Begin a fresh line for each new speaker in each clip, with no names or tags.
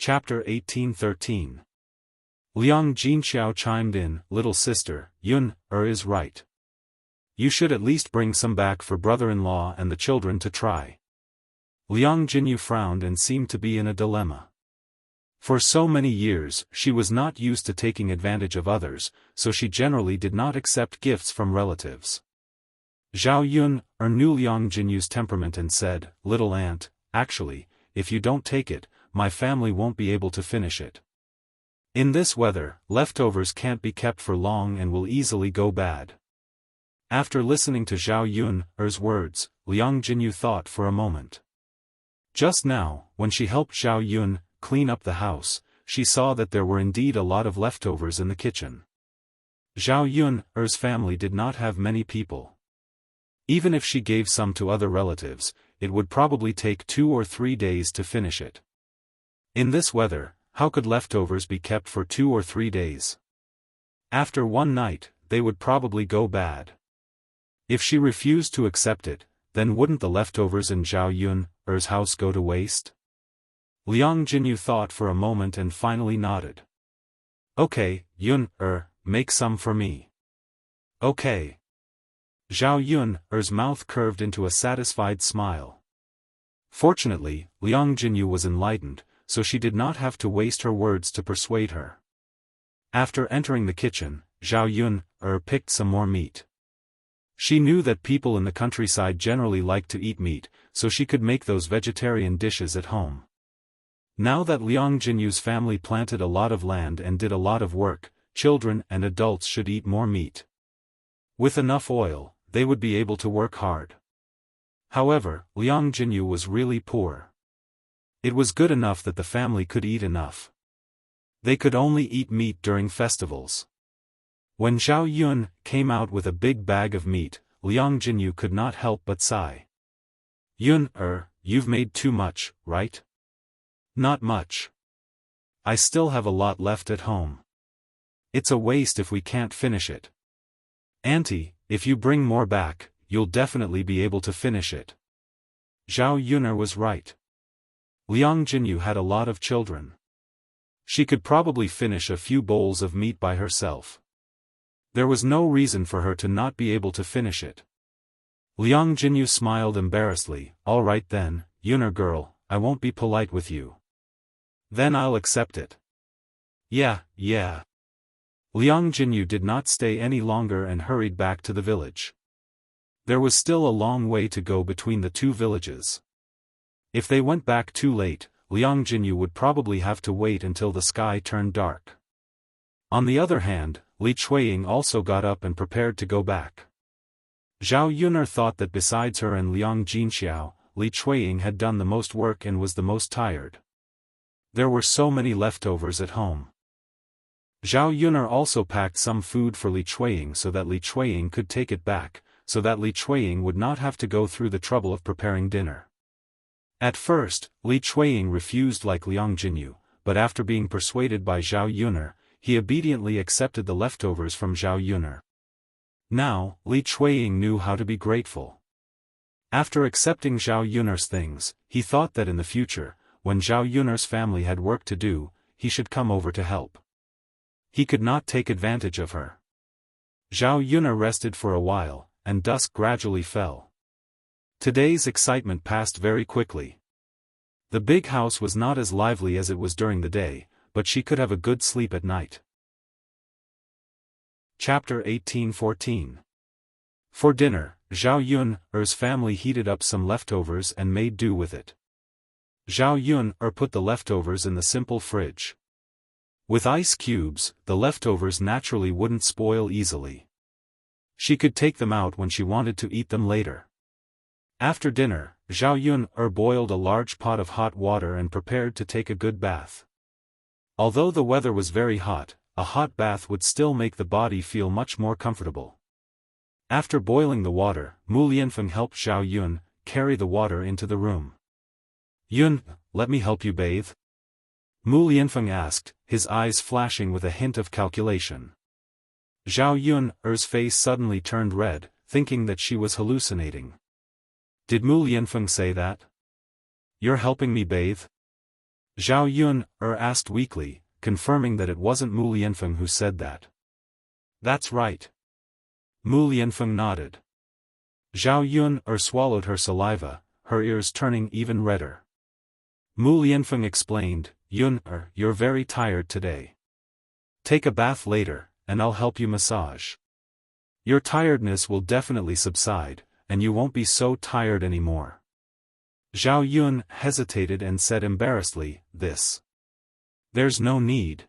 Chapter 1813. Liang Jinxiao chimed in, "Little sister, Yun is right. You should at least bring some back for brother-in-law and the children to try." Liang Jinyu frowned and seemed to be in a dilemma. For so many years, she was not used to taking advantage of others, so she generally did not accept gifts from relatives. Zhao Yun knew Liang Jinyu's temperament and said, "Little aunt, actually, if you don't take it, my family won't be able to finish it. In this weather, leftovers can't be kept for long and will easily go bad." After listening to Zhao Yun's words, Liang Jinyu thought for a moment. Just now, when she helped Zhao Yun clean up the house, she saw that there were indeed a lot of leftovers in the kitchen. Zhao Yun's family did not have many people. Even if she gave some to other relatives, it would probably take 2 or 3 days to finish it. In this weather, how could leftovers be kept for 2 or 3 days? After one night, they would probably go bad. If she refused to accept it, then wouldn't the leftovers in Zhao Yun's house go to waste? Liang Jinyu thought for a moment and finally nodded. "Okay, Yun, make some for me." "Okay." Zhao Yun's mouth curved into a satisfied smile. Fortunately, Liang Jinyu was enlightened, so she did not have to waste her words to persuade her. After entering the kitchen, Zhao Yun picked some more meat. She knew that people in the countryside generally like to eat meat, so she could make those vegetarian dishes at home. Now that Liang Jinyu's family planted a lot of land and did a lot of work, children and adults should eat more meat. With enough oil, they would be able to work hard. However, Liang Jinyu was really poor. It was good enough that the family could eat enough. They could only eat meat during festivals. When Zhao Yun came out with a big bag of meat, Liang Jinyu could not help but sigh. "Yun, you've made too much, right?" "Not much. I still have a lot left at home. It's a waste if we can't finish it." "Auntie, if you bring more back, you'll definitely be able to finish it." Zhao Yun was right. Liang Jinyu had a lot of children. She could probably finish a few bowls of meat by herself. There was no reason for her to not be able to finish it. Liang Jinyu smiled embarrassedly. "All right then, Yun girl, I won't be polite with you. Then I'll accept it." Yeah. Liang Jinyu did not stay any longer and hurried back to the village. There was still a long way to go between the two villages. If they went back too late, Liang Jinyu would probably have to wait until the sky turned dark. On the other hand, Li Chuiying also got up and prepared to go back. Zhao Yun thought that besides her and Liang Jinxiao, Li Chuiying had done the most work and was the most tired. There were so many leftovers at home. Zhao Yun also packed some food for Li Chuiying so that Li Chuiying could take it back, so that Li Chuiying would not have to go through the trouble of preparing dinner. At first, Li Chuiying refused like Liang Jinyu, but after being persuaded by Zhao Yun, he obediently accepted the leftovers from Zhao Yun. Now, Li Chuiying knew how to be grateful. After accepting Zhao Yun's things, he thought that in the future, when Zhao Yun's family had work to do, he should come over to help. He could not take advantage of her. Zhao Yun rested for a while, and dusk gradually fell. Today's excitement passed very quickly. The big house was not as lively as it was during the day, but she could have a good sleep at night. Chapter 1814. For dinner, Zhao Yun's family heated up some leftovers and made do with it. Zhao Yun put the leftovers in the simple fridge. With ice cubes, the leftovers naturally wouldn't spoil easily. She could take them out when she wanted to eat them later. After dinner, Zhao Yun boiled a large pot of hot water and prepared to take a good bath. Although the weather was very hot, a hot bath would still make the body feel much more comfortable. After boiling the water, Mu Lianfeng helped Zhao Yun carry the water into the room. "Yun, let me help you bathe?" Mu Lianfeng asked, his eyes flashing with a hint of calculation. Zhao Yun's face suddenly turned red, thinking that she was hallucinating. "Did Mu Lianfeng say that? You're helping me bathe?" Zhao Yun asked weakly, confirming that it wasn't Mu Lianfeng who said that. That's right. Mu Lianfeng nodded. Zhao Yun swallowed her saliva, her ears turning even redder. Mu Lianfeng explained, Yun you're very tired today. Take a bath later, and I'll help you massage. Your tiredness will definitely subside, and you won't be so tired anymore. Zhao Yun hesitated and said embarrassedly, this. There's no need.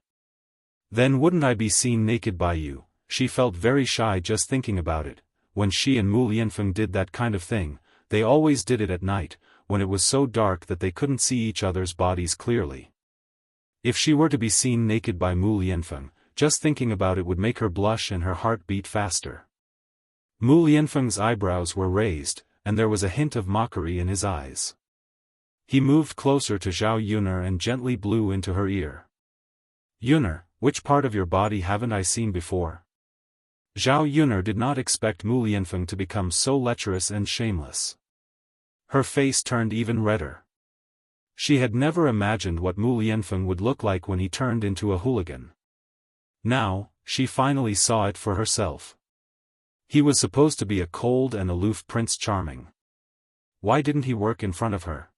Then wouldn't I be seen naked by you? She felt very shy just thinking about it. When she and Mu Lianfeng did that kind of thing, they always did it at night, when it was so dark that they couldn't see each other's bodies clearly. If she were to be seen naked by Mu Lianfeng, just thinking about it would make her blush and her heart beat faster. Mu Lianfeng's eyebrows were raised, and there was a hint of mockery in his eyes. He moved closer to Zhao Yun and gently blew into her ear. Yun, which part of your body haven't I seen before? Zhao Yun did not expect Mu Lianfeng to become so lecherous and shameless. Her face turned even redder. She had never imagined what Mu Lianfeng would look like when he turned into a hooligan. Now, she finally saw it for herself. He was supposed to be a cold and aloof Prince Charming. Why didn't he work in front of her?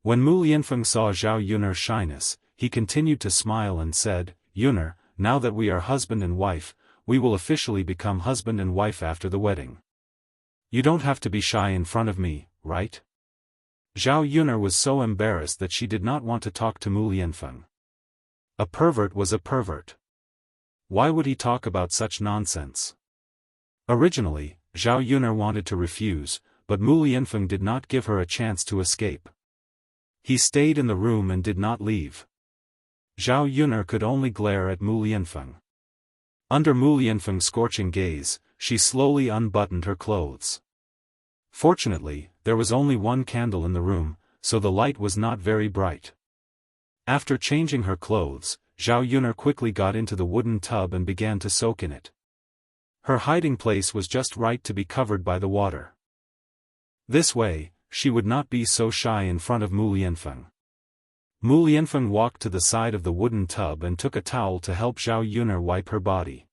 When Mu Lianfeng saw Zhao Yun's shyness, he continued to smile and said, Yun, now that we are husband and wife, we will officially become husband and wife after the wedding. You don't have to be shy in front of me, right? Zhao Yun was so embarrassed that she did not want to talk to Mu Lianfeng. A pervert was a pervert. Why would he talk about such nonsense? Originally, Zhao Yun wanted to refuse, but Mu Lianfeng did not give her a chance to escape. He stayed in the room and did not leave. Zhao Yun could only glare at Mu Lianfeng. Under Mu Lianfeng's scorching gaze, she slowly unbuttoned her clothes. Fortunately, there was only one candle in the room, so the light was not very bright. After changing her clothes, Zhao Yun quickly got into the wooden tub and began to soak in it. Her hiding place was just right to be covered by the water. This way, she would not be so shy in front of Mu Lianfeng. Mu Lianfeng walked to the side of the wooden tub and took a towel to help Zhao Yun wipe her body.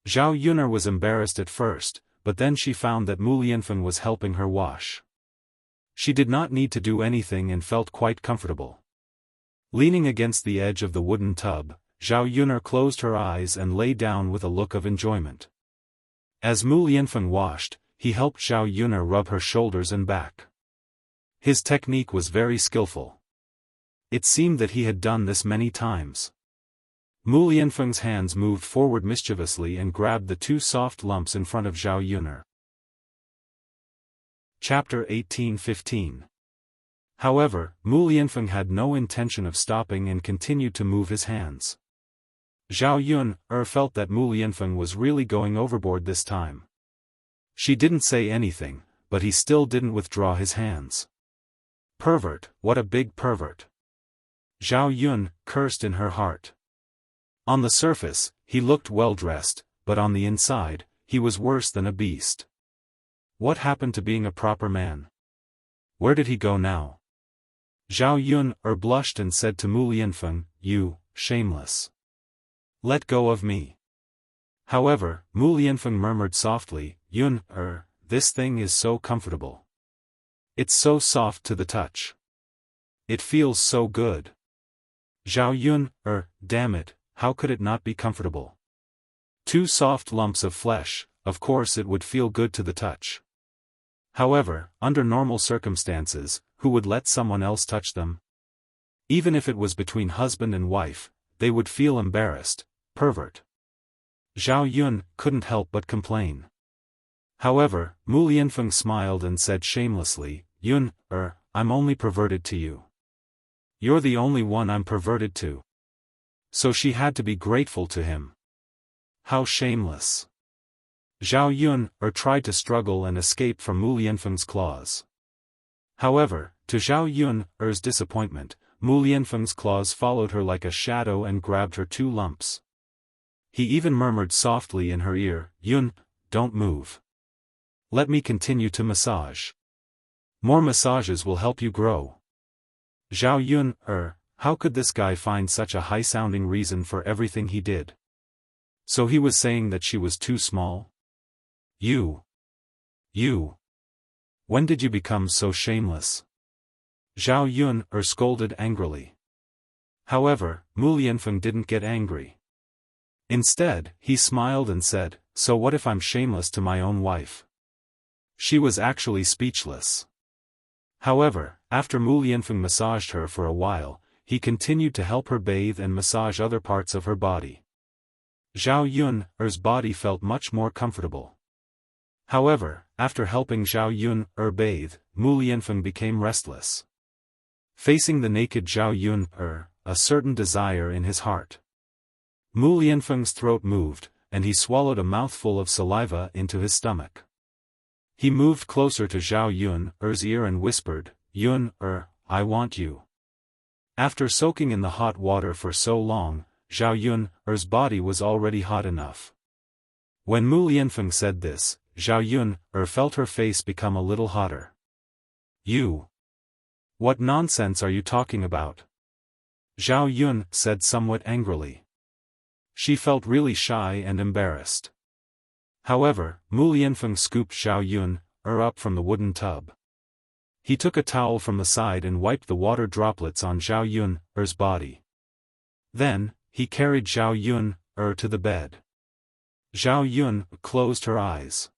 Zhao Yun was embarrassed at first, but then she found that Mu Lianfeng was helping her wash. She did not need to do anything and felt quite comfortable. Leaning against the edge of the wooden tub, Zhao Yun closed her eyes and lay down with a look of enjoyment. As Mu Lianfeng washed, he helped Zhao Yun rub her shoulders and back. His technique was very skillful. It seemed that he had done this many times. Mu Lianfeng's hands moved forward mischievously and grabbed the two soft lumps in front of Zhao Yun. Chapter 18:15. However, Mu Lianfeng had no intention of stopping and continued to move his hands. Zhao Yun felt that Mu Lianfeng was really going overboard this time. She didn't say anything, but he still didn't withdraw his hands. Pervert, what a big pervert. Zhao Yun cursed in her heart. On the surface, he looked well-dressed, but on the inside, he was worse than a beast. What happened to being a proper man? Where did he go now? Zhao Yun blushed and said to Mu Lianfeng, You, shameless. Let go of me. However, Mu Lianfeng murmured softly, Yun, this thing is so comfortable. It's so soft to the touch. It feels so good. Zhao Yun, damn it, how could it not be comfortable? Two soft lumps of flesh, of course it would feel good to the touch. However, under normal circumstances, who would let someone else touch them? Even if it was between husband and wife, they would feel embarrassed. Pervert. Zhao Yun couldn't help but complain. However, Mu Lianfeng smiled and said shamelessly, Yun, I'm only perverted to you. You're the only one I'm perverted to. So she had to be grateful to him. How shameless. Zhao Yun tried to struggle and escape from Mu Lianfeng's claws. However, to Zhao Yun's disappointment, Mu Lianfeng's claws followed her like a shadow and grabbed her two lumps. He even murmured softly in her ear, Yun, don't move. Let me continue to massage. More massages will help you grow. Zhao Yun, how could this guy find such a high-sounding reason for everything he did? So he was saying that she was too small? You. When did you become so shameless? Zhao Yun scolded angrily. However, Mu Lianfeng didn't get angry. Instead, he smiled and said, "So what if I'm shameless to my own wife?" She was actually speechless. However, after Mu Lianfeng massaged her for a while, he continued to help her bathe and massage other parts of her body. Zhao Yun's body felt much more comfortable. However, after helping Zhao Yun bathe, Mu Lianfeng became restless. Facing the naked Zhao Yun a certain desire in his heart. Mu Lianfeng's throat moved, and he swallowed a mouthful of saliva into his stomach. He moved closer to Zhao Yun's ear and whispered, "Yun, I want you." After soaking in the hot water for so long, Zhao Yun's body was already hot enough. When Mu Lianfeng said this, Zhao Yun felt her face become a little hotter. "You? What nonsense are you talking about?" Zhao Yun said somewhat angrily. She felt really shy and embarrassed. However, Mu Lianfeng scooped Zhao Yun up from the wooden tub. He took a towel from the side and wiped the water droplets on Zhao Yun's body. Then, he carried Zhao Yun to the bed. Zhao Yun closed her eyes.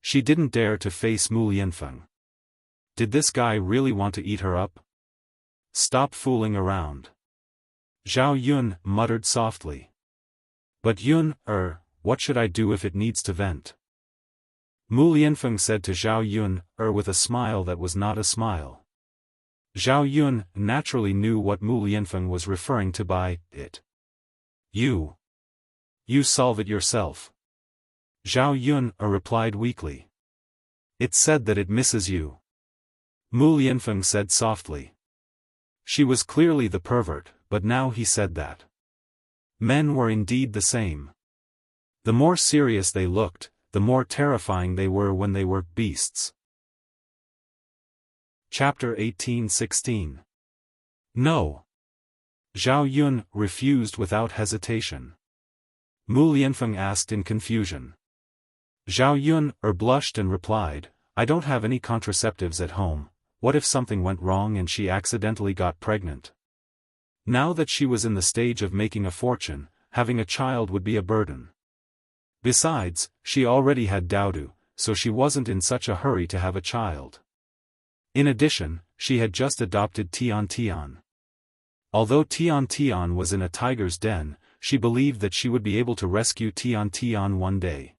She didn't dare to face Mu Lianfeng. Did this guy really want to eat her up? Stop fooling around. Zhao Yun muttered softly. But Yun, what should I do if it needs to vent? Mu Lianfeng said to Zhao Yun with a smile that was not a smile. Zhao Yun naturally knew what Mu Lianfeng was referring to by it. You solve it yourself. Zhao Yun replied weakly. It said that it misses you. Mu Lianfeng said softly. She was clearly the pervert, but now he said that. Men were indeed the same. The more serious they looked, the more terrifying they were when they were beasts. Chapter 18:16. No. Zhao Yun refused without hesitation. Mu Lianfeng asked in confusion. Zhao Yun blushed and replied, "I don't have any contraceptives at home. What if something went wrong and she accidentally got pregnant?" Now that she was in the stage of making a fortune, having a child would be a burden. Besides, she already had Daodu, so she wasn't in such a hurry to have a child. In addition, she had just adopted Tian Tian. Although Tian Tian was in a tiger's den, she believed that she would be able to rescue Tian Tian one day.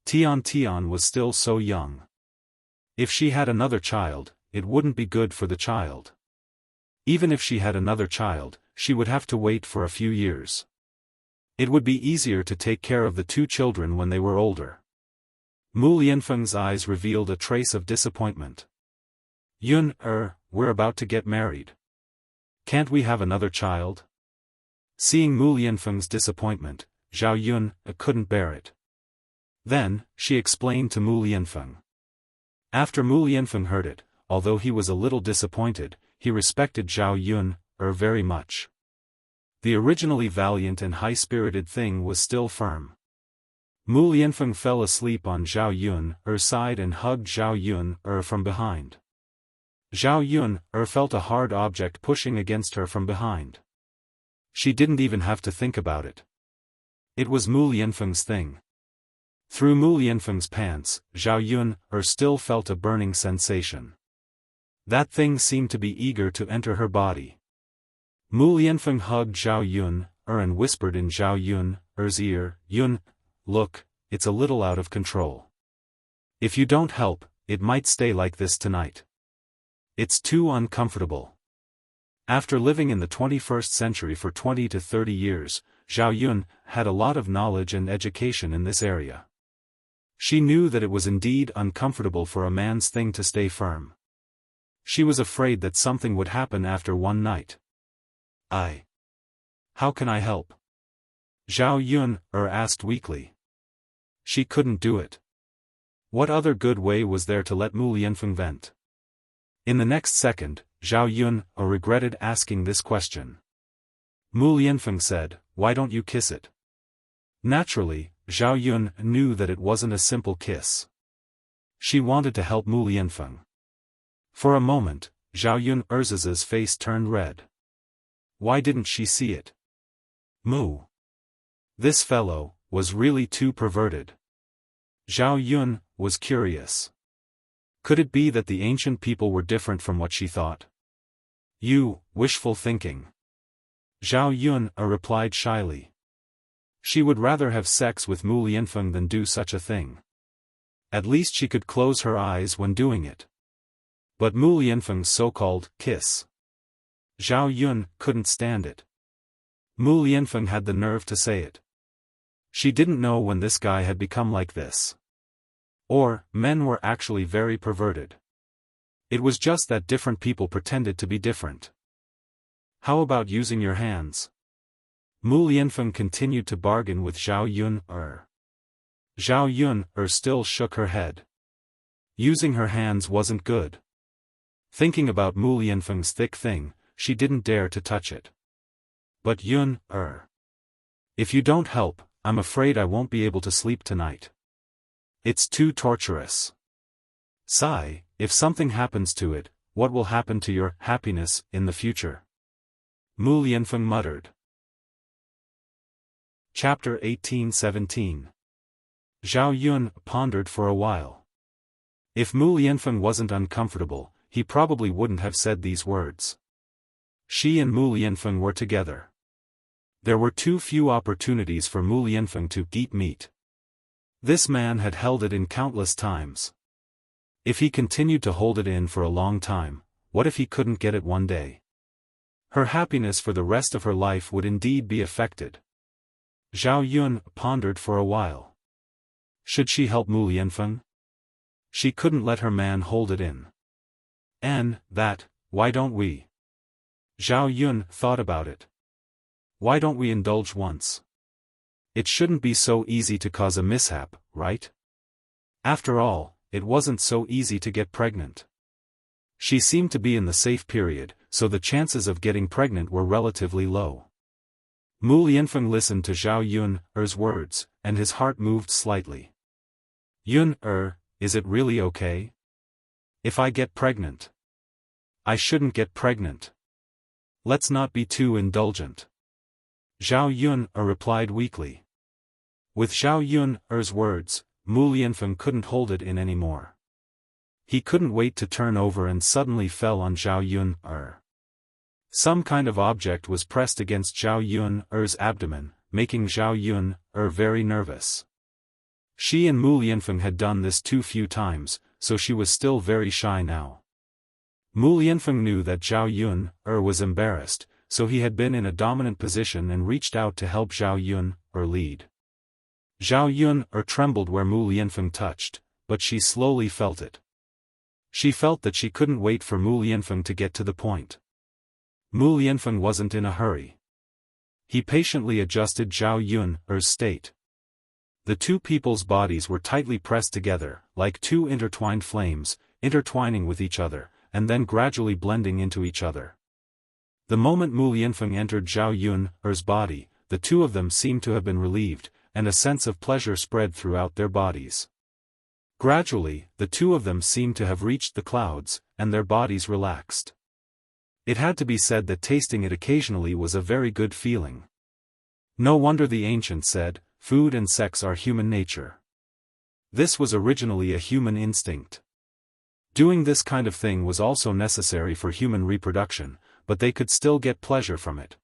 Tian Tian was still so young. If she had another child, it wouldn't be good for the child. Even if she had another child, she would have to wait for a few years. It would be easier to take care of the two children when they were older. Mu Lianfeng's eyes revealed a trace of disappointment. Yun, we're about to get married. Can't we have another child? Seeing Mu Lianfeng's disappointment, Zhao Yun couldn't bear it. Then, she explained to Mu Lianfeng. After Mu Lianfeng heard it, although he was a little disappointed, he respected Zhao Yun very much. The originally valiant and high-spirited thing was still firm. Mu Lianfeng fell asleep on Zhao Yun's side and hugged Zhao Yun from behind. Zhao Yun felt a hard object pushing against her from behind. She didn't even have to think about it. It was Mu Lianfeng's thing. Through Mu Lianfeng's pants, Zhao Yun still felt a burning sensation. That thing seemed to be eager to enter her body. Mu Lianfeng hugged Zhao Yun and whispered in Zhao Yun's ear, "Yun, look, it's a little out of control. If you don't help, it might stay like this tonight. It's too uncomfortable." After living in the 21st century for 20 to 30 years, Zhao Yun had a lot of knowledge and education in this area. She knew that it was indeed uncomfortable for a man's thing to stay firm. She was afraid that something would happen after one night. How can I help? Zhao Yun asked weakly. She couldn't do it. What other good way was there to let Mu Lianfeng vent? In the next second, Zhao Yun regretted asking this question. Mu Lianfeng said, "Why don't you kiss it?" Naturally, Zhao Yun knew that it wasn't a simple kiss. She wanted to help Mu Lianfeng. For a moment, Zhao Yun's face turned red. Why didn't she see it? Mu. This fellow was really too perverted. Zhao Yun was curious. Could it be that the ancient people were different from what she thought? You, wishful thinking. Zhao Yun replied shyly. She would rather have sex with Mu Lianfeng than do such a thing. At least she could close her eyes when doing it. But Mu Lianfeng's so-called kiss. Zhao Yun couldn't stand it. Mu Lianfeng had the nerve to say it. She didn't know when this guy had become like this. Or, men were actually very perverted. It was just that different people pretended to be different. How about using your hands? Mu Lianfeng continued to bargain with Zhao Yun. Zhao Yun still shook her head. Using her hands wasn't good. Thinking about Mu Lianfeng's thick thing, she didn't dare to touch it. But Yun, if you don't help, I'm afraid I won't be able to sleep tonight. It's too torturous. Sigh, if something happens to it, what will happen to your happiness in the future? Mu Lianfeng muttered. Chapter 1817. Zhao Yun pondered for a while. If Mu Lianfeng wasn't uncomfortable, he probably wouldn't have said these words. She and Mu Lianfeng were together. There were too few opportunities for Mu Lianfeng to eat meat. This man had held it in countless times. If he continued to hold it in for a long time, what if he couldn't get it one day? Her happiness for the rest of her life would indeed be affected. Zhao Yun pondered for a while. Should she help Mu Lianfeng? She couldn't let her man hold it in. Why don't we? Zhao Yun thought about it. Why don't we indulge once? It shouldn't be so easy to cause a mishap, right? After all, it wasn't so easy to get pregnant. She seemed to be in the safe period, so the chances of getting pregnant were relatively low. Mu Lianfeng listened to Zhao Yun's words, and his heart moved slightly. Yun, is it really okay? If I get pregnant? I shouldn't get pregnant. Let's not be too indulgent. Zhao Yun replied weakly. With Zhao Yun's words, Mu Lianfeng couldn't hold it in anymore. He couldn't wait to turn over and suddenly fell on Zhao Yun. Some kind of object was pressed against Zhao Yun's abdomen, making Zhao Yun very nervous. She and Mu Lianfeng had done this too few times, so she was still very shy now. Mu Lianfeng knew that Zhao Yun was embarrassed, so he had been in a dominant position and reached out to help Zhao Yun lead. Zhao Yun trembled where Mu Lianfeng touched, but she slowly felt it. She felt that she couldn't wait for Mu Lianfeng to get to the point. Mu Lianfeng wasn't in a hurry. He patiently adjusted Zhao Yun's state. The two people's bodies were tightly pressed together, like two intertwined flames, intertwining with each other, and then gradually blending into each other. The moment Mu Lianfeng entered Zhao Yun's body, the two of them seemed to have been relieved, and a sense of pleasure spread throughout their bodies. Gradually, the two of them seemed to have reached the clouds, and their bodies relaxed. It had to be said that tasting it occasionally was a very good feeling. No wonder the ancients said, food and sex are human nature. This was originally a human instinct. Doing this kind of thing was also necessary for human reproduction, but they could still get pleasure from it.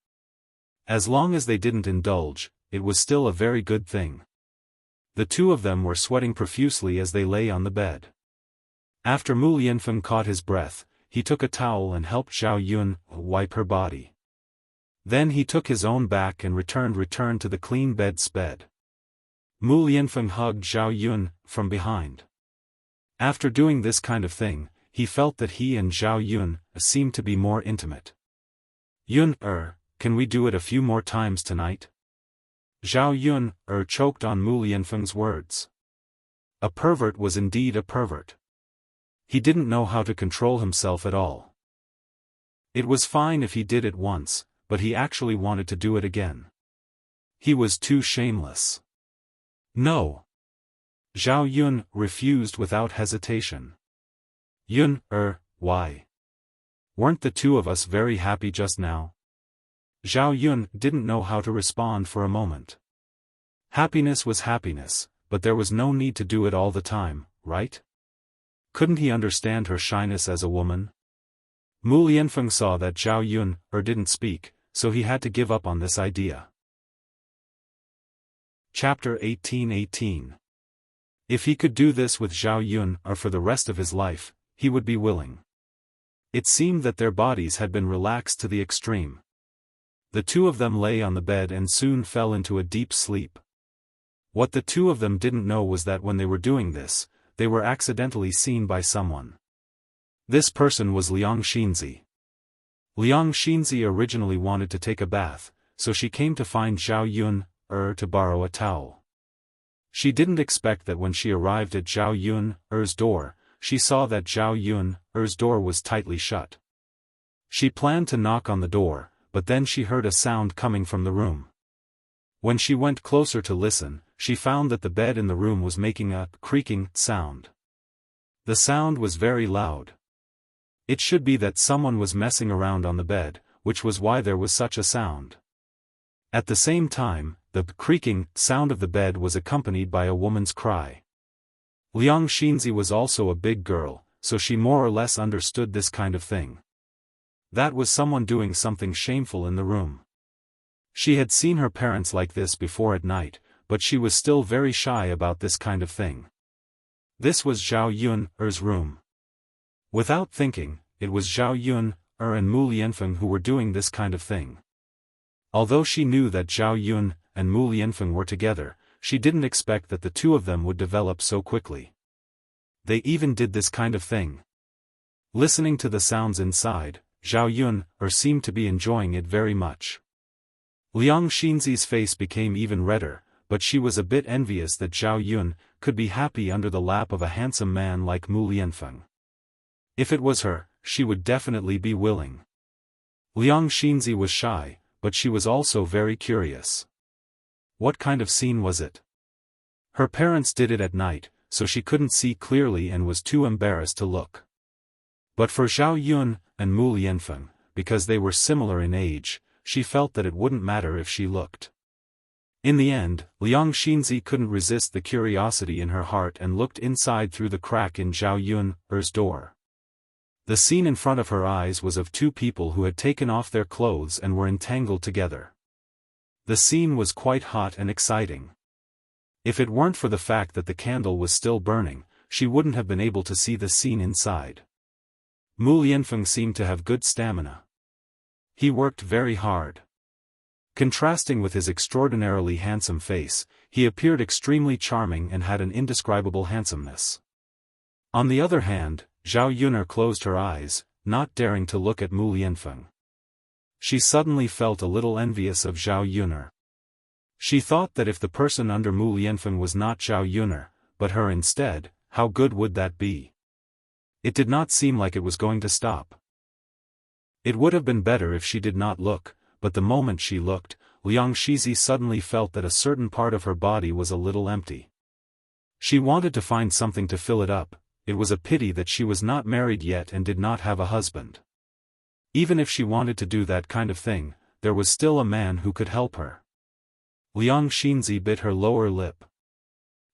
As long as they didn't indulge, it was still a very good thing. The two of them were sweating profusely as they lay on the bed. After Mu Lianfeng caught his breath, he took a towel and helped Zhao Yun wipe her body. Then he took his own back and returned to the clean bed. Mu Lianfeng hugged Zhao Yun from behind. After doing this kind of thing, he felt that he and Zhao Yun seemed to be more intimate. Yun, can we do it a few more times tonight? Zhao Yun choked on Mu Lianfeng's words. A pervert was indeed a pervert. He didn't know how to control himself at all. It was fine if he did it once, but he actually wanted to do it again. He was too shameless. No. Zhao Yun refused without hesitation. Yun, why? Weren't the two of us very happy just now? Zhao Yun didn't know how to respond for a moment. Happiness was happiness, but there was no need to do it all the time, right? Couldn't he understand her shyness as a woman? Mu Lianfeng saw that Zhao Yun didn't speak, so he had to give up on this idea. Chapter 18:18. If he could do this with Zhao Yun for the rest of his life, he would be willing. It seemed that their bodies had been relaxed to the extreme. The two of them lay on the bed and soon fell into a deep sleep. What the two of them didn't know was that when they were doing this, they were accidentally seen by someone. This person was Liang Xinzi. Liang Xinzi originally wanted to take a bath, so she came to find Zhao Yun to borrow a towel. She didn't expect that when she arrived at Zhao Yun's door, she saw that Zhao Yun's door was tightly shut. She planned to knock on the door, but then she heard a sound coming from the room. When she went closer to listen, she found that the bed in the room was making a creaking sound. The sound was very loud. It should be that someone was messing around on the bed, which was why there was such a sound. At the same time, the creaking sound of the bed was accompanied by a woman's cry. Liang Xinzi was also a big girl, so she more or less understood this kind of thing. That was someone doing something shameful in the room. She had seen her parents like this before at night, but she was still very shy about this kind of thing. This was Zhao Yun's room. Without thinking, it was Zhao Yun and Mu Lianfeng who were doing this kind of thing. Although she knew that Zhao Yun and Mu Lianfeng were together, she didn't expect that the two of them would develop so quickly. They even did this kind of thing. Listening to the sounds inside, Zhao Yun seemed to be enjoying it very much. Liang Xinzi's face became even redder, but she was a bit envious that Zhao Yun could be happy under the lap of a handsome man like Mu Lianfeng. If it was her, she would definitely be willing. Liang Xinzi was shy, but she was also very curious. What kind of scene was it? Her parents did it at night, so she couldn't see clearly and was too embarrassed to look. But for Zhao Yun and Mu Lianfeng, because they were similar in age, she felt that it wouldn't matter if she looked. In the end, Liang Xinzi couldn't resist the curiosity in her heart and looked inside through the crack in Zhao Yun's door. The scene in front of her eyes was of two people who had taken off their clothes and were entangled together. The scene was quite hot and exciting. If it weren't for the fact that the candle was still burning, she wouldn't have been able to see the scene inside. Mu Lianfeng seemed to have good stamina. He worked very hard. Contrasting with his extraordinarily handsome face, he appeared extremely charming and had an indescribable handsomeness. On the other hand, Zhao Yun closed her eyes, not daring to look at Mu Lianfeng. She suddenly felt a little envious of Zhao Yun. She thought that if the person under Mu Lianfeng was not Zhao Yun, but her instead, how good would that be? It did not seem like it was going to stop. It would have been better if she did not look, but the moment she looked, Liang Xinzi suddenly felt that a certain part of her body was a little empty. She wanted to find something to fill it up. It was a pity that she was not married yet and did not have a husband. Even if she wanted to do that kind of thing, there was still a man who could help her. Liang Xinzi bit her lower lip.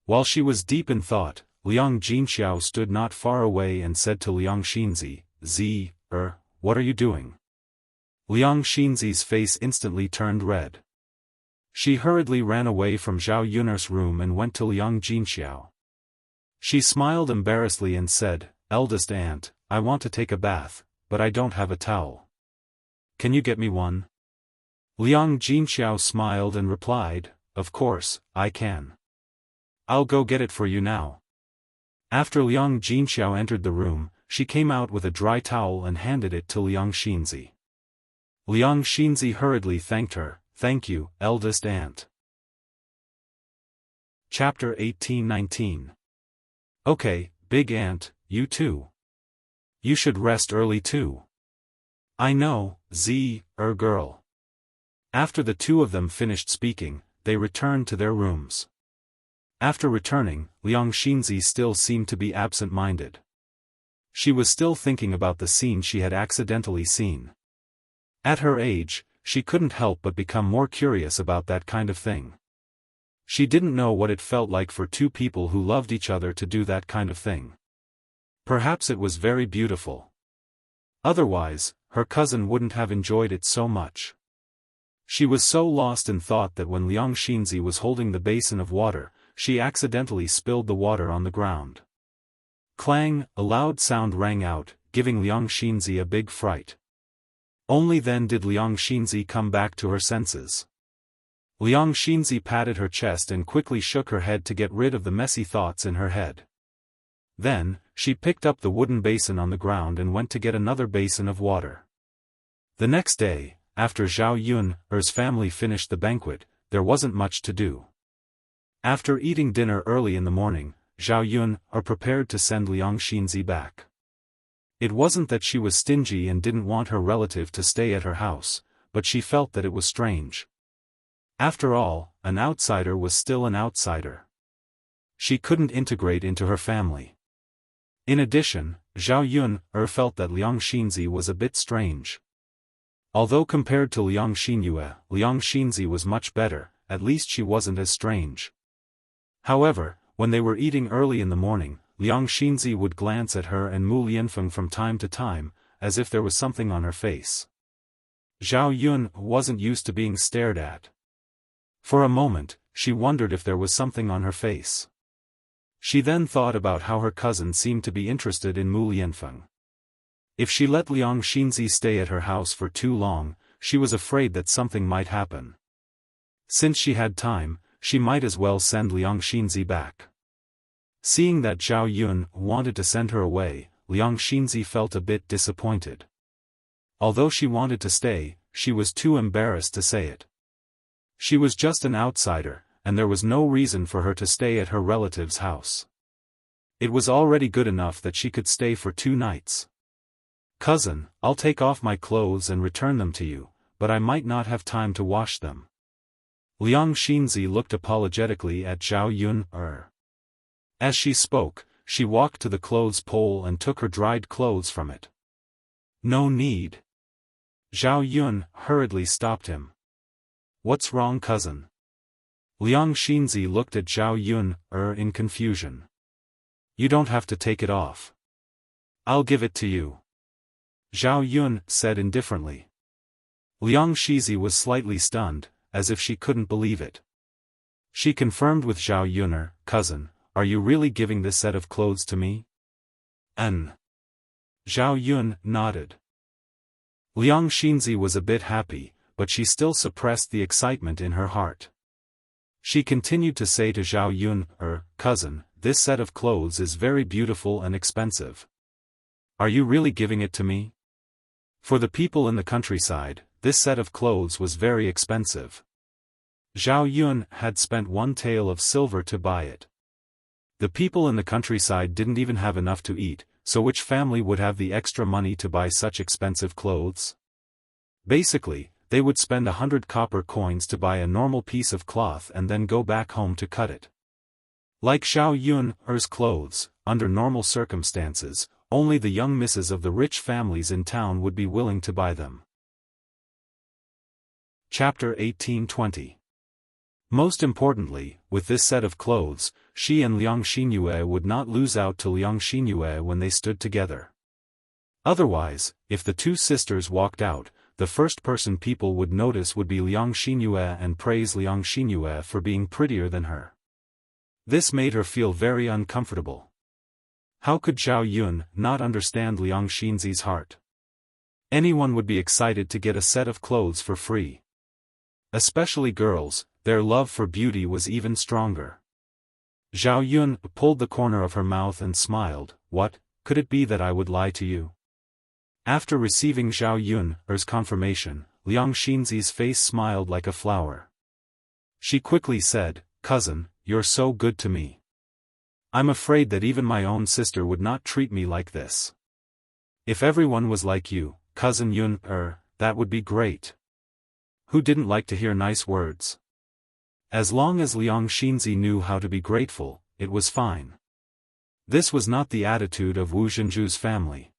While she was deep in thought, Liang Jinxiao stood not far away and said to Liang Xinzi, what are you doing? Liang Xinzi's face instantly turned red. She hurriedly ran away from Zhao Yun's room and went to Liang Jinxiao. She smiled embarrassedly and said, "Eldest aunt, I want to take a bath, but I don't have a towel. Can you get me one?" Liang Jinxiao smiled and replied, "Of course, I can. I'll go get it for you now." After Liang Jinxiao entered the room, she came out with a dry towel and handed it to Liang Xinzi. Liang Xinzi hurriedly thanked her, "Thank you, eldest aunt." Chapter 18:19. Okay, big aunt, you too. You should rest early too. I know, girl. After the two of them finished speaking, they returned to their rooms. After returning, Liang Xinzi still seemed to be absent-minded. She was still thinking about the scene she had accidentally seen. At her age, she couldn't help but become more curious about that kind of thing. She didn't know what it felt like for two people who loved each other to do that kind of thing. Perhaps it was very beautiful. Otherwise, her cousin wouldn't have enjoyed it so much. She was so lost in thought that when Liang Xinzi was holding the basin of water, she accidentally spilled the water on the ground. Clang, a loud sound rang out, giving Liang Xinzi a big fright. Only then did Liang Xinzi come back to her senses. Liang Xinzi patted her chest and quickly shook her head to get rid of the messy thoughts in her head. Then, she picked up the wooden basin on the ground and went to get another basin of water. The next day, after Zhao Yun's family finished the banquet, there wasn't much to do. After eating dinner early in the morning, Zhao Yun prepared to send Liang Xinzi back. It wasn't that she was stingy and didn't want her relative to stay at her house, but she felt that it was strange. After all, an outsider was still an outsider. She couldn't integrate into her family. In addition, Zhao Yun felt that Liang Xinzi was a bit strange. Although compared to Liang Xinyue, Liang Xinzi was much better, at least she wasn't as strange. However, when they were eating early in the morning, Liang Xinzi would glance at her and Mu Lianfeng from time to time, as if there was something on her face. Zhao Yun wasn't used to being stared at. For a moment, she wondered if there was something on her face. She then thought about how her cousin seemed to be interested in Mu Lianfeng. If she let Liang Xinzi stay at her house for too long, she was afraid that something might happen. Since she had time, she might as well send Liang Xinzi back. Seeing that Zhao Yun wanted to send her away, Liang Xinzi felt a bit disappointed. Although she wanted to stay, she was too embarrassed to say it. She was just an outsider, and there was no reason for her to stay at her relative's house. It was already good enough that she could stay for 2 nights. Cousin, I'll take off my clothes and return them to you, but I might not have time to wash them. Liang Xinzi looked apologetically at Zhao Yun. As she spoke, she walked to the clothes pole and took her dried clothes from it. No need. Zhao Yun hurriedly stopped him. What's wrong, cousin? Liang Xinzi looked at Zhao Yun in confusion. You don't have to take it off. I'll give it to you. Zhao Yun said indifferently. Liang Xinzi was slightly stunned, as if she couldn't believe it. She confirmed with Zhao Yun, cousin, are you really giving this set of clothes to me? Zhao Yun nodded. Liang Xinzi was a bit happy, but she still suppressed the excitement in her heart. She continued to say to Zhao Yun, cousin, this set of clothes is very beautiful and expensive. Are you really giving it to me? For the people in the countryside, this set of clothes was very expensive. Zhao Yun had spent 1 tael of silver to buy it. The people in the countryside didn't even have enough to eat, so which family would have the extra money to buy such expensive clothes? Basically, they would spend 100 copper coins to buy a normal piece of cloth and then go back home to cut it. Like Zhao Yun's clothes, under normal circumstances, only the young misses of the rich families in town would be willing to buy them. Chapter 1820. Most importantly, with this set of clothes, she and Liang Xinyue would not lose out to Liang Xinyue when they stood together. Otherwise, if the two sisters walked out, the first person people would notice would be Liang Xinyue and praise Liang Xinyue for being prettier than her. This made her feel very uncomfortable. How could Zhao Yun not understand Liang Xinzi's heart? Anyone would be excited to get a set of clothes for free. Especially girls, their love for beauty was even stronger. Zhao Yun pulled the corner of her mouth and smiled. What, could it be that I would lie to you? After receiving Zhao Yun's confirmation, Liang Xinzi's face smiled like a flower. She quickly said, cousin, you're so good to me. I'm afraid that even my own sister would not treat me like this. If everyone was like you, cousin Yun, that would be great. Who didn't like to hear nice words? As long as Liang Xinzi knew how to be grateful, it was fine. This was not the attitude of Wu Zhenju's family.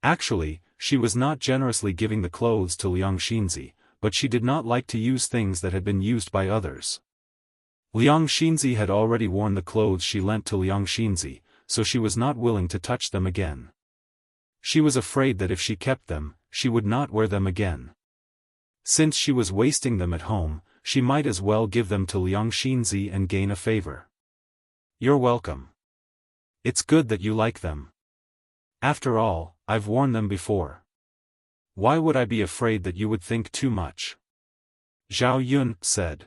Actually, she was not generously giving the clothes to Liang Xinzi, but she did not like to use things that had been used by others. Liang Xinzi had already worn the clothes she lent to Liang Xinzi, so she was not willing to touch them again. She was afraid that if she kept them, she would not wear them again. Since she was wasting them at home, she might as well give them to Liang Xinzi and gain a favor. You're welcome. It's good that you like them. After all, I've worn them before. Why would I be afraid that you would think too much? Zhao Yun said.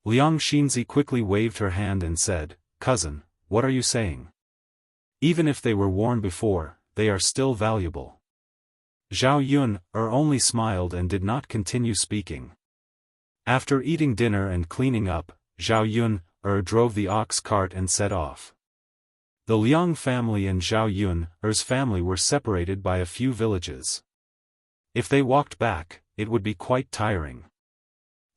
Liang Xinzi quickly waved her hand and said, Cousin, what are you saying? Even if they were worn before, they are still valuable. Zhao Yun only smiled and did not continue speaking. After eating dinner and cleaning up, Zhao Yun drove the ox cart and set off. The Liang family and Zhao Yun's family were separated by a few villages. If they walked back, it would be quite tiring.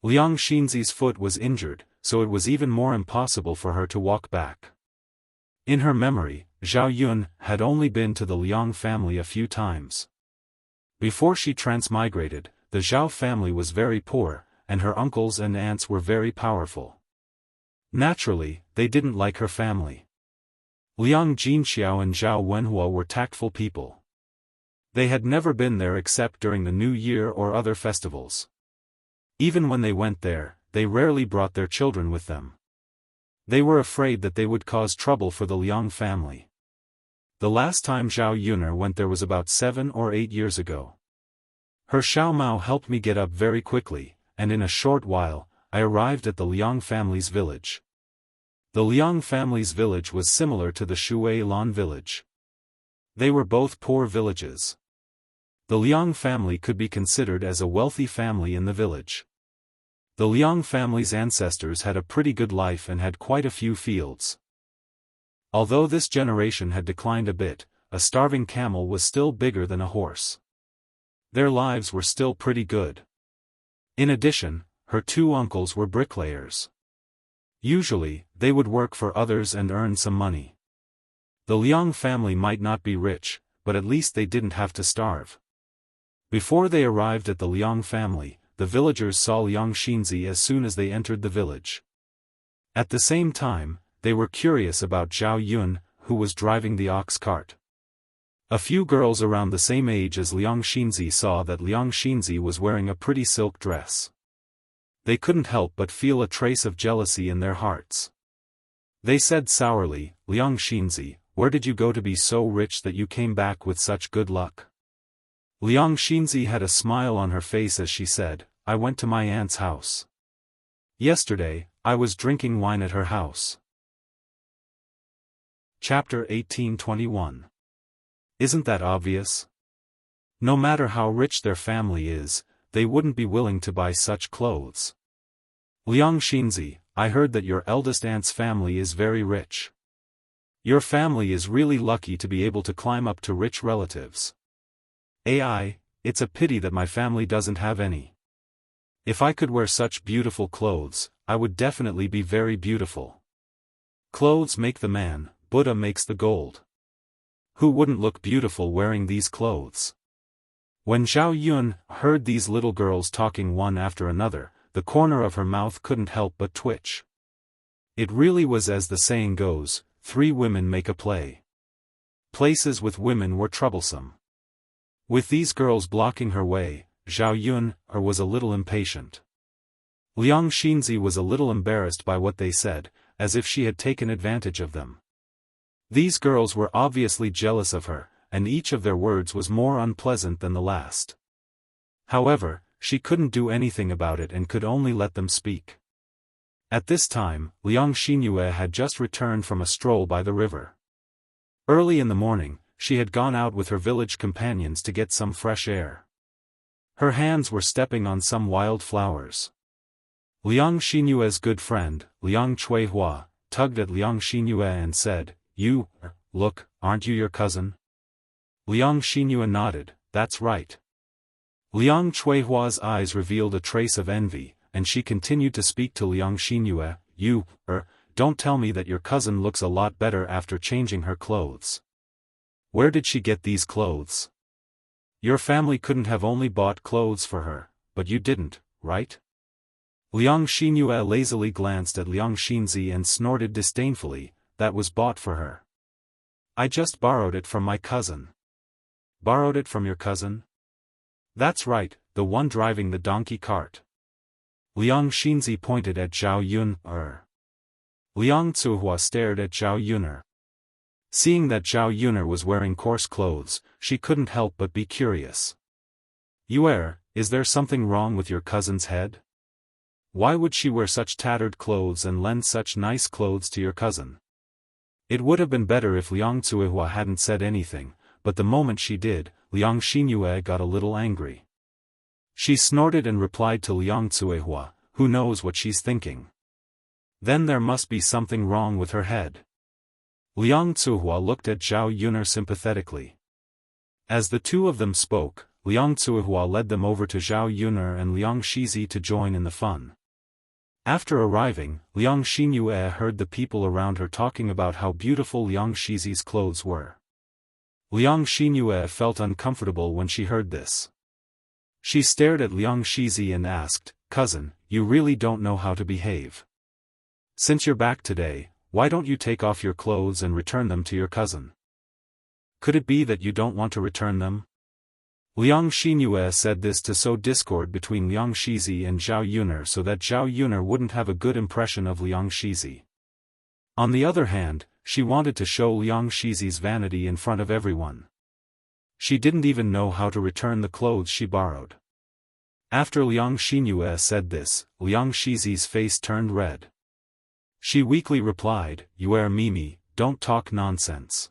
Liang Xinzi's foot was injured, so it was even more impossible for her to walk back. In her memory, Zhao Yun had only been to the Liang family a few times. Before she transmigrated, the Zhao family was very poor, and her uncles and aunts were very powerful. Naturally, they didn't like her family. Liang Jinxiao and Zhao Wenhua were tactful people. They had never been there except during the New Year or other festivals. Even when they went there, they rarely brought their children with them. They were afraid that they would cause trouble for the Liang family. The last time Zhao Yuner went there was about 7 or 8 years ago. Her Xiao Mao helped me get up very quickly, and in a short while, I arrived at the Liang family's village. The Liang family's village was similar to the Shui Lan village. They were both poor villages. The Liang family could be considered as a wealthy family in the village. The Liang family's ancestors had a pretty good life and had quite a few fields. Although this generation had declined a bit, a starving camel was still bigger than a horse. Their lives were still pretty good. In addition, her 2 uncles were bricklayers. Usually, they would work for others and earn some money. The Liang family might not be rich, but at least they didn't have to starve. Before they arrived at the Liang family, the villagers saw Liang Xinzi as soon as they entered the village. At the same time, they were curious about Zhao Yun, who was driving the ox cart. A few girls around the same age as Liang Xinzi saw that Liang Xinzi was wearing a pretty silk dress. They couldn't help but feel a trace of jealousy in their hearts. They said sourly, Liang Xinzi, where did you go to be so rich that you came back with such good luck? Liang Xinzi had a smile on her face as she said, I went to my aunt's house. Yesterday, I was drinking wine at her house. Chapter 1821. Isn't that obvious? No matter how rich their family is, they wouldn't be willing to buy such clothes. Liang Xinzi, I heard that your eldest aunt's family is very rich. Your family is really lucky to be able to climb up to rich relatives. It's a pity that my family doesn't have any. If I could wear such beautiful clothes, I would definitely be very beautiful. Clothes make the man, Buddha makes the gold. Who wouldn't look beautiful wearing these clothes? When Zhao Yun heard these little girls talking one after another, the corner of her mouth couldn't help but twitch. It really was as the saying goes, 3 women make a play. Places with women were troublesome. With these girls blocking her way, Zhao Yun was a little impatient. Liang Xinzi was a little embarrassed by what they said, as if she had taken advantage of them. These girls were obviously jealous of her, and each of their words was more unpleasant than the last. However, she couldn't do anything about it and could only let them speak. At this time, Liang Xinyue had just returned from a stroll by the river. Early in the morning, she had gone out with her village companions to get some fresh air. Her hands were stepping on some wild flowers. Liang Xinyue's good friend, Liang Chuihua, tugged at Liang Xinyue and said, look, aren't you your cousin? Liang Xinyue nodded, that's right. Liang Chuihua's eyes revealed a trace of envy, and she continued to speak to Liang Xinyue, don't tell me that your cousin looks a lot better after changing her clothes. Where did she get these clothes? Your family couldn't have only bought clothes for her, but you didn't, right? Liang Xinyue lazily glanced at Liang Xinzi and snorted disdainfully, that was bought for her. I just borrowed it from my cousin. Borrowed it from your cousin? That's right, the one driving the donkey cart. Liang Xinzi pointed at Zhao Yun. Liang Cuihua stared at Zhao Yuner. Seeing that Zhao Yuner was wearing coarse clothes, she couldn't help but be curious. Is there something wrong with your cousin's head? Why would she wear such tattered clothes and lend such nice clothes to your cousin? It would have been better if Liang Cuihua hadn't said anything, but the moment she did, Liang Xinyue got a little angry. She snorted and replied to Liang Cuihua, who knows what she's thinking? Then there must be something wrong with her head. Liang Cuihua looked at Zhao Yuner sympathetically. As the two of them spoke, Liang Cuihua led them over to Zhao Yuner and Liang Shizi to join in the fun. After arriving, Liang Xinyue heard the people around her talking about how beautiful Liang Shizi's clothes were. Liang Xinyue felt uncomfortable when she heard this. She stared at Liang Shizi and asked, "Cousin, you really don't know how to behave. Since you're back today, why don't you take off your clothes and return them to your cousin? Could it be that you don't want to return them?" Liang Xinyue said this to sow discord between Liang Shizi and Zhao Yuner so that Zhao Yuner wouldn't have a good impression of Liang Shizi. On the other hand, she wanted to show Liang Shizi's vanity in front of everyone. She didn't even know how to return the clothes she borrowed. After Liang Xinyue said this, Liang Shizi's face turned red. She weakly replied, Mimi, don't talk nonsense.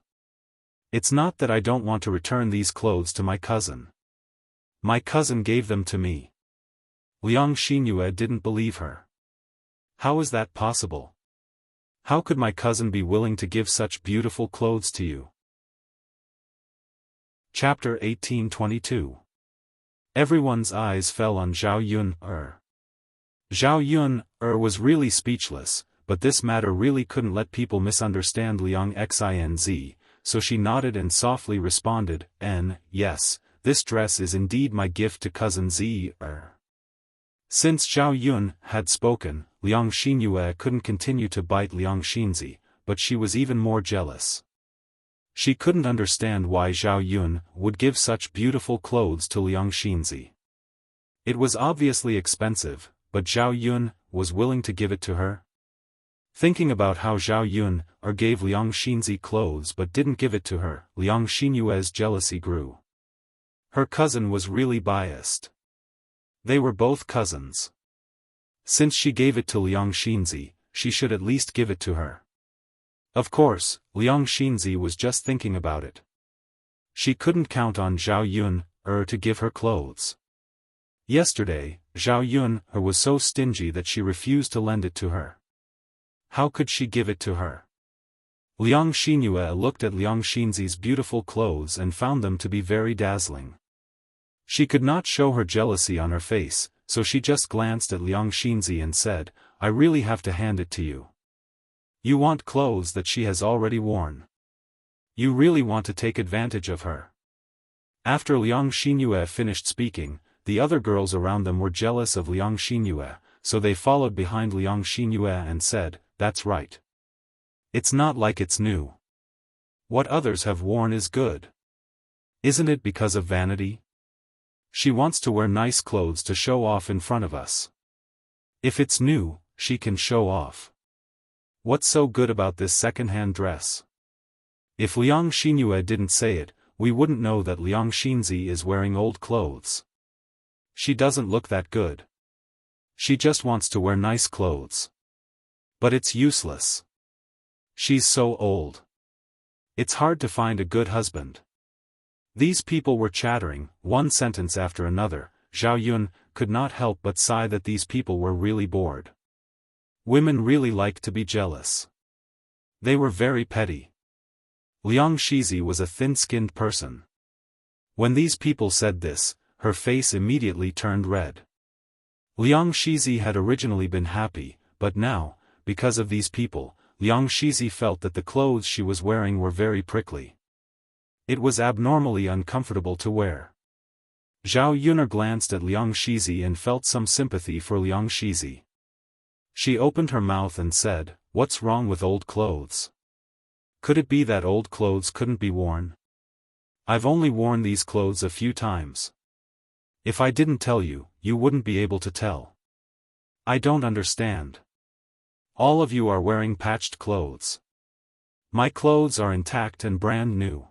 It's not that I don't want to return these clothes to my cousin. My cousin gave them to me. Liang Xinyue didn't believe her. How is that possible? How could my cousin be willing to give such beautiful clothes to you? Chapter 1822. Everyone's eyes fell on Zhao Yun. Zhao Yun was really speechless, but this matter really couldn't let people misunderstand Liang Xinz, so she nodded and softly responded, yes, this dress is indeed my gift to cousin Z. Since Zhao Yun had spoken, Liang Xinyue couldn't continue to bite Liang Xinzi, but she was even more jealous. She couldn't understand why Zhao Yun would give such beautiful clothes to Liang Xinzi. It was obviously expensive, but Zhao Yun was willing to give it to her. Thinking about how Zhao Yun gave Liang Xinzi clothes but didn't give it to her, Liang Xinyue's jealousy grew. Her cousin was really biased. They were both cousins. Since she gave it to Liang Xinzi, she should at least give it to her. Of course, Liang Xinzi was just thinking about it. She couldn't count on Zhao Yun to give her clothes. Yesterday, Zhao Yun was so stingy that she refused to lend it to her. How could she give it to her? Liang Xinyue looked at Liang Xinzi's beautiful clothes and found them to be very dazzling. She could not show her jealousy on her face, so she just glanced at Liang Xinzi and said, I really have to hand it to you. You want clothes that she has already worn. You really want to take advantage of her. After Liang Xinyue finished speaking, the other girls around them were jealous of Liang Xinyue, so they followed behind Liang Xinyue and said, That's right. It's not like it's new. What others have worn is good. Isn't it because of vanity? She wants to wear nice clothes to show off in front of us. If it's new, she can show off. What's so good about this second-hand dress? If Liang Xinyue didn't say it, we wouldn't know that Liang Xinzi is wearing old clothes. She doesn't look that good. She just wants to wear nice clothes. But it's useless. She's so old. It's hard to find a good husband. These people were chattering, one sentence after another. Zhao Yun could not help but sigh that these people were really bored. Women really like to be jealous. They were very petty. Liang Shizi was a thin-skinned person. When these people said this, her face immediately turned red. Liang Shizi had originally been happy, but now, because of these people, Liang Shizi felt that the clothes she was wearing were very prickly. It was abnormally uncomfortable to wear. Zhao Yun'er glanced at Liang Shizi and felt some sympathy for Liang Shizi. She opened her mouth and said, "What's wrong with old clothes? Could it be that old clothes couldn't be worn? I've only worn these clothes a few times. If I didn't tell you, you wouldn't be able to tell. I don't understand. All of you are wearing patched clothes. My clothes are intact and brand new.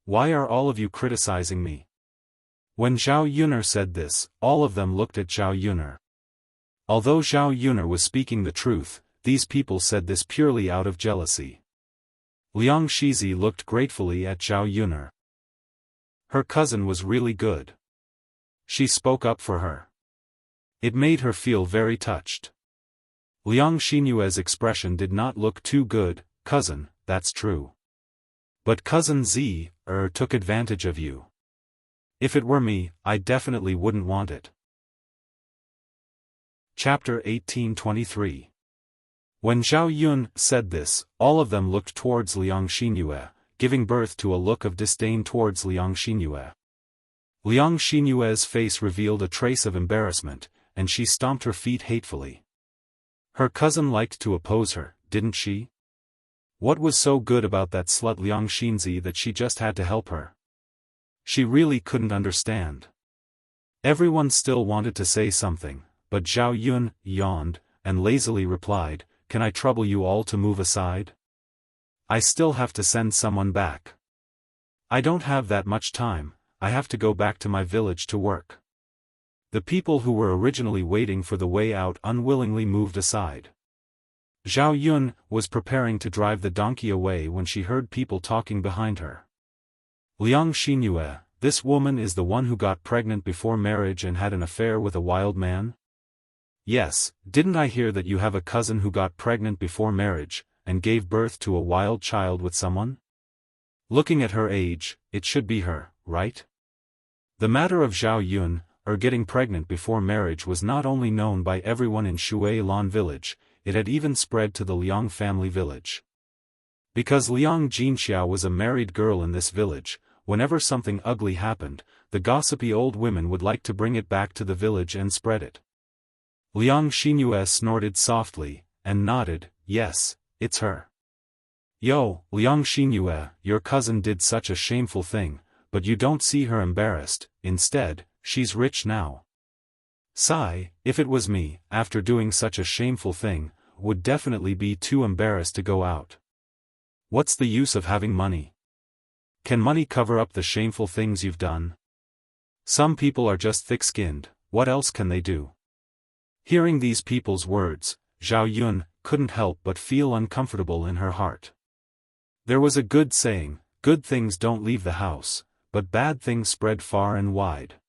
Why are all of you criticizing me?" When Zhao Yun'er said this, all of them looked at Zhao Yun'er. Although Zhao Yun'er was speaking the truth, these people said this purely out of jealousy. Liang Shizi looked gratefully at Zhao Yun'er. Her cousin was really good. She spoke up for her. It made her feel very touched. Liang Xinyue's expression did not look too good. "Cousin, that's true. But cousin Z took advantage of you. If it were me, I definitely wouldn't want it." Chapter 1823. When Zhao Yun said this, all of them looked towards Liang Xinyue, giving birth to a look of disdain towards Liang Xinyue. Liang Xinyue's face revealed a trace of embarrassment, and she stomped her feet hatefully. Her cousin liked to oppose her, didn't she? What was so good about that slut Liang Xinzi that she just had to help her? She really couldn't understand. Everyone still wanted to say something, but Zhao Yun yawned, and lazily replied, "Can I trouble you all to move aside? I still have to send someone back. I don't have that much time, I have to go back to my village to work." The people who were originally waiting for the way out unwillingly moved aside. Zhao Yun was preparing to drive the donkey away when she heard people talking behind her. "Liang Xinyue, this woman is the one who got pregnant before marriage and had an affair with a wild man?" "Yes, didn't I hear that you have a cousin who got pregnant before marriage, and gave birth to a wild child with someone? Looking at her age, it should be her, right?" The matter of Zhao Yun getting pregnant before marriage was not only known by everyone in Shui Lan village, it had even spread to the Liang family village. Because Liang Jinxiao was a married girl in this village, whenever something ugly happened, the gossipy old women would like to bring it back to the village and spread it. Liang Xinyue snorted softly, and nodded, "Yes, it's her. Yo, Liang Xinyue, your cousin did such a shameful thing, but you don't see her embarrassed, instead, she's rich now. Sigh, if it was me, after doing such a shameful thing, would definitely be too embarrassed to go out. What's the use of having money? Can money cover up the shameful things you've done? Some people are just thick-skinned, what else can they do?" Hearing these people's words, Zhao Yun couldn't help but feel uncomfortable in her heart. There was a good saying, good things don't leave the house, but bad things spread far and wide.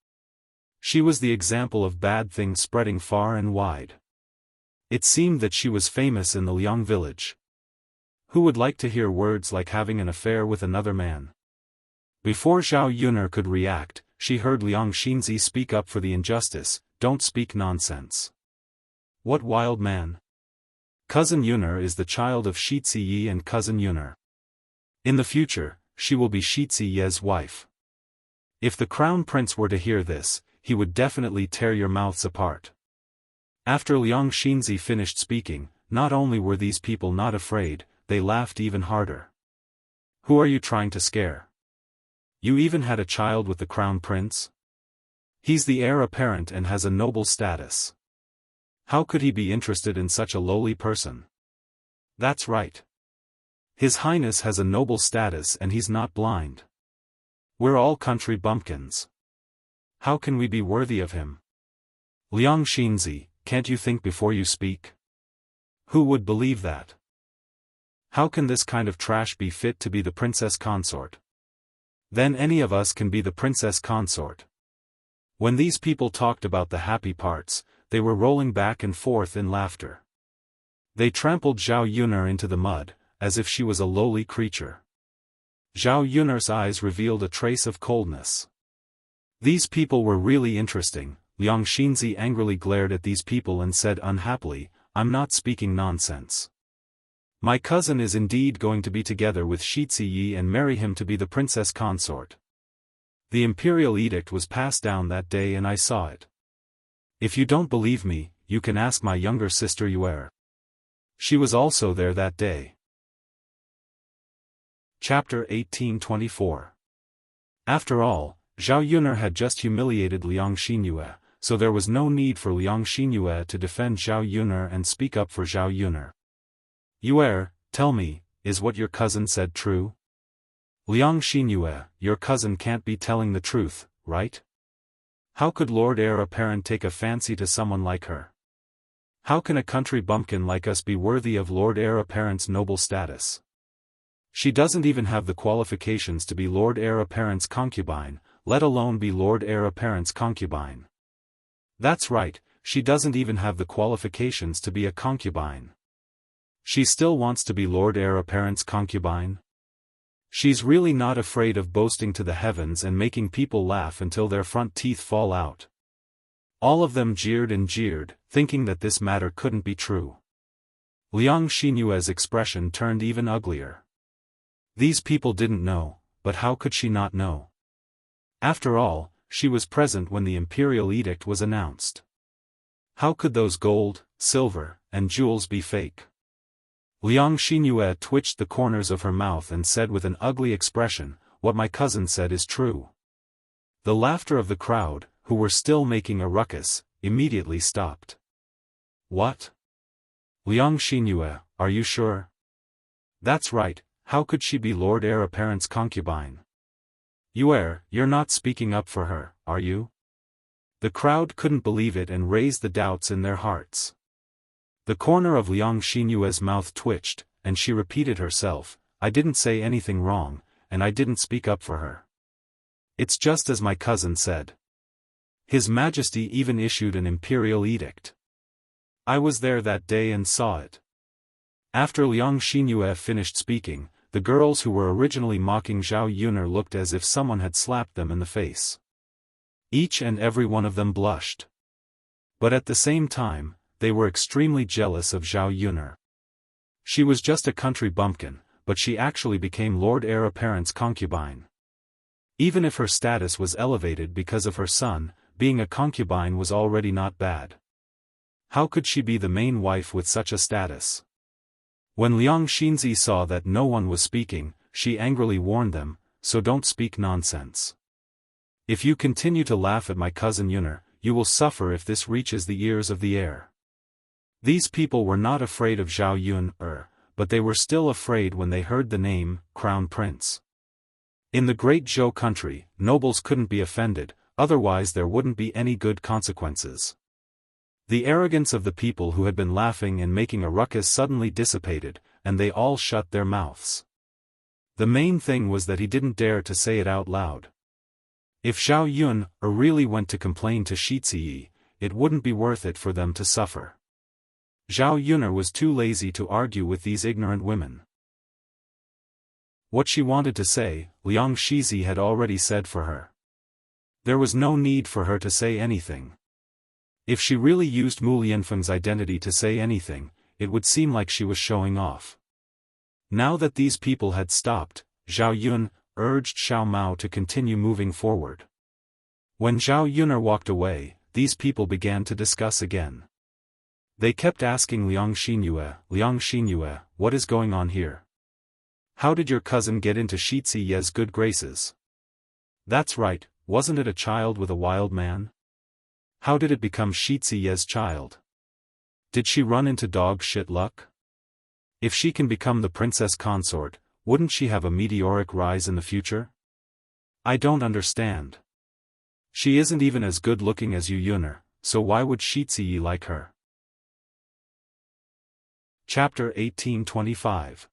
She was the example of bad things spreading far and wide. It seemed that she was famous in the Liang village. Who would like to hear words like having an affair with another man? Before Zhao Yun'er could react, she heard Liang Xinzi speak up for the injustice, "Don't speak nonsense. What wild man? Cousin Yun'er is the child of Shi Ziyi and cousin Yun'er. In the future, she will be Shi Ziyi's wife. If the crown prince were to hear this, he would definitely tear your mouths apart." After Liang Xinzi finished speaking, not only were these people not afraid, they laughed even harder. "Who are you trying to scare? You even had a child with the crown prince? He's the heir apparent and has a noble status. How could he be interested in such a lowly person? That's right. His Highness has a noble status and he's not blind. We're all country bumpkins. How can we be worthy of him? Liang Xinzi, can't you think before you speak? Who would believe that? How can this kind of trash be fit to be the princess consort? Then any of us can be the princess consort." When these people talked about the happy parts, they were rolling back and forth in laughter. They trampled Zhao Yun'er into the mud, as if she was a lowly creature. Zhao Yun'er's eyes revealed a trace of coldness. These people were really interesting. Liang Xinzi angrily glared at these people and said unhappily, I'm not speaking nonsense. My cousin is indeed going to be together with Shi Ziyi and marry him to be the princess consort. The imperial edict was passed down that day and I saw it. If you don't believe me, you can ask my younger sister Yuer. She was also there that day. Chapter 1824. After all, Zhao Yun'er had just humiliated Liang Xinyue, so there was no need for Liang Xinyue to defend Zhao Yun'er and speak up for Zhao Yun'er. Yuer, tell me, is what your cousin said true? Liang Xinyue, your cousin can't be telling the truth, right? How could Lord Heir Apparent take a fancy to someone like her? How can a country bumpkin like us be worthy of Lord Heir Apparent's noble status? She doesn't even have the qualifications to be Lord Heir Apparent's concubine, let alone be Lord Heir Apparent's concubine. That's right, she doesn't even have the qualifications to be a concubine. She still wants to be Lord Heir Apparent's concubine? She's really not afraid of boasting to the heavens and making people laugh until their front teeth fall out. All of them jeered and jeered, thinking that this matter couldn't be true. Liang Xinyue's expression turned even uglier. These people didn't know, but how could she not know? After all, she was present when the imperial edict was announced. How could those gold, silver, and jewels be fake? Liang Xinyue twitched the corners of her mouth and said with an ugly expression, what my cousin said is true. The laughter of the crowd, who were still making a ruckus, immediately stopped. What? Liang Xinyue, are you sure? That's right, how could she be Lord Heir Apparent's concubine? Yuer, you're not speaking up for her, are you? The crowd couldn't believe it and raised the doubts in their hearts. The corner of Liang Xinyue's mouth twitched, and she repeated herself, I didn't say anything wrong, and I didn't speak up for her. It's just as my cousin said. His Majesty even issued an imperial edict. I was there that day and saw it. After Liang Xinyue finished speaking, the girls who were originally mocking Zhao Yun'er looked as if someone had slapped them in the face. Each and every one of them blushed. But at the same time, they were extremely jealous of Zhao Yun'er. She was just a country bumpkin, but she actually became Lord Heir Apparent's concubine. Even if her status was elevated because of her son, being a concubine was already not bad. How could she be the main wife with such a status? When Liang Xinzi saw that no one was speaking, she angrily warned them, so don't speak nonsense. If you continue to laugh at my cousin Yun'er, you will suffer if this reaches the ears of the heir. These people were not afraid of Zhao Yun'er, but they were still afraid when they heard the name, Crown Prince. In the great Zhou country, nobles couldn't be offended, otherwise there wouldn't be any good consequences. The arrogance of the people who had been laughing and making a ruckus suddenly dissipated, and they all shut their mouths. The main thing was that he didn't dare to say it out loud. If Zhao Yun'er really went to complain to Shi Ziyi, it wouldn't be worth it for them to suffer. Zhao Yun'er was too lazy to argue with these ignorant women. What she wanted to say, Liang Xinzi had already said for her. There was no need for her to say anything. If she really used Mu Lianfeng's identity to say anything, it would seem like she was showing off. Now that these people had stopped, Zhao Yun'er urged Xiao Mao to continue moving forward. When Zhao Yun'er walked away, these people began to discuss again. They kept asking Liang Xinyue, what is going on here? How did your cousin get into Shi Ziyi's good graces? That's right, wasn't it a child with a wild man? How did it become Shi Ziyi's child? Did she run into dog shit luck? If she can become the princess consort, wouldn't she have a meteoric rise in the future? I don't understand. She isn't even as good looking as you Yun'er, so why would Shi Ziyi like her? Chapter 1825.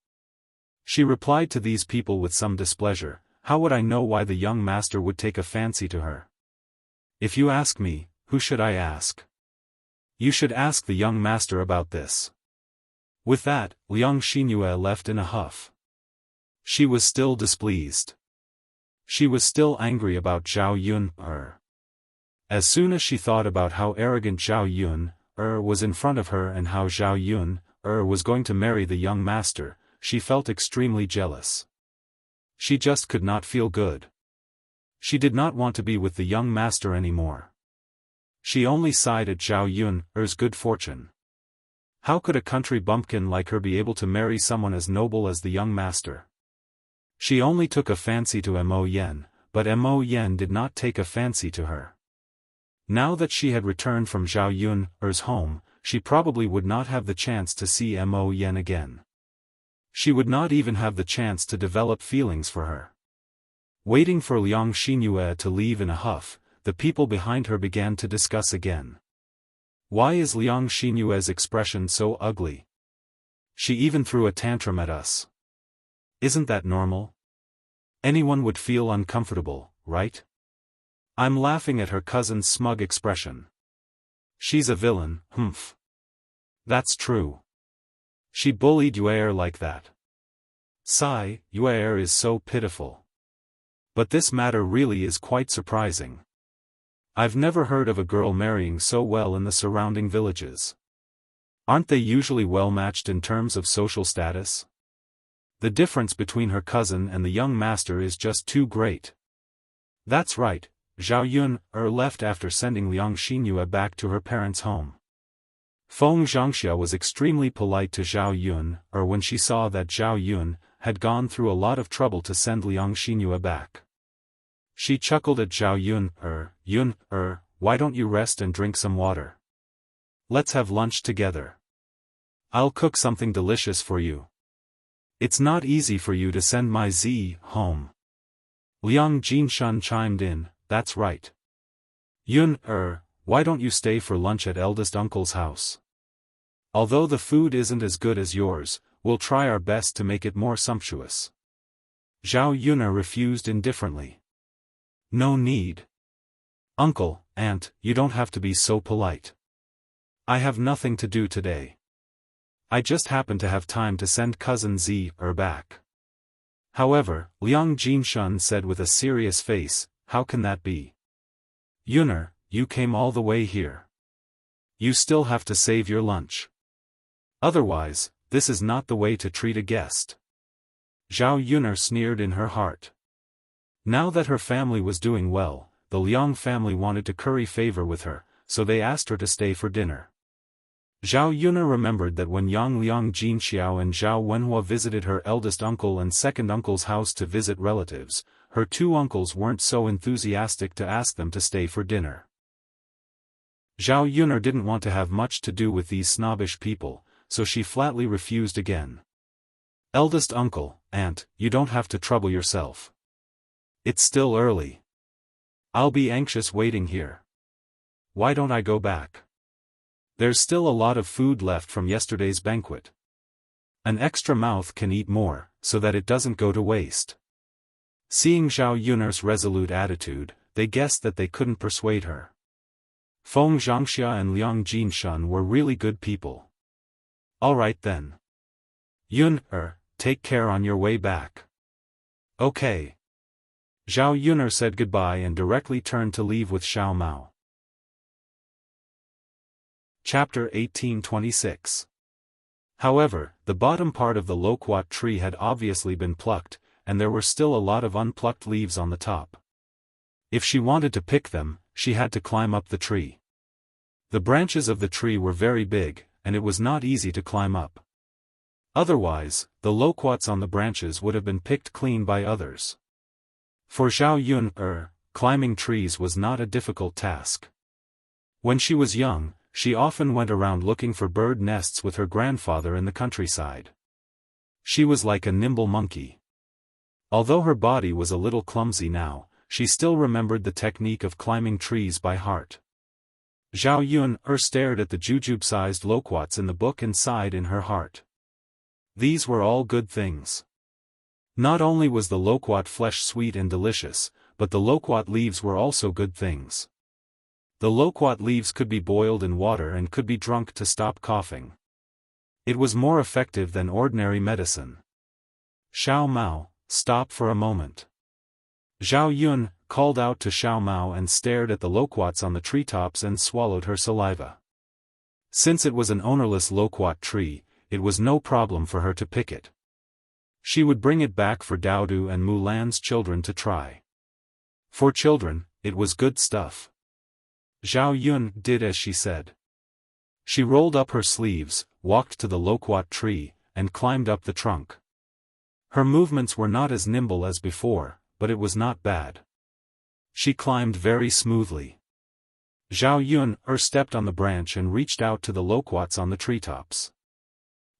She replied to these people with some displeasure, how would I know why the young master would take a fancy to her? If you ask me, who should I ask? You should ask the young master about this. With that, Liang Xinyue left in a huff. She was still displeased. She was still angry about Zhao Yun. As soon as she thought about how arrogant Zhao Yun was in front of her and how Zhao Yun was going to marry the young master, she felt extremely jealous. She just could not feel good. She did not want to be with the young master anymore. She only sighed at Zhao Yun's good fortune. How could a country bumpkin like her be able to marry someone as noble as the young master? She only took a fancy to Mo Yen, but Mo Yen did not take a fancy to her. Now that she had returned from Zhao Yun's home, she probably would not have the chance to see Mo Yen again. She would not even have the chance to develop feelings for her. Waiting for Liang Xinyue to leave in a huff, the people behind her began to discuss again. Why is Liang Xinyue's expression so ugly? She even threw a tantrum at us. Isn't that normal? Anyone would feel uncomfortable, right? I'm laughing at her cousin's smug expression. She's a villain, humph. That's true. She bullied Yuer like that. Sigh, Yuer is so pitiful. But this matter really is quite surprising. I've never heard of a girl marrying so well in the surrounding villages. Aren't they usually well matched in terms of social status? The difference between her cousin and the young master is just too great. That's right, Zhao Yun left after sending Liang Xinyue back to her parents' home. Feng Zhangxia was extremely polite to Zhao Yun when she saw that Zhao Yun had gone through a lot of trouble to send Liang Xinyue back. She chuckled at Zhao Yun, why don't you rest and drink some water? Let's have lunch together. I'll cook something delicious for you. It's not easy for you to send my Z home. Liang Jinshan chimed in, that's right. Yun, why don't you stay for lunch at eldest uncle's house? Although the food isn't as good as yours, we'll try our best to make it more sumptuous. Zhao Yun refused indifferently. No need. Uncle, aunt, you don't have to be so polite. I have nothing to do today. I just happen to have time to send cousin Z back. However, Liang Jinshan said with a serious face, how can that be? Yun, you came all the way here. You still have to save your lunch. Otherwise, this is not the way to treat a guest. Zhao Yun sneered in her heart. Now that her family was doing well, the Liang family wanted to curry favor with her, so they asked her to stay for dinner. Zhao Yun remembered that when Liang Jinxiao and Zhao Wenhua visited her eldest uncle and second uncle's house to visit relatives, her two uncles weren't so enthusiastic to ask them to stay for dinner. Zhao Yun didn't want to have much to do with these snobbish people, so she flatly refused again. Eldest uncle, aunt, you don't have to trouble yourself. It's still early. I'll be anxious waiting here. Why don't I go back? There's still a lot of food left from yesterday's banquet. An extra mouth can eat more, so that it doesn't go to waste. Seeing Zhao Yun's resolute attitude, they guessed that they couldn't persuade her. Feng Zhangxia and Liang Jinshan were really good people. All right then. Yun, take care on your way back. Okay. Zhao Yun said goodbye and directly turned to leave with Xiao Mao. Chapter 1826. However, the bottom part of the loquat tree had obviously been plucked, and there were still a lot of unplucked leaves on the top. If she wanted to pick them, she had to climb up the tree. The branches of the tree were very big, and it was not easy to climb up. Otherwise, the loquats on the branches would have been picked clean by others. For Zhao Yun, climbing trees was not a difficult task. When she was young, she often went around looking for bird nests with her grandfather in the countryside. She was like a nimble monkey. Although her body was a little clumsy now, she still remembered the technique of climbing trees by heart. Zhao Yun stared at the jujube-sized loquats in the book and sighed in her heart. These were all good things. Not only was the loquat flesh sweet and delicious, but the loquat leaves were also good things. The loquat leaves could be boiled in water and could be drunk to stop coughing. It was more effective than ordinary medicine. Xiao Mao, stop for a moment. Zhao Yun called out to Xiao Mao and stared at the loquats on the treetops and swallowed her saliva. Since it was an ownerless loquat tree, it was no problem for her to pick it. She would bring it back for Daodu and Mulan's children to try. For children, it was good stuff. Zhao Yun did as she said. She rolled up her sleeves, walked to the loquat tree, and climbed up the trunk. Her movements were not as nimble as before, but it was not bad. She climbed very smoothly. Zhao Yun stepped on the branch and reached out to the loquats on the treetops.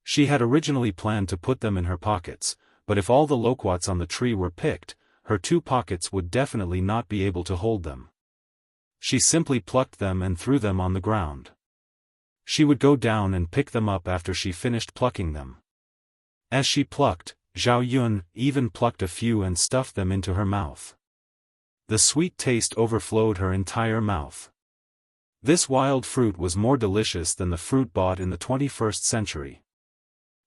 She had originally planned to put them in her pockets, but if all the loquats on the tree were picked, her 2 pockets would definitely not be able to hold them. She simply plucked them and threw them on the ground. She would go down and pick them up after she finished plucking them. As she plucked, Zhao Yun even plucked a few and stuffed them into her mouth. The sweet taste overflowed her entire mouth. This wild fruit was more delicious than the fruit bought in the 21st century.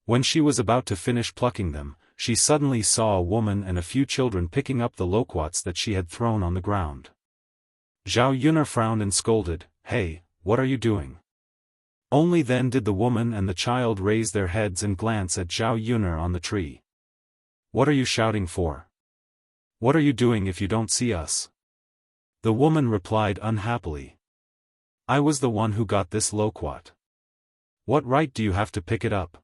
When she was about to finish plucking them, she suddenly saw a woman and a few children picking up the loquats that she had thrown on the ground. Zhao Yun frowned and scolded, "Hey, what are you doing?" Only then did the woman and the child raise their heads and glance at Zhao Yun on the tree. "What are you shouting for? What are you doing if you don't see us?" The woman replied unhappily. "I was the one who got this loquat. What right do you have to pick it up?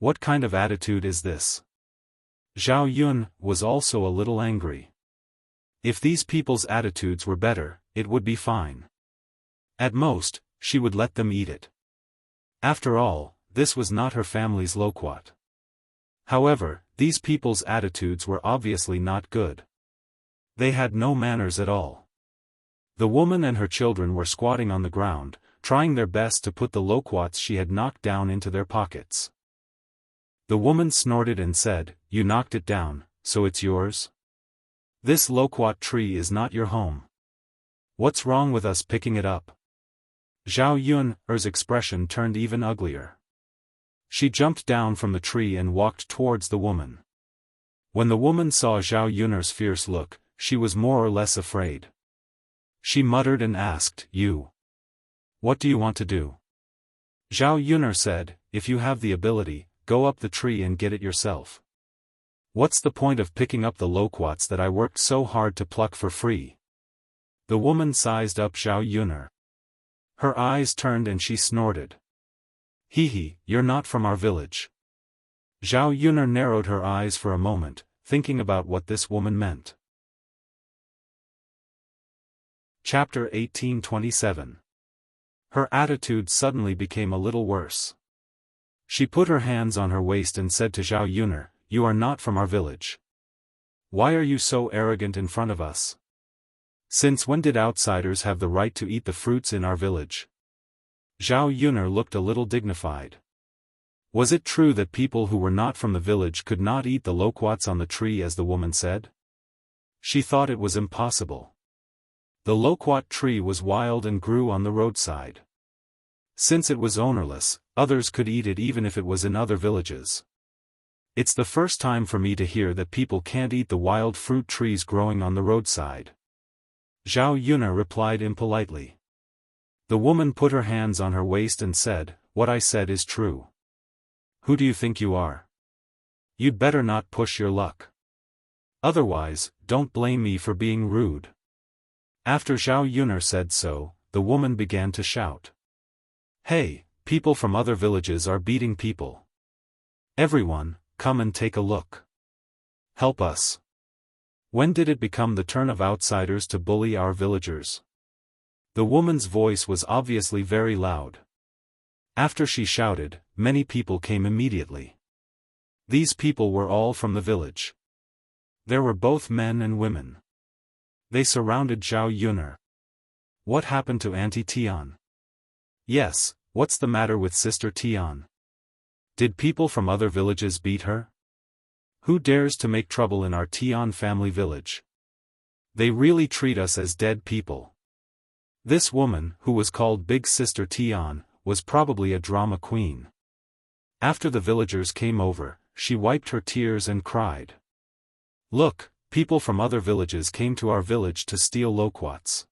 What kind of attitude is this?" Zhao Yun was also a little angry. If these people's attitudes were better, it would be fine. At most, she would let them eat it. After all, this was not her family's loquat. However, these people's attitudes were obviously not good. They had no manners at all. The woman and her children were squatting on the ground, trying their best to put the loquats she had knocked down into their pockets. The woman snorted and said, "You knocked it down, so it's yours? This loquat tree is not your home. What's wrong with us picking it up?" Zhao Yun's expression turned even uglier. She jumped down from the tree and walked towards the woman. When the woman saw Zhao Yun's fierce look, she was more or less afraid. She muttered and asked, "You? What do you want to do?" Zhao Yun said, "If you have the ability, go up the tree and get it yourself. What's the point of picking up the loquats that I worked so hard to pluck for free?" The woman sized up Zhao Yun. Her eyes turned and she snorted. "Hee, you're not from our village." Zhao Yun narrowed her eyes for a moment, thinking about what this woman meant. Chapter 1827. Her attitude suddenly became a little worse. She put her hands on her waist and said to Zhao Yun, "You are not from our village. Why are you so arrogant in front of us? Since when did outsiders have the right to eat the fruits in our village?" Zhao Yun looked a little dignified. Was it true that people who were not from the village could not eat the loquats on the tree as the woman said? She thought it was impossible. The loquat tree was wild and grew on the roadside. Since it was ownerless, others could eat it even if it was in other villages. It's the first time for me to hear that people can't eat the wild fruit trees growing on the roadside. Zhao Yun replied impolitely. The woman put her hands on her waist and said, "What I said is true. Who do you think you are? You'd better not push your luck. Otherwise, don't blame me for being rude." After Zhao Yun said so, the woman began to shout. "Hey, people from other villages are beating people. Everyone, come and take a look. Help us. When did it become the turn of outsiders to bully our villagers?" The woman's voice was obviously very loud. After she shouted, many people came immediately. These people were all from the village. There were both men and women. They surrounded Zhao Yun. "What happened to Auntie Tian? Yes, what's the matter with Sister Tian? Did people from other villages beat her? Who dares to make trouble in our Tian family village? They really treat us as dead people." This woman, who was called Big Sister Tian, was probably a drama queen. After the villagers came over, she wiped her tears and cried. Look, people from other villages came to our village to steal loquats.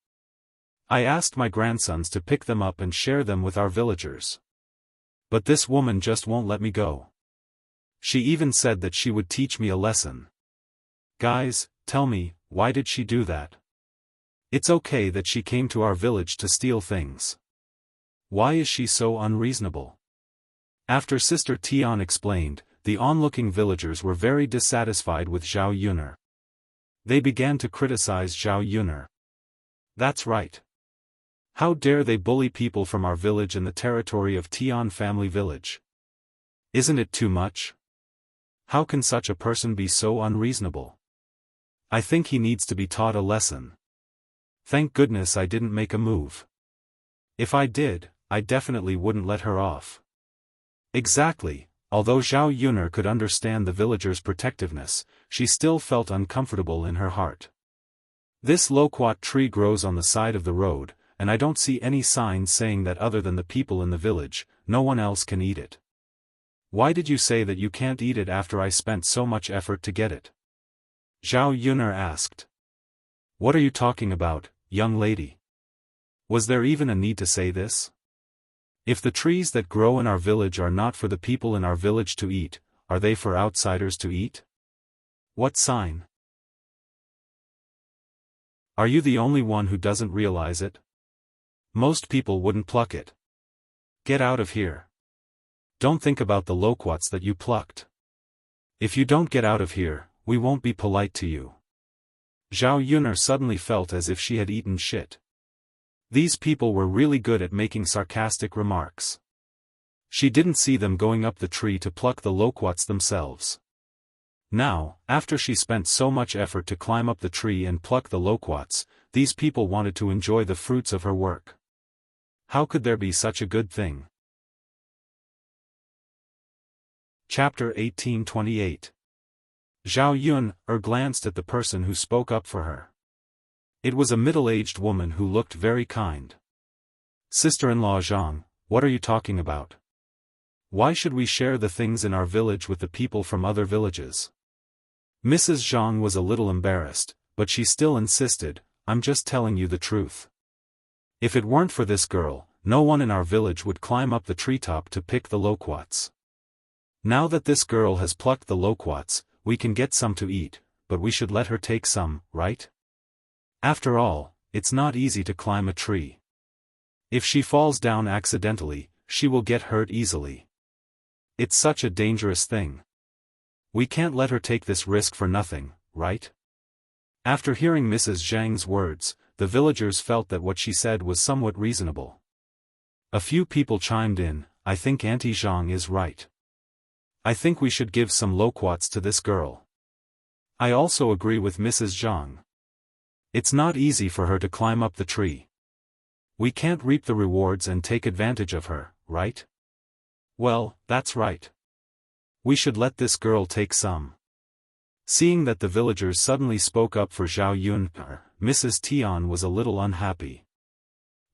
I asked my grandsons to pick them up and share them with our villagers. But this woman just won't let me go. She even said that she would teach me a lesson. Guys, tell me, why did she do that? It's okay that she came to our village to steal things. Why is she so unreasonable? After Sister Tian explained, the onlooking villagers were very dissatisfied with Zhao Yuner. They began to criticize Zhao Yuner. That's right. How dare they bully people from our village and the territory of Tian family village? Isn't it too much? How can such a person be so unreasonable? I think he needs to be taught a lesson. Thank goodness I didn't make a move. If I did, I definitely wouldn't let her off. Exactly, although Zhao Yuner could understand the villagers' protectiveness, she still felt uncomfortable in her heart. This loquat tree grows on the side of the road, and I don't see any signs saying that other than the people in the village, no one else can eat it. Why did you say that you can't eat it after I spent so much effort to get it? Zhao Yuner asked. What are you talking about, young lady? Was there even a need to say this? If the trees that grow in our village are not for the people in our village to eat, are they for outsiders to eat? What sign? Are you the only one who doesn't realize it? Most people wouldn't pluck it. Get out of here. Don't think about the loquats that you plucked. If you don't get out of here, we won't be polite to you. Zhao Yuner suddenly felt as if she had eaten shit. These people were really good at making sarcastic remarks. She didn't see them going up the tree to pluck the loquats themselves. Now, after she spent so much effort to climb up the tree and pluck the loquats, these people wanted to enjoy the fruits of her work. How could there be such a good thing? Chapter 1828. Zhao Yuner glanced at the person who spoke up for her. It was a middle-aged woman who looked very kind. Sister-in-law Zhang, what are you talking about? Why should we share the things in our village with the people from other villages? Mrs. Zhang was a little embarrassed, but she still insisted, I'm just telling you the truth. If it weren't for this girl, no one in our village would climb up the treetop to pick the loquats. Now that this girl has plucked the loquats, we can get some to eat, but we should let her take some, right? After all, it's not easy to climb a tree. If she falls down accidentally, she will get hurt easily. It's such a dangerous thing. We can't let her take this risk for nothing, right? After hearing Mrs. Zhang's words, the villagers felt that what she said was somewhat reasonable. A few people chimed in, I think Auntie Zhang is right. I think we should give some loquats to this girl. I also agree with Mrs. Zhang. It's not easy for her to climb up the tree. We can't reap the rewards and take advantage of her, right? Well, that's right. We should let this girl take some. Seeing that the villagers suddenly spoke up for Zhao Yuner, Mrs. Tian was a little unhappy.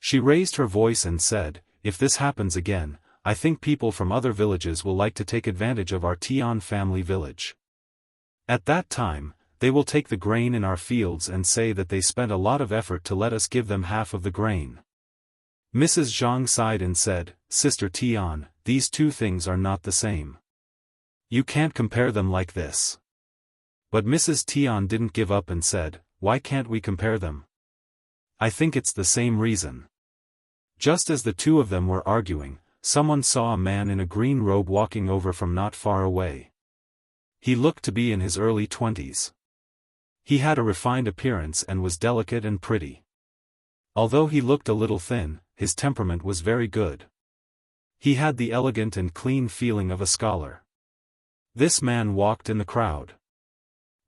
She raised her voice and said, if this happens again, I think people from other villages will like to take advantage of our Tian family village. At that time, they will take the grain in our fields and say that they spent a lot of effort to let us give them half of the grain. Mrs. Zhang sighed and said, Sister Tian, these two things are not the same. You can't compare them like this. But Mrs. Tian didn't give up and said, why can't we compare them? I think it's the same reason. Just as the two of them were arguing, someone saw a man in a green robe walking over from not far away. He looked to be in his early 20s. He had a refined appearance and was delicate and pretty. Although he looked a little thin, his temperament was very good. He had the elegant and clean feeling of a scholar. This man walked in the crowd.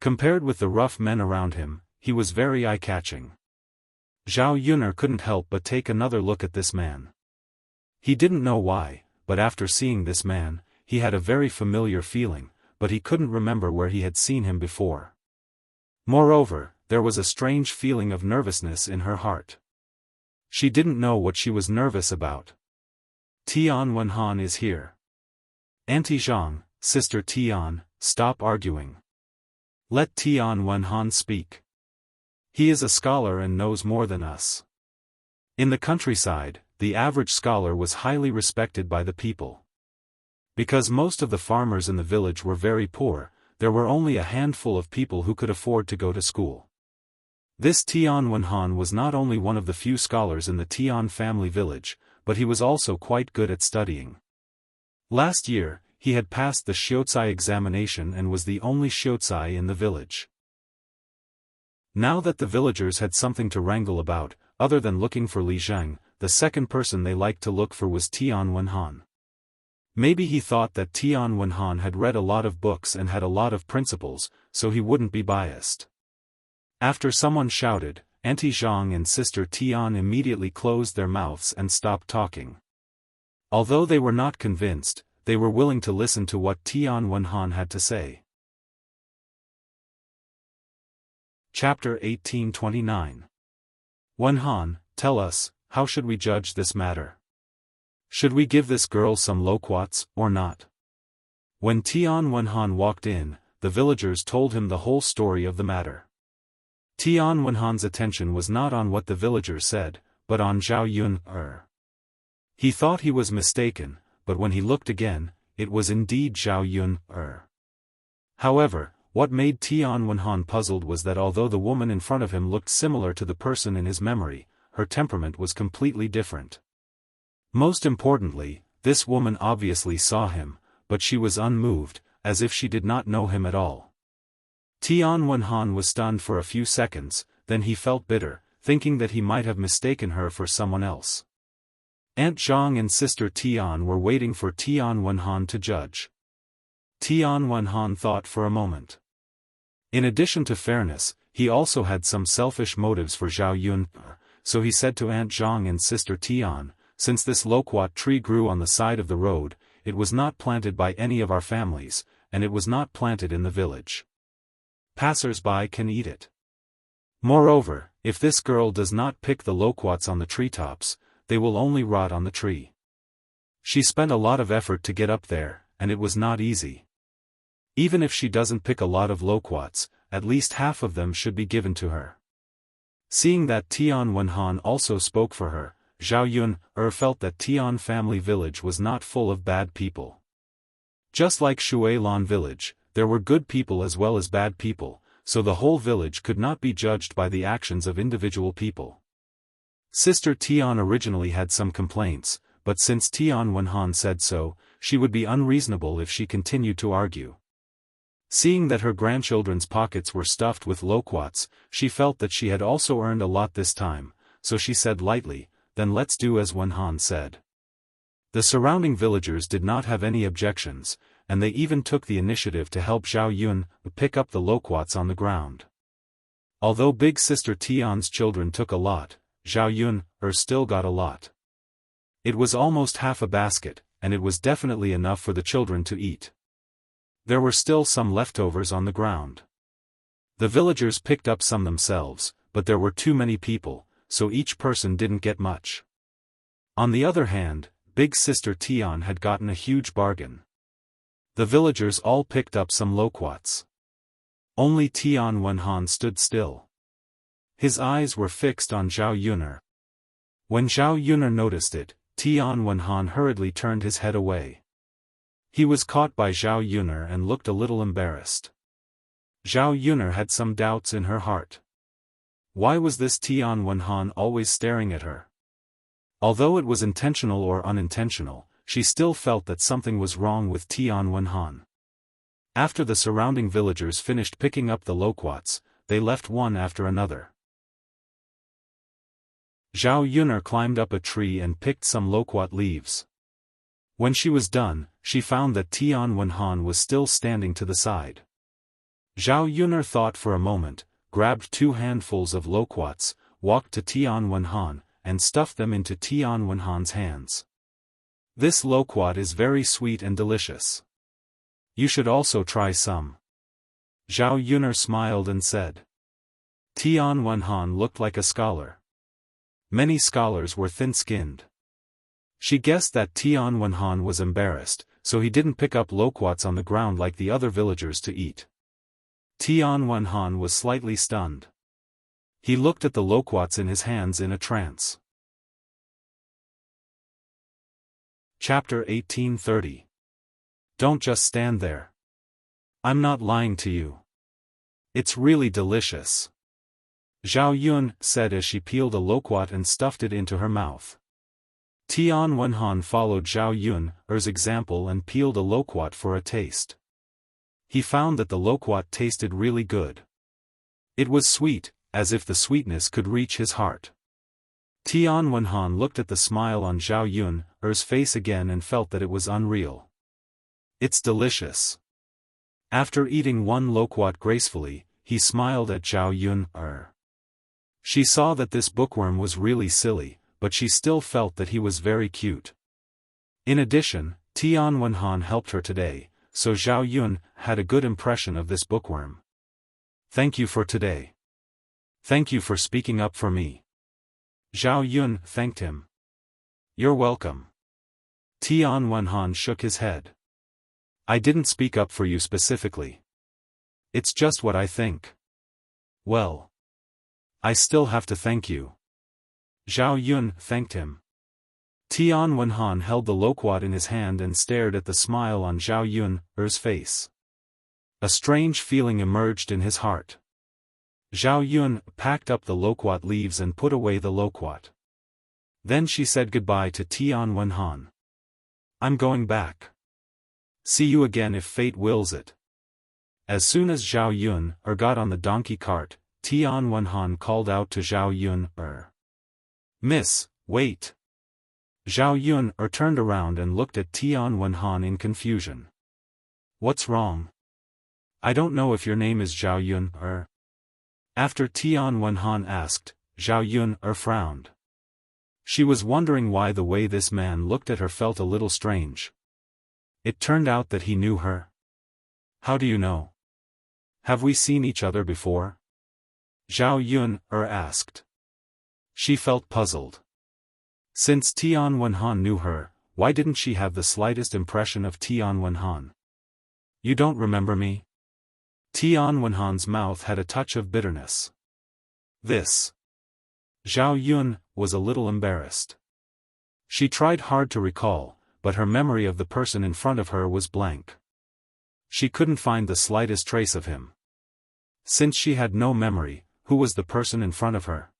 Compared with the rough men around him, he was very eye-catching. Zhao Yuner couldn't help but take another look at this man. He didn't know why, but after seeing this man, he had a very familiar feeling, but he couldn't remember where he had seen him before. Moreover, there was a strange feeling of nervousness in her heart. She didn't know what she was nervous about. Tian Wenhan is here. Auntie Zhang, Sister Tian, stop arguing. Let Tian Wenhan speak. He is a scholar and knows more than us. In the countryside, the average scholar was highly respected by the people. Because most of the farmers in the village were very poor, there were only a handful of people who could afford to go to school. This Tian Wenhan was not only one of the few scholars in the Tian family village, but he was also quite good at studying. Last year, he had passed the Xiaocai examination and was the only Xiaocai in the village. Now that the villagers had something to wrangle about, other than looking for Li Zheng, the second person they liked to look for was Tian Wenhan. Maybe he thought that Tian Wenhan had read a lot of books and had a lot of principles, so he wouldn't be biased. After someone shouted, Auntie Zhang and Sister Tian immediately closed their mouths and stopped talking. Although they were not convinced, they were willing to listen to what Tian Wenhan had to say. Chapter 1829. Wenhan, tell us, how should we judge this matter? Should we give this girl some loquats, or not? When Tian Wenhan walked in, the villagers told him the whole story of the matter. Tian Wenhan's attention was not on what the villagers said, but on Zhao Yun. He thought he was mistaken, but when he looked again, it was indeed Zhao Yun. However, what made Tian Wenhan puzzled was that although the woman in front of him looked similar to the person in his memory, her temperament was completely different. Most importantly, this woman obviously saw him, but she was unmoved, as if she did not know him at all. Tian Wenhan was stunned for a few seconds, then he felt bitter, thinking that he might have mistaken her for someone else. Aunt Zhang and Sister Tian were waiting for Tian Wenhan to judge. Tian Wenhan thought for a moment. In addition to fairness, he also had some selfish motives for Zhao Yun, so he said to Aunt Zhang and Sister Tian, since this loquat tree grew on the side of the road, it was not planted by any of our families, and it was not planted in the village. Passers-by can eat it. Moreover, if this girl does not pick the loquats on the treetops, they will only rot on the tree. She spent a lot of effort to get up there, and it was not easy. Even if she doesn't pick a lot of loquats, at least half of them should be given to her. Seeing that Tian Wenhan also spoke for her, Zhao Yun felt that Tian family village was not full of bad people. Just like Shuilan village, there were good people as well as bad people, so the whole village could not be judged by the actions of individual people. Sister Tian originally had some complaints, but since Tian Wenhan said so, she would be unreasonable if she continued to argue. Seeing that her grandchildren's pockets were stuffed with loquats, she felt that she had also earned a lot this time, so she said lightly, then let's do as Wenhan said. The surrounding villagers did not have any objections, and they even took the initiative to help Zhao Yun pick up the loquats on the ground. Although Big Sister Tian's children took a lot, Zhao Yun still got a lot. It was almost half a basket, and it was definitely enough for the children to eat. There were still some leftovers on the ground. The villagers picked up some themselves, but there were too many people, so each person didn't get much. On the other hand, Big Sister Tian had gotten a huge bargain. The villagers all picked up some loquats. Only Tian Wenhan stood still. His eyes were fixed on Zhao Yun. When Zhao Yun noticed it, Tian Wenhan hurriedly turned his head away. He was caught by Zhao Yun and looked a little embarrassed. Zhao Yun had some doubts in her heart. Why was this Tian Wenhan always staring at her? Although it was intentional or unintentional, she still felt that something was wrong with Tian Wenhan. After the surrounding villagers finished picking up the loquats, they left one after another. Zhao Yun climbed up a tree and picked some loquat leaves. When she was done, she found that Tian Wenhan was still standing to the side. Zhao Yun thought for a moment, grabbed 2 handfuls of loquats, walked to Tian Wenhan, and stuffed them into Tian Wenhan's hands. This loquat is very sweet and delicious. You should also try some. Zhao Yun smiled and said. Tian Wenhan looked like a scholar. Many scholars were thin-skinned. She guessed that Tian Wenhan was embarrassed, so he didn't pick up loquats on the ground like the other villagers to eat. Tian Wenhan was slightly stunned. He looked at the loquats in his hands in a trance. Chapter 1830. Don't just stand there. I'm not lying to you. It's really delicious. Zhao Yun said as she peeled a loquat and stuffed it into her mouth. Tian Wenhan followed Zhao Yun's example and peeled a loquat for a taste. He found that the loquat tasted really good. It was sweet, as if the sweetness could reach his heart. Tian Wenhan looked at the smile on Zhao Yun's face again and felt that it was unreal. It's delicious. After eating one loquat gracefully, he smiled at Zhao Yun. She saw that this bookworm was really silly, but she still felt that he was very cute. In addition, Tian Wenhan helped her today, so Zhao Yun had a good impression of this bookworm. Thank you for today. Thank you for speaking up for me. Zhao Yun thanked him. You're welcome. Tian Wenhan shook his head. I didn't speak up for you specifically. It's just what I think. Well, I still have to thank you. Zhao Yun thanked him. Tian Wenhan held the loquat in his hand and stared at the smile on Zhao Yun's face. A strange feeling emerged in his heart. Zhao Yun packed up the loquat leaves and put away the loquat. Then she said goodbye to Tian Wenhan. I'm going back. See you again if fate wills it. As soon as Zhao Yun got on the donkey cart, Tian Wenhan called out to Zhao Yun. Miss, wait. Zhao Yun turned around and looked at Tian Wenhan in confusion. What's wrong? I don't know if your name is Zhao Yun. After Tian Wenhan asked, Zhao Yun frowned. She was wondering why the way this man looked at her felt a little strange. It turned out that he knew her. How do you know? Have we seen each other before? Zhao Yun asked. She felt puzzled. Since Tian Wenhan knew her, why didn't she have the slightest impression of Tian Wenhan? You don't remember me? Tian Wenhan's mouth had a touch of bitterness. This. Zhao Yun was a little embarrassed. She tried hard to recall, but her memory of the person in front of her was blank. She couldn't find the slightest trace of him. Since she had no memory, who was the person in front of her?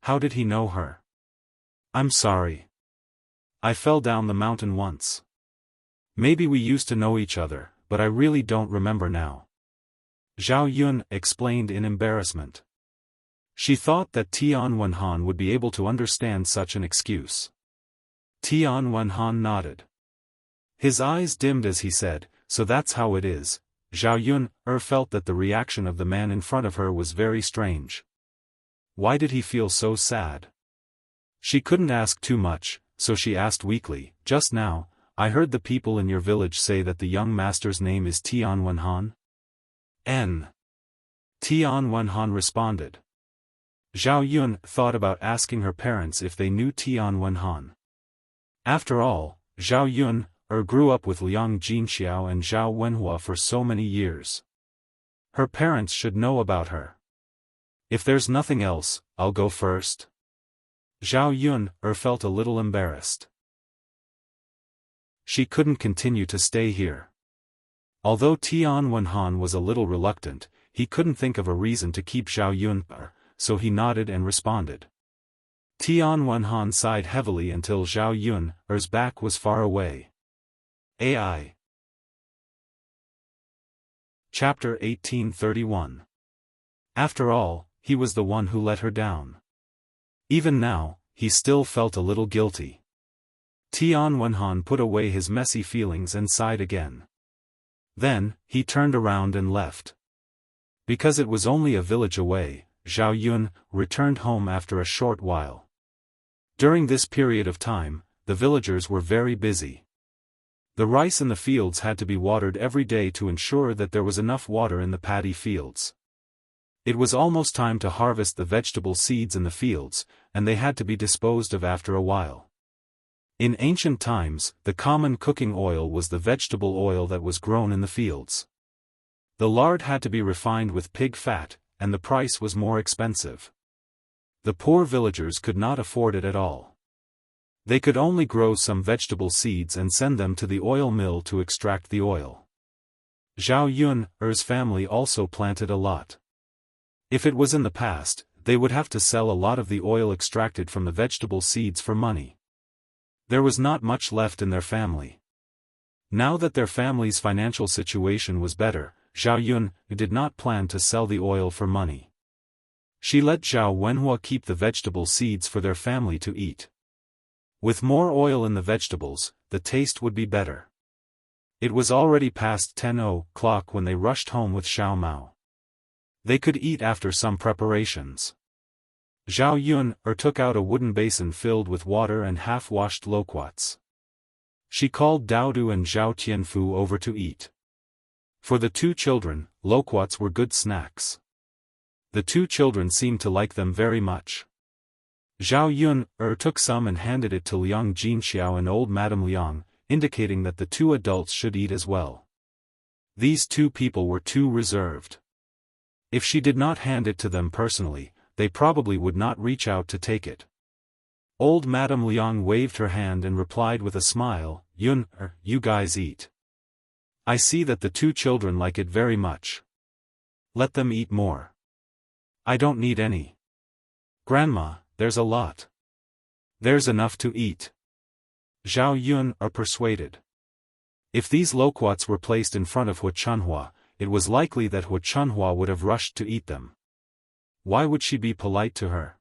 How did he know her? I'm sorry. I fell down the mountain once. Maybe we used to know each other, but I really don't remember now. Zhao Yun explained in embarrassment. She thought that Tian Wenhan would be able to understand such an excuse. Tian Wenhan nodded. His eyes dimmed as he said, so that's how it is. Zhao Yun felt that the reaction of the man in front of her was very strange. Why did he feel so sad? She couldn't ask too much, so she asked weakly, just now, I heard the people in your village say that the young master's name is Tian Wenhan? Tian Wenhan responded. Zhao Yun thought about asking her parents if they knew Tian Wenhan. After all, Zhao Yun grew up with Liang Jinxiao and Zhao Wenhua for so many years. Her parents should know about her. If there's nothing else, I'll go first. Zhao Yun felt a little embarrassed. She couldn't continue to stay here. Although Tian Wenhan was a little reluctant, he couldn't think of a reason to keep Zhao Yun, so he nodded and responded. Tian Wenhan sighed heavily until Zhao Yun's back was far away. AI. Chapter 1831. After all, he was the one who let her down. Even now, he still felt a little guilty. Tian Wenhan put away his messy feelings and sighed again. Then, he turned around and left. Because it was only a village away, Zhao Yun returned home after a short while. During this period of time, the villagers were very busy. The rice in the fields had to be watered every day to ensure that there was enough water in the paddy fields. It was almost time to harvest the vegetable seeds in the fields, and they had to be disposed of after a while. In ancient times, the common cooking oil was the vegetable oil that was grown in the fields. The lard had to be refined with pig fat, and the price was more expensive. The poor villagers could not afford it at all. They could only grow some vegetable seeds and send them to the oil mill to extract the oil. Zhao Yun's family also planted a lot. If it was in the past, they would have to sell a lot of the oil extracted from the vegetable seeds for money. There was not much left in their family. Now that their family's financial situation was better, Zhao Yun did not plan to sell the oil for money. She let Zhao Wenhua keep the vegetable seeds for their family to eat. With more oil in the vegetables, the taste would be better. It was already past 10 o'clock when they rushed home with Xiao Mao. They could eat after some preparations. Zhao Yun took out a wooden basin filled with water and half-washed loquats. She called Daodu and Zhao Tianfu over to eat. For the two children, loquats were good snacks. The two children seemed to like them very much. Zhao Yun took some and handed it to Liang Jinxiao and old Madame Liang, indicating that the two adults should eat as well. These two people were too reserved. If she did not hand it to them personally, they probably would not reach out to take it. Old Madame Liang waved her hand and replied with a smile, "Yun, you guys eat. I see that the two children like it very much. Let them eat more. I don't need any. Grandma, there's a lot. There's enough to eat." Zhao Yun persuaded. If these loquats were placed in front of Hu Chunhua, it was likely that Hu Chunhua would have rushed to eat them. Why would she be polite to her?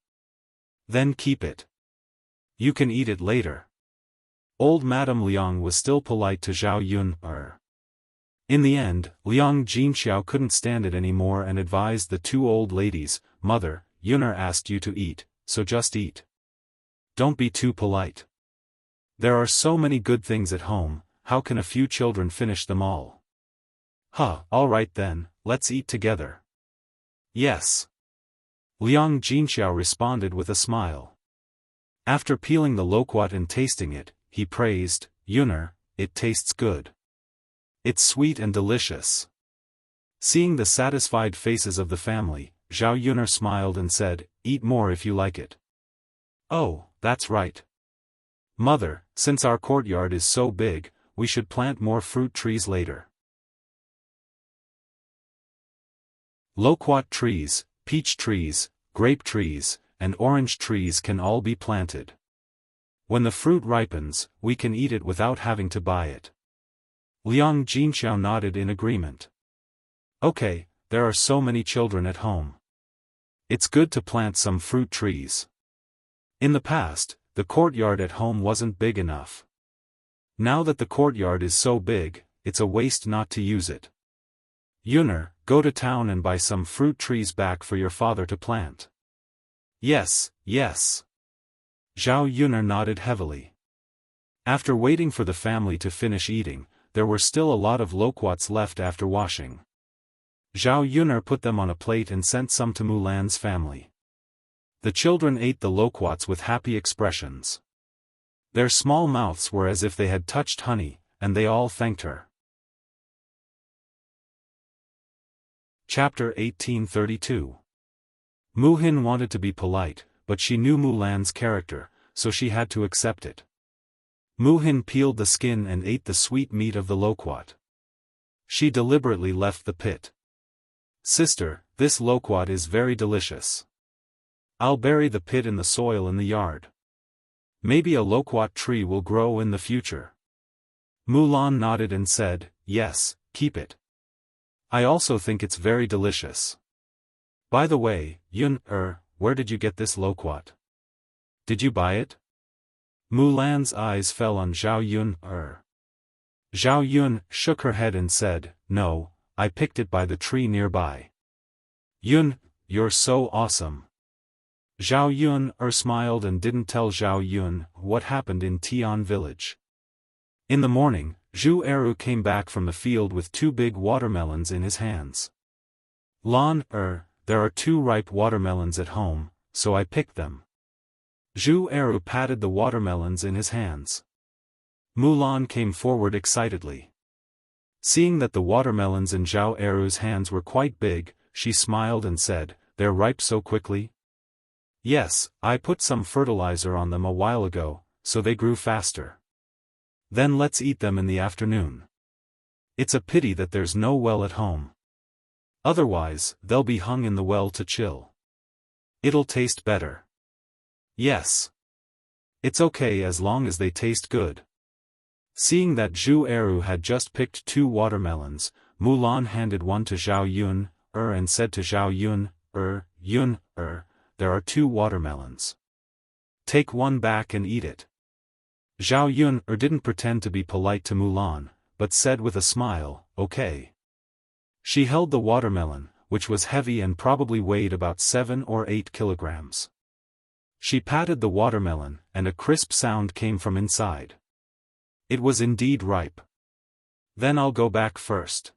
Then keep it. You can eat it later. Old Madame Liang was still polite to Zhao Yun. In the end, Liang Jinxiao couldn't stand it anymore and advised the two old ladies, "Mother, Yun'er asked you to eat, so just eat. Don't be too polite. There are so many good things at home, how can a few children finish them all?" All right then, let's eat together." "Yes." Liang Jinxiao responded with a smile. After peeling the loquat and tasting it, he praised, "Yun'er, it tastes good. It's sweet and delicious." Seeing the satisfied faces of the family, Zhao Yun'er smiled and said, "Eat more if you like it." "Oh, that's right. Mother, since our courtyard is so big, we should plant more fruit trees later." Loquat trees, peach trees, grape trees, and orange trees can all be planted. When the fruit ripens, we can eat it without having to buy it. Liang Jinxiao nodded in agreement. Okay, there are so many children at home. It's good to plant some fruit trees. In the past, the courtyard at home wasn't big enough. Now that the courtyard is so big, it's a waste not to use it. Yun'er, go to town and buy some fruit trees back for your father to plant. Yes, yes. Zhao Yun'er nodded heavily. After waiting for the family to finish eating, there were still a lot of loquats left after washing. Zhao Yun'er put them on a plate and sent some to Mulan's family. The children ate the loquats with happy expressions. Their small mouths were as if they had touched honey, and they all thanked her. Chapter 1832. Muhin wanted to be polite, but she knew Mulan's character, so she had to accept it. Muhin peeled the skin and ate the sweet meat of the loquat. She deliberately left the pit. "Sister, this loquat is very delicious. I'll bury the pit in the soil in the yard. Maybe a loquat tree will grow in the future." Mulan nodded and said, "Yes, keep it. I also think it's very delicious. By the way, Yun'er, where did you get this loquat? Did you buy it?" Mulan's eyes fell on Zhao Yun'er. Zhao Yun shook her head and said, "No, I picked it by the tree nearby." "Yun, you're so awesome." Zhao Yun'er smiled and didn't tell Zhao Yun what happened in Tian village. In the morning, Zhu Eru came back from the field with 2 big watermelons in his hands. "Lan, there are 2 ripe watermelons at home, so I picked them." Zhu Eru patted the watermelons in his hands. Mulan came forward excitedly. Seeing that the watermelons in Zhao Eru's hands were quite big, she smiled and said, "They're ripe so quickly?" "Yes, I put some fertilizer on them a while ago, so they grew faster. Then let's eat them in the afternoon. It's a pity that there's no well at home. Otherwise, they'll be hung in the well to chill. It'll taste better." "Yes. It's okay as long as they taste good." Seeing that Zhu Eru had just picked 2 watermelons, Mulan handed one to Zhao Yun, and said to Zhao Yun, "There are 2 watermelons. Take one back and eat it." Zhao Yun didn't pretend to be polite to Mulan, but said with a smile, "Okay." She held the watermelon, which was heavy and probably weighed about 7 or 8 kilograms. She patted the watermelon, and a crisp sound came from inside. It was indeed ripe. "Then I'll go back first.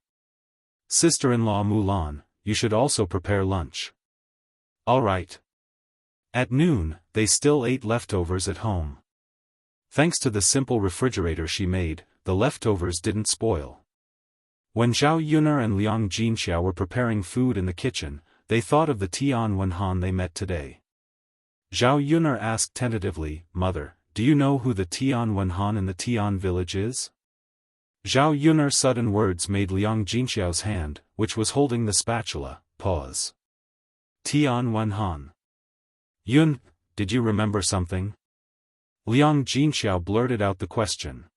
Sister-in-law Mulan, you should also prepare lunch." "All right." At noon, they still ate leftovers at home. Thanks to the simple refrigerator she made, the leftovers didn't spoil. When Zhao Yuner and Liang Jinxiao were preparing food in the kitchen, they thought of the Tian Wenhan they met today. Zhao Yuner asked tentatively, "Mother, do you know who the Tian Wenhan in the Tian village is?" Zhao Yuner's sudden words made Liang Jinxiao's hand, which was holding the spatula, pause. "Tian Wenhan. Yun, did you remember something?" Liang Jinxiao blurted out the question.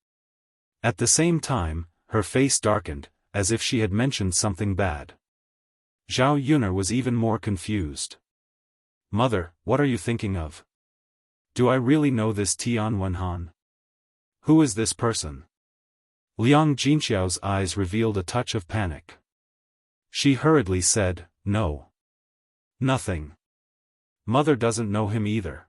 At the same time, her face darkened, as if she had mentioned something bad. Zhao Yuner was even more confused. "Mother, what are you thinking of? Do I really know this Tian Wenhan? Who is this person?" Liang Jinxiao's eyes revealed a touch of panic. She hurriedly said, "No. Nothing. Mother doesn't know him either."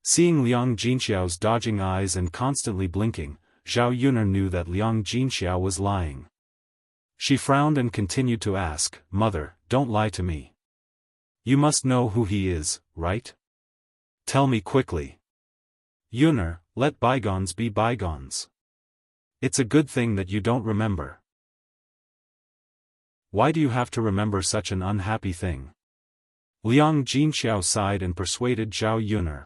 Seeing Liang Jinxiao's dodging eyes and constantly blinking, Zhao Yuner knew that Liang Jinxiao was lying. She frowned and continued to ask, "Mother, don't lie to me. You must know who he is, right? Tell me quickly." "Yuner, let bygones be bygones. It's a good thing that you don't remember." "Why do you have to remember such an unhappy thing?" Liang Jinxiao sighed and persuaded Zhao Yuner.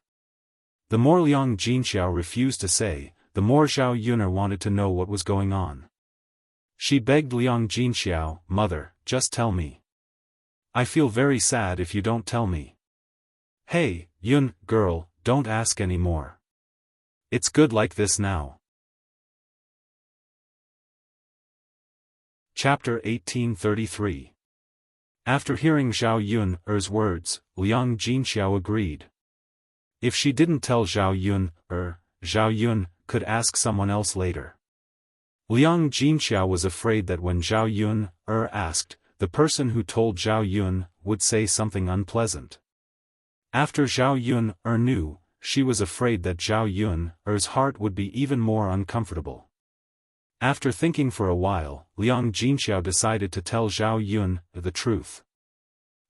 The more Liang Jinxiao refused to say, the more Zhao Yuner wanted to know what was going on. She begged Liang Jinxiao, "Mother, just tell me. I feel very sad if you don't tell me." "Hey, Yun, girl, don't ask any more. It's good like this now." Chapter 1833. After hearing Zhao Yun's words, Liang Jinxiao agreed. If she didn't tell Zhao Yun could ask someone else later. Liang Jinxiao was afraid that when Zhao Yun asked, the person who told Zhao Yun would say something unpleasant. After Zhao Yun knew, she was afraid that Zhao Yun's heart would be even more uncomfortable. After thinking for a while, Liang Jinxiao decided to tell Zhao Yun the truth.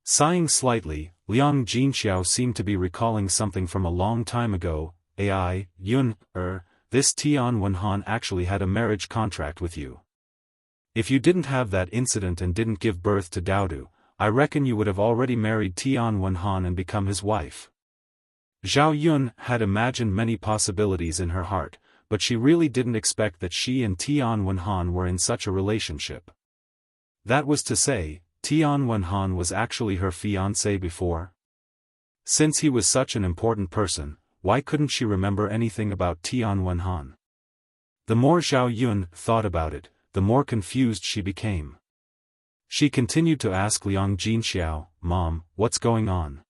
Sighing slightly, Liang Jinxiao seemed to be recalling something from a long time ago. Yun, this Tian Wenhan actually had a marriage contract with you. If you didn't have that incident and didn't give birth to Daodu, I reckon you would have already married Tian Wenhan and become his wife." Zhao Yun had imagined many possibilities in her heart, but she really didn't expect that she and Tian Wenhan were in such a relationship. That was to say, Tian Wenhan was actually her fiancé before? Since he was such an important person, why couldn't she remember anything about Tian Wenhan? The more Zhao Yun thought about it, the more confused she became. She continued to ask Liang Jinxiao, "Mom, what's going on?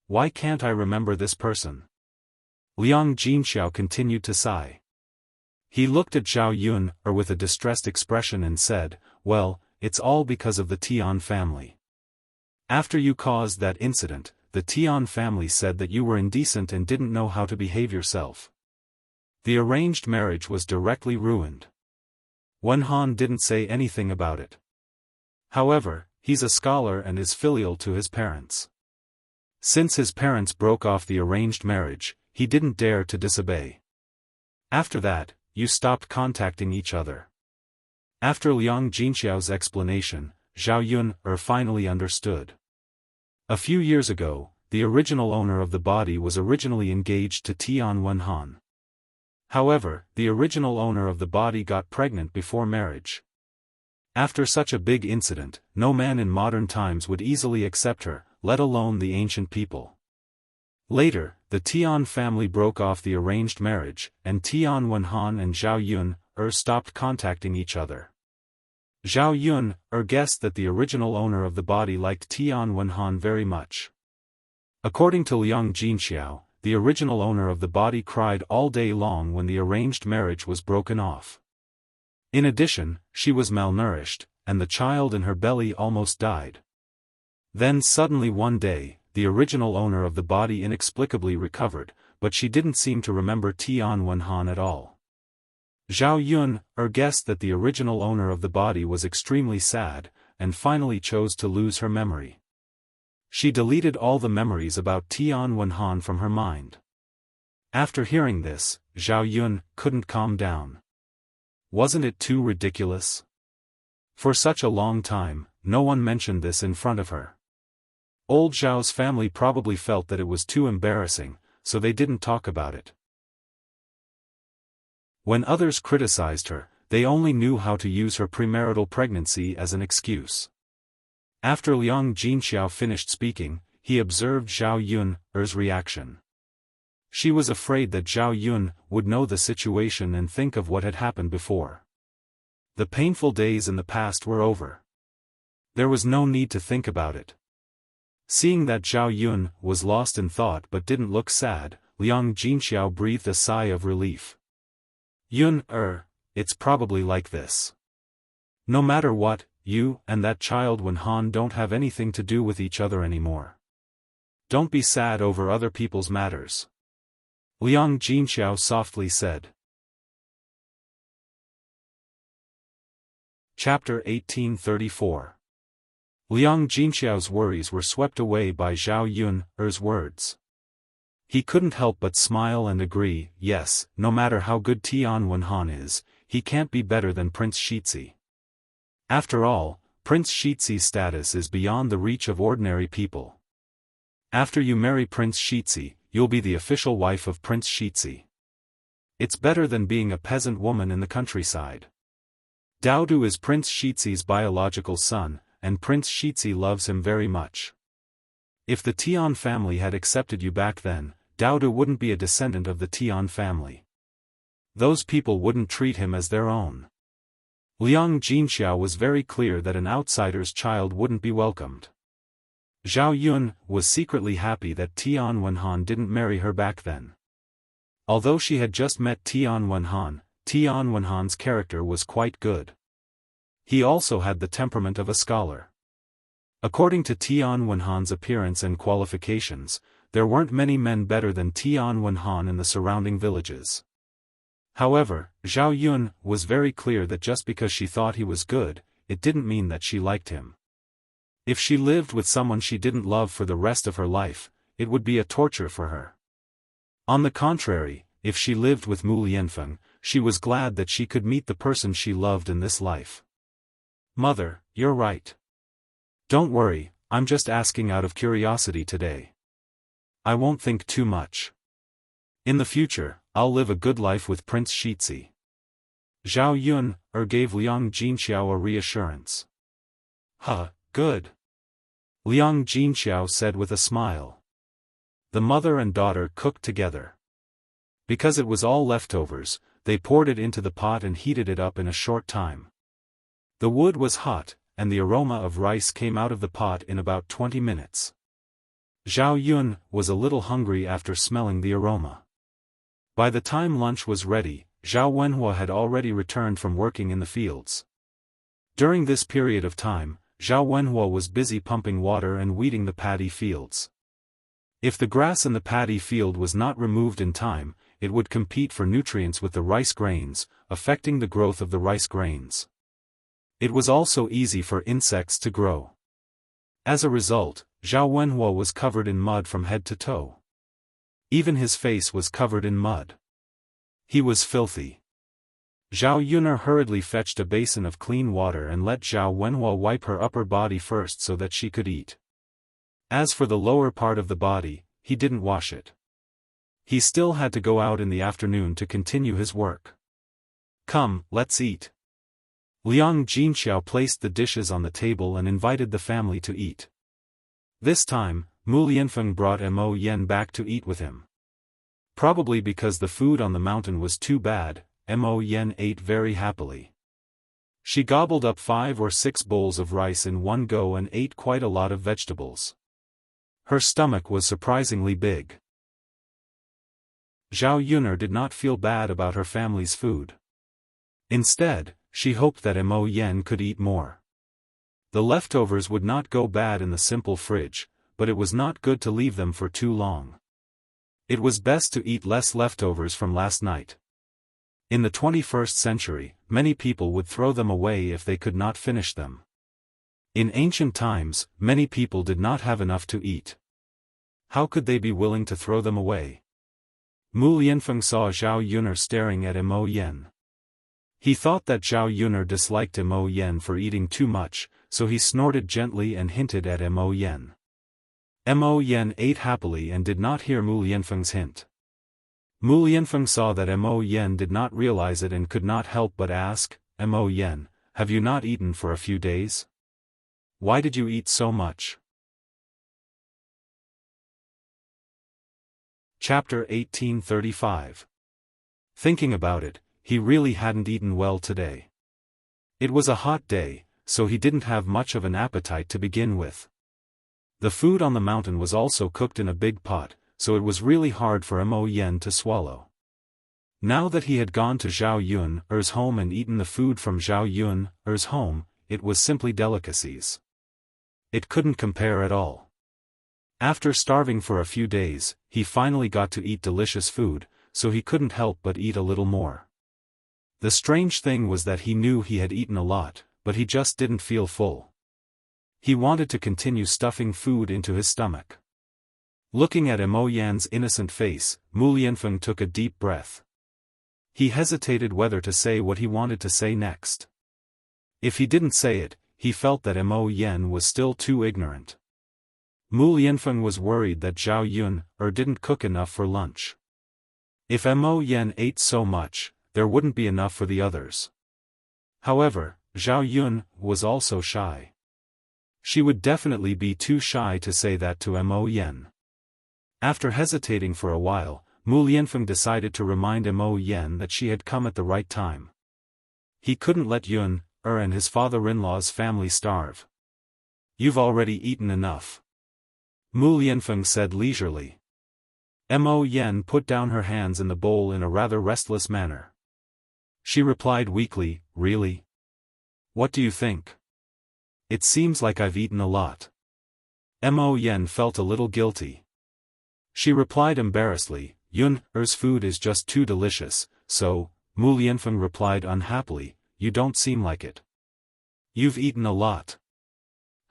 Why can't I remember this person?" Liang Jinxiao continued to sigh. He looked at Zhao Yun with a distressed expression and said, "Well, it's all because of the Tian family. After you caused that incident, the Tian family said that you were indecent and didn't know how to behave yourself. The arranged marriage was directly ruined. Wenhan didn't say anything about it. However, he's a scholar and is filial to his parents. Since his parents broke off the arranged marriage, he didn't dare to disobey. After that, you stopped contacting each other. After Liang Jinxiao's explanation, Zhao Yun finally understood. A few years ago, the original owner of the body was originally engaged to Tian Wenhan. However, the original owner of the body got pregnant before marriage. After such a big incident, no man in modern times would easily accept her, let alone the ancient people. Later, the Tian family broke off the arranged marriage, and Tian Wenhan and Zhao Yun stopped contacting each other. Zhao Yun guessed that the original owner of the body liked Tian Wenhan very much. According to Liang Jinxiao, the original owner of the body cried all day long when the arranged marriage was broken off. In addition, she was malnourished, and the child in her belly almost died. Then suddenly one day, the original owner of the body inexplicably recovered, but she didn't seem to remember Tian Wenhan at all. Zhao Yun guessed that the original owner of the body was extremely sad, and finally chose to lose her memory. She deleted all the memories about Tian Wenhan from her mind. After hearing this, Zhao Yun couldn't calm down. Wasn't it too ridiculous? For such a long time, no one mentioned this in front of her. Old Zhao's family probably felt that it was too embarrassing, so they didn't talk about it. When others criticized her, they only knew how to use her premarital pregnancy as an excuse. After Liang Jinxiao finished speaking, he observed Zhao Yun's reaction. She was afraid that Zhao Yun would know the situation and think of what had happened before. The painful days in the past were over. There was no need to think about it. Seeing that Zhao Yun was lost in thought but didn't look sad, Liang Jinxiao breathed a sigh of relief. Yun, it's probably like this. No matter what, you and that child Wenhan don't have anything to do with each other anymore. Don't be sad over other people's matters. Liang Jinxiao softly said. Chapter 1834. Liang Jinxiao's worries were swept away by Zhao Yun's words. He couldn't help but smile and agree, yes, no matter how good Tian Wenhan is, he can't be better than Prince Shizhi. After all, Prince Shizhi's status is beyond the reach of ordinary people. After you marry Prince Shizhi, you'll be the official wife of Prince Shizhi. It's better than being a peasant woman in the countryside. Daodu is Prince Shizhi's biological son, and Prince Shizhi loves him very much. If the Tian family had accepted you back then, Daodu wouldn't be a descendant of the Tian family. Those people wouldn't treat him as their own. Liang Jinxiao was very clear that an outsider's child wouldn't be welcomed. Zhao Yun was secretly happy that Tian Wenhan didn't marry her back then. Although she had just met Tian Wenhan's character was quite good. He also had the temperament of a scholar. According to Tian Wenhan's appearance and qualifications, there weren't many men better than Tian Wenhan in the surrounding villages. However, Zhao Yun was very clear that just because she thought he was good, it didn't mean that she liked him. If she lived with someone she didn't love for the rest of her life, it would be a torture for her. On the contrary, if she lived with Mu Lianfeng, she was glad that she could meet the person she loved in this life. Mother, you're right. Don't worry, I'm just asking out of curiosity today. I won't think too much. In the future, I'll live a good life with Prince Shizhi. Zhao Yun gave Liang Jinxiao a reassurance. Good. Liang Jinxiao said with a smile. The mother and daughter cooked together. Because it was all leftovers, they poured it into the pot and heated it up in a short time. The wood was hot, and the aroma of rice came out of the pot in about 20 minutes. Zhao Yun was a little hungry after smelling the aroma. By the time lunch was ready, Zhao Wenhua had already returned from working in the fields. During this period of time, Zhao Wenhua was busy pumping water and weeding the paddy fields. If the grass in the paddy field was not removed in time, it would compete for nutrients with the rice grains, affecting the growth of the rice grains. It was also easy for insects to grow. As a result, Zhao Wenhua was covered in mud from head to toe. Even his face was covered in mud. He was filthy. Zhao Yun'er hurriedly fetched a basin of clean water and let Zhao Wenhua wipe her upper body first so that she could eat. As for the lower part of the body, he didn't wash it. He still had to go out in the afternoon to continue his work. Come, let's eat. Liang Jinxiao placed the dishes on the table and invited the family to eat. This time, Mu Lianfeng brought Mo Yen back to eat with him. Probably because the food on the mountain was too bad, Mo Yen ate very happily. She gobbled up 5 or 6 bowls of rice in one go and ate quite a lot of vegetables. Her stomach was surprisingly big. Zhao Yun'er did not feel bad about her family's food. Instead, she hoped that Mo Yen could eat more. The leftovers would not go bad in the simple fridge, but it was not good to leave them for too long. It was best to eat less leftovers from last night. In the 21st century, many people would throw them away if they could not finish them. In ancient times, many people did not have enough to eat. How could they be willing to throw them away? Mu Lianfeng saw Zhao Yun'er staring at Mo Yen. He thought that Zhao Yun'er disliked Mo Yen for eating too much, so he snorted gently and hinted at Mo Yen. Mo Yen ate happily and did not hear Mu Lianfeng's hint. Mu Lianfeng saw that Mo Yen did not realize it and could not help but ask, Mo Yen, have you not eaten for a few days? Why did you eat so much? Chapter 1835. Thinking about it, he really hadn't eaten well today. It was a hot day, so he didn't have much of an appetite to begin with. The food on the mountain was also cooked in a big pot, so it was really hard for Mo Yen to swallow. Now that he had gone to Zhao Yun'er's home and eaten the food from Zhao Yun'er's home, it was simply delicacies. It couldn't compare at all. After starving for a few days, he finally got to eat delicious food, so he couldn't help but eat a little more. The strange thing was that he knew he had eaten a lot, but he just didn't feel full. He wanted to continue stuffing food into his stomach. Looking at Mo Yan's innocent face, Mu Lianfeng took a deep breath. He hesitated whether to say what he wanted to say next. If he didn't say it, he felt that Mo Yen was still too ignorant. Mu Lianfeng was worried that Zhao Yun'er didn't cook enough for lunch. If Mo Yen ate so much, there wouldn't be enough for the others. However, Zhao Yun'er was also shy. She would definitely be too shy to say that to Mo Yen. After hesitating for a while, Mu Lianfeng decided to remind Mo Yen that she had come at the right time. He couldn't let Yun'er and his father-in-law's family starve. You've already eaten enough. Mu Lianfeng said leisurely. Mo Yen put down her hands in the bowl in a rather restless manner. She replied weakly, really? What do you think? It seems like I've eaten a lot. Mo Yen felt a little guilty. She replied embarrassedly, Yun'er's food is just too delicious, so, Mu Lianfeng replied unhappily, you don't seem like it. You've eaten a lot.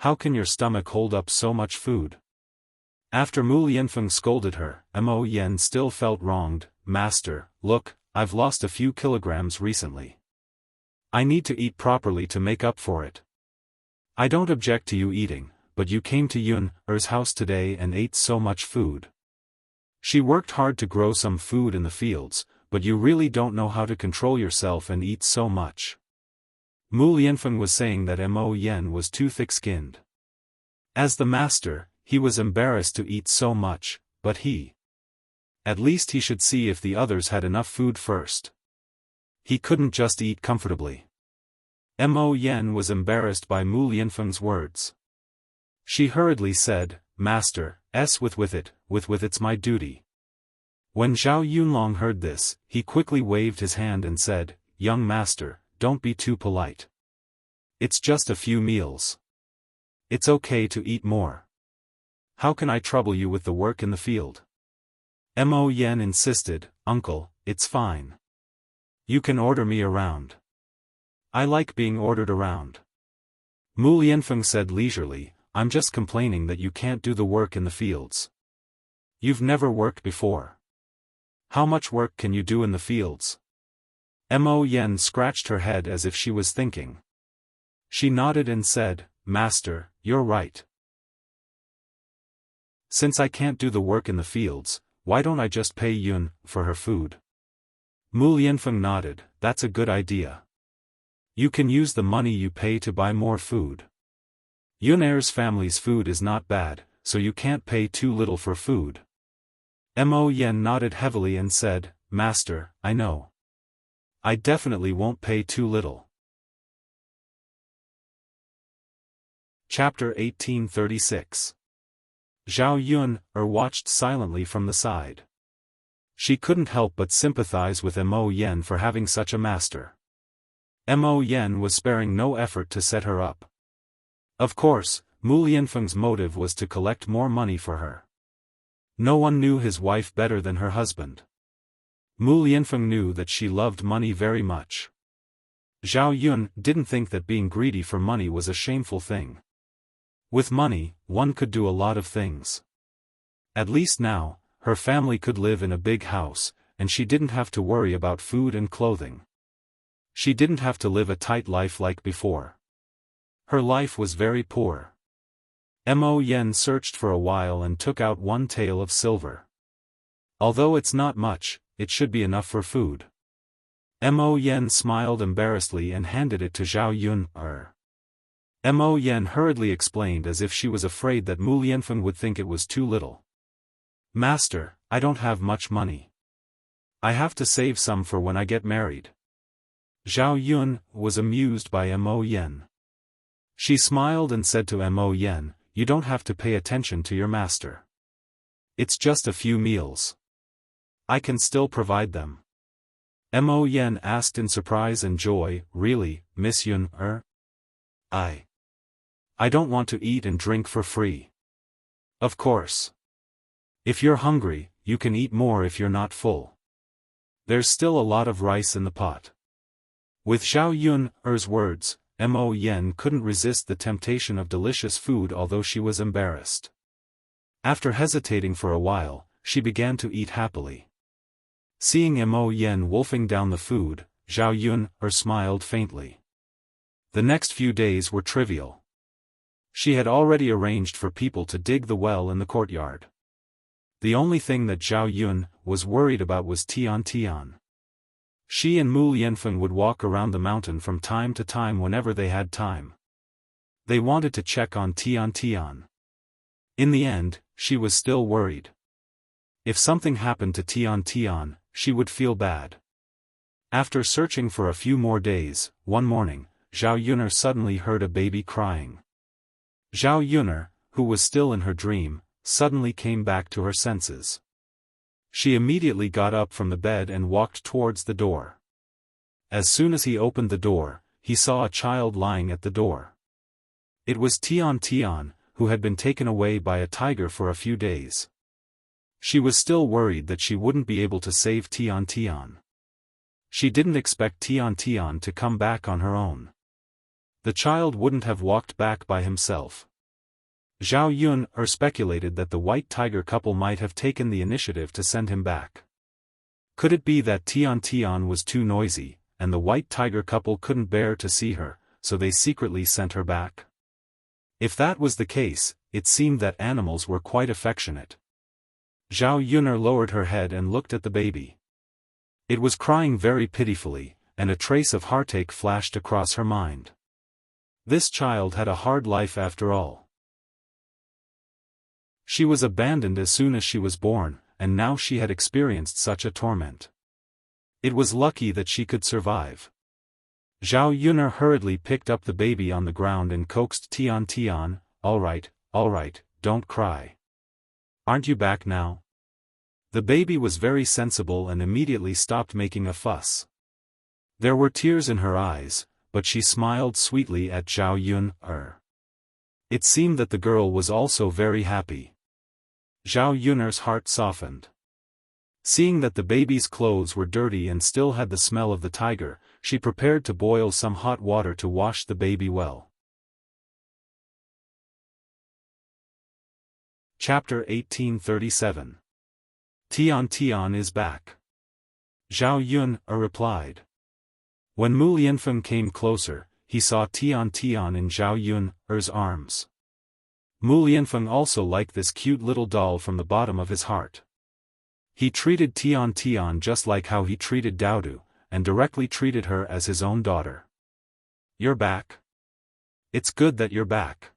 How can your stomach hold up so much food? After Mu Lianfeng scolded her, Mo Yen still felt wronged. Master, look, I've lost a few kilograms recently. I need to eat properly to make up for it. I don't object to you eating, but you came to Yun'er's house today and ate so much food. She worked hard to grow some food in the fields, but you really don't know how to control yourself and eat so much. Mu Lianfeng was saying that Mo Yen was too thick-skinned. As the master, he was embarrassed to eat so much, but at least he should see if the others had enough food first. He couldn't just eat comfortably. Mo Yen was embarrassed by Mu Lianfeng's words. She hurriedly said, Master, with it's my duty. When Zhao Yunlong heard this, he quickly waved his hand and said, Young master, don't be too polite. It's just a few meals. It's okay to eat more. How can I trouble you with the work in the field? Mo Yen insisted, Uncle, it's fine. You can order me around. I like being ordered around. Mu Lianfeng said leisurely, I'm just complaining that you can't do the work in the fields. You've never worked before. How much work can you do in the fields? Mo Yen scratched her head as if she was thinking. She nodded and said, "Master, you're right. Since I can't do the work in the fields, why don't I just pay Yun for her food?" Mu Lianfeng nodded, "That's a good idea. You can use the money you pay to buy more food. Yun Er's family's food is not bad, so you can't pay too little for food." Mo Yen nodded heavily and said, "Master, I know. I definitely won't pay too little." Chapter 1836. Zhao Yun watched silently from the side. She couldn't help but sympathize with Mo Yen for having such a master. Mo Yen was sparing no effort to set her up. Of course, Mu Lianfeng's motive was to collect more money for her. No one knew his wife better than her husband. Mu Lianfeng knew that she loved money very much. Zhao Yun didn't think that being greedy for money was a shameful thing. With money, one could do a lot of things. At least now, her family could live in a big house, and she didn't have to worry about food and clothing. She didn't have to live a tight life like before. Her life was very poor. Mo Yen searched for a while and took out one tael of silver. Although it's not much, it should be enough for food. Mo Yen smiled embarrassedly and handed it to Zhao Yun. Mo Yen hurriedly explained as if she was afraid that Mu Lianfeng would think it was too little. "Master, I don't have much money. I have to save some for when I get married." Zhao Yun was amused by Mo Yen. She smiled and said to Mo Yen, "You don't have to pay attention to your master. It's just a few meals. I can still provide them." Mo Yen asked in surprise and joy, "Really, Miss Yun? I don't want to eat and drink for free." "Of course. If you're hungry, you can eat more if you're not full. There's still a lot of rice in the pot." With Zhao Yun's words, Mo Yen couldn't resist the temptation of delicious food although she was embarrassed. After hesitating for a while, she began to eat happily. Seeing Mo Yen wolfing down the food, Zhao Yun smiled faintly. The next few days were trivial. She had already arranged for people to dig the well in the courtyard. The only thing that Zhao Yun was worried about was Tian. She and Mu Lianfeng would walk around the mountain from time to time whenever they had time. They wanted to check on Tian. In the end, she was still worried. If something happened to Tian, she would feel bad. After searching for a few more days, one morning, Zhao Yun suddenly heard a baby crying. Zhao Yun, who was still in her dream, suddenly came back to her senses. She immediately got up from the bed and walked towards the door. As soon as he opened the door, he saw a child lying at the door. It was Tian, who had been taken away by a tiger for a few days. She was still worried that she wouldn't be able to save Tian. She didn't expect Tian to come back on her own. The child wouldn't have walked back by himself. Zhao Yun speculated that the white tiger couple might have taken the initiative to send him back. Could it be that Tian was too noisy, and the white tiger couple couldn't bear to see her, so they secretly sent her back? If that was the case, it seemed that animals were quite affectionate. Zhao Yun lowered her head and looked at the baby. It was crying very pitifully, and a trace of heartache flashed across her mind. This child had a hard life after all. She was abandoned as soon as she was born, and now she had experienced such a torment. It was lucky that she could survive. Zhao Yun hurriedly picked up the baby on the ground and coaxed Tian, all right, don't cry. Aren't you back now?" The baby was very sensible and immediately stopped making a fuss. There were tears in her eyes, but she smiled sweetly at Zhao Yun. It seemed that the girl was also very happy. Zhao Yun's heart softened. Seeing that the baby's clothes were dirty and still had the smell of the tiger, she prepared to boil some hot water to wash the baby well. Chapter 1837. Tian is back. Zhao Yun replied. When Mu Lianfeng came closer, he saw Tian Tian in Zhao Yun's arms. Mu Lianfeng also liked this cute little doll from the bottom of his heart. He treated Tian Tian just like how he treated Daodu, and directly treated her as his own daughter. "You're back. It's good that you're back,"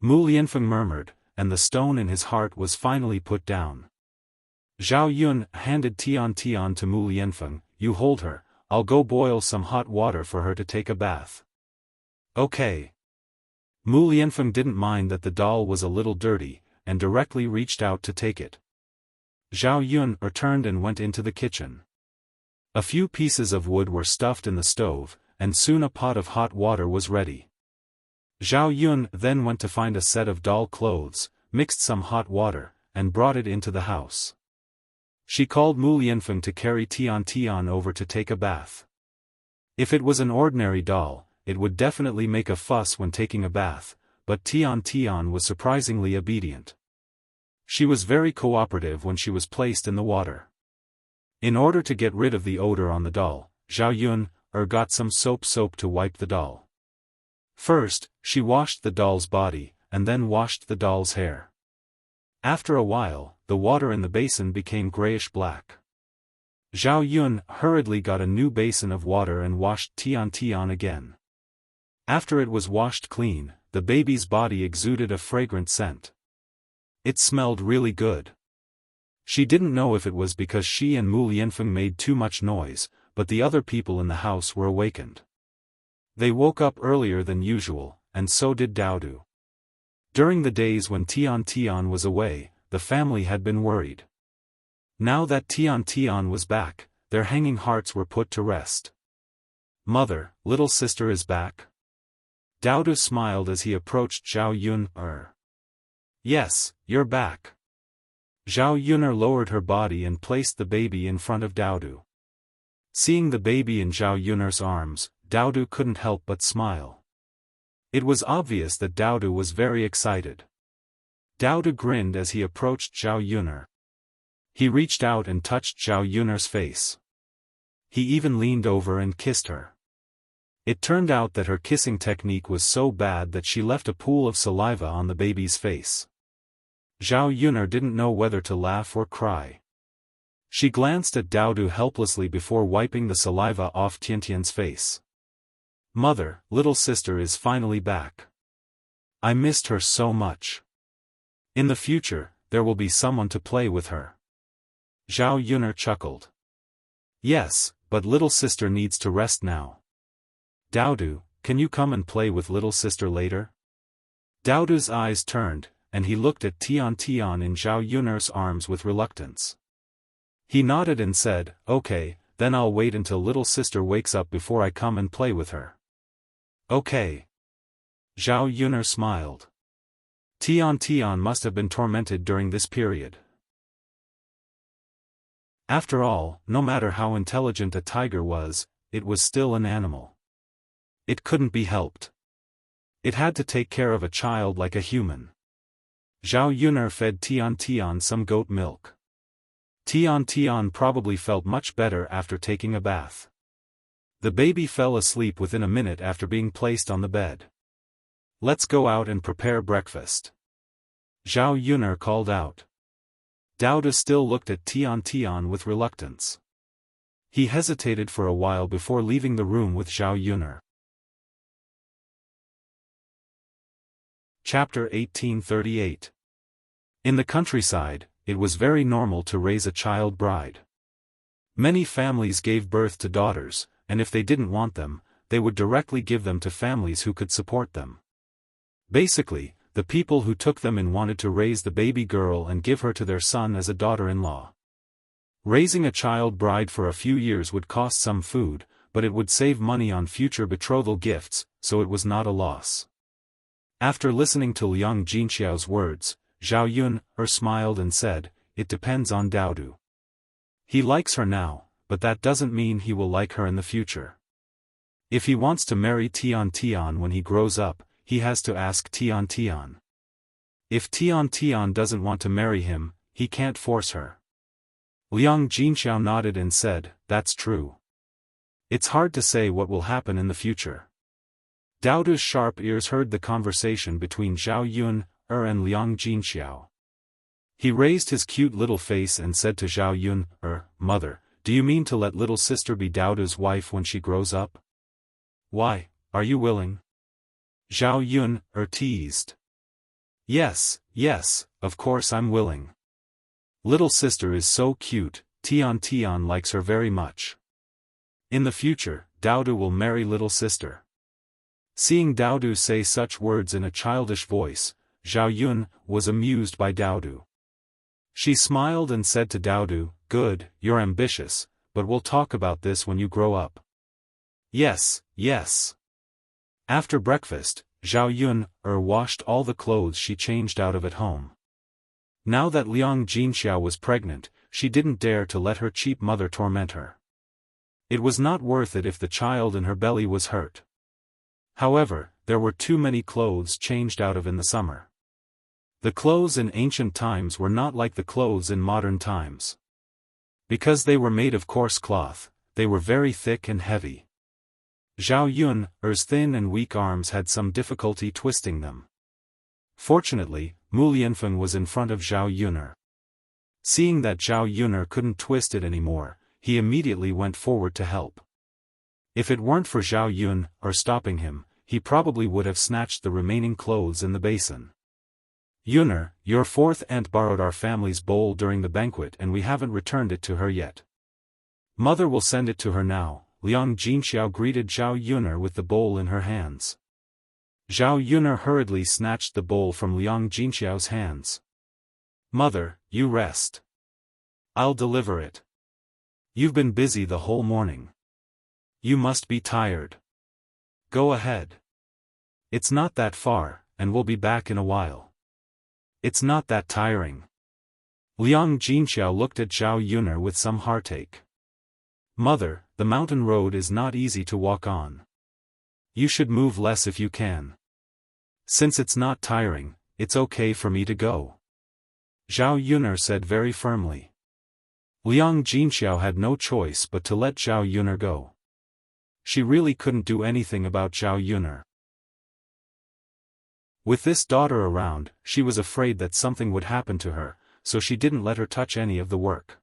Mu Lianfeng murmured, and the stone in his heart was finally put down. Zhao Yun handed Tian Tian to Mu Lianfeng. "You hold her, I'll go boil some hot water for her to take a bath." "Okay." Mu Lianfeng didn't mind that the doll was a little dirty, and directly reached out to take it. Zhao Yun returned and went into the kitchen. A few pieces of wood were stuffed in the stove, and soon a pot of hot water was ready. Zhao Yun then went to find a set of doll clothes, mixed some hot water, and brought it into the house. She called Mu Lianfeng to carry Tian Tian over to take a bath. If it was an ordinary doll, it would definitely make a fuss when taking a bath, but Tian Tian was surprisingly obedient. She was very cooperative when she was placed in the water. In order to get rid of the odor on the doll, Zhao Yun got some soap to wipe the doll. First, she washed the doll's body, and then washed the doll's hair. After a while, the water in the basin became grayish-black. Zhao Yun hurriedly got a new basin of water and washed Tian Tian again. After it was washed clean, the baby's body exuded a fragrant scent. It smelled really good. She didn't know if it was because she and Mu Lianfeng made too much noise, but the other people in the house were awakened. They woke up earlier than usual, and so did Daodu. During the days when Tian Tian was away, the family had been worried. Now that Tian Tian was back, their hanging hearts were put to rest. "Mother, little sister is back?" Daodu smiled as he approached Zhao Yun. "Yes, you're back." Zhao Yun lowered her body and placed the baby in front of Daodu. Seeing the baby in Zhao Yun's arms, Daodu couldn't help but smile. It was obvious that Daodu was very excited. Daodu grinned as he approached Zhao Yun. He reached out and touched Zhao Yun's face. He even leaned over and kissed her. It turned out that her kissing technique was so bad that she left a pool of saliva on the baby's face. Zhao Yun didn't know whether to laugh or cry. She glanced at Daodu helplessly before wiping the saliva off Tiantian's face. "Mother, little sister is finally back. I missed her so much. In the future, there will be someone to play with her." Zhao Yun chuckled. "Yes, but little sister needs to rest now. Daodu, can you come and play with little sister later?" Daodu's eyes turned, and he looked at Tian Tian in Zhao Yun's arms with reluctance. He nodded and said, "Okay, then I'll wait until little sister wakes up before I come and play with her." "Okay." Zhao Yun smiled. Tian Tian must have been tormented during this period. After all, no matter how intelligent a tiger was, it was still an animal. It couldn't be helped. It had to take care of a child like a human. Zhao Yun fed Tian Tian some goat milk. Tian Tian probably felt much better after taking a bath. The baby fell asleep within a minute after being placed on the bed. "Let's go out and prepare breakfast," Zhao Yun called out. Daodu still looked at Tian Tian with reluctance. He hesitated for a while before leaving the room with Zhao Yun. Chapter 1838. In the countryside, it was very normal to raise a child bride. Many families gave birth to daughters, and if they didn't want them, they would directly give them to families who could support them. Basically, the people who took them in wanted to raise the baby girl and give her to their son as a daughter-in-law. Raising a child bride for a few years would cost some food, but it would save money on future betrothal gifts, so it was not a loss. After listening to Liang Jinxiao's words, Zhao Yun smiled and said, "It depends on Daodu. He likes her now, but that doesn't mean he will like her in the future. If he wants to marry Tian Tian when he grows up, he has to ask Tian Tian. If Tian Tian doesn't want to marry him, he can't force her." Liang Jinxiao nodded and said, "That's true. It's hard to say what will happen in the future. Daodu's sharp ears heard the conversation between Zhao Yun, and Liang Jinxiao. He raised his cute little face and said to Zhao Yun, Mother, do you mean to let little sister be Daodu's wife when she grows up? Why, are you willing? Zhao Yun, teased. Yes, of course I'm willing. Little sister is so cute, Tian likes her very much. In the future, Daodu will marry little sister. Seeing Daodu say such words in a childish voice, Zhao Yun was amused by Daodu. She smiled and said to Daodu, Good, you're ambitious, but we'll talk about this when you grow up. Yes. After breakfast, Zhao Yun washed all the clothes she changed out of at home. Now that Liang Jinxiao was pregnant, she didn't dare to let her cheap mother torment her. It was not worth it if the child in her belly was hurt. However, there were too many clothes changed out of in the summer. The clothes in ancient times were not like the clothes in modern times. Because they were made of coarse cloth, they were very thick and heavy. Zhao Yun's thin and weak arms had some difficulty twisting them. Fortunately, Mu Lianfeng was in front of Zhao Yun. Seeing that Zhao Yun couldn't twist it anymore, he immediately went forward to help. If it weren't for Zhao Yun stopping him, he probably would have snatched the remaining clothes in the basin. Yun, your fourth aunt borrowed our family's bowl during the banquet and we haven't returned it to her yet. Mother will send it to her now. Liang Jinxiao greeted Zhao Yun with the bowl in her hands. Zhao Yun hurriedly snatched the bowl from Liang Jinxiao's hands. Mother, you rest. I'll deliver it. You've been busy the whole morning. You must be tired. Go ahead. It's not that far, and we'll be back in a while. It's not that tiring. Liang Jinxiao looked at Zhao Yun with some heartache. Mother, the mountain road is not easy to walk on. You should move less if you can. Since it's not tiring, it's okay for me to go. Zhao Yun said very firmly. Liang Jinxiao had no choice but to let Zhao Yun go. She really couldn't do anything about Zhao Yun. With this daughter around, she was afraid that something would happen to her, so she didn't let her touch any of the work.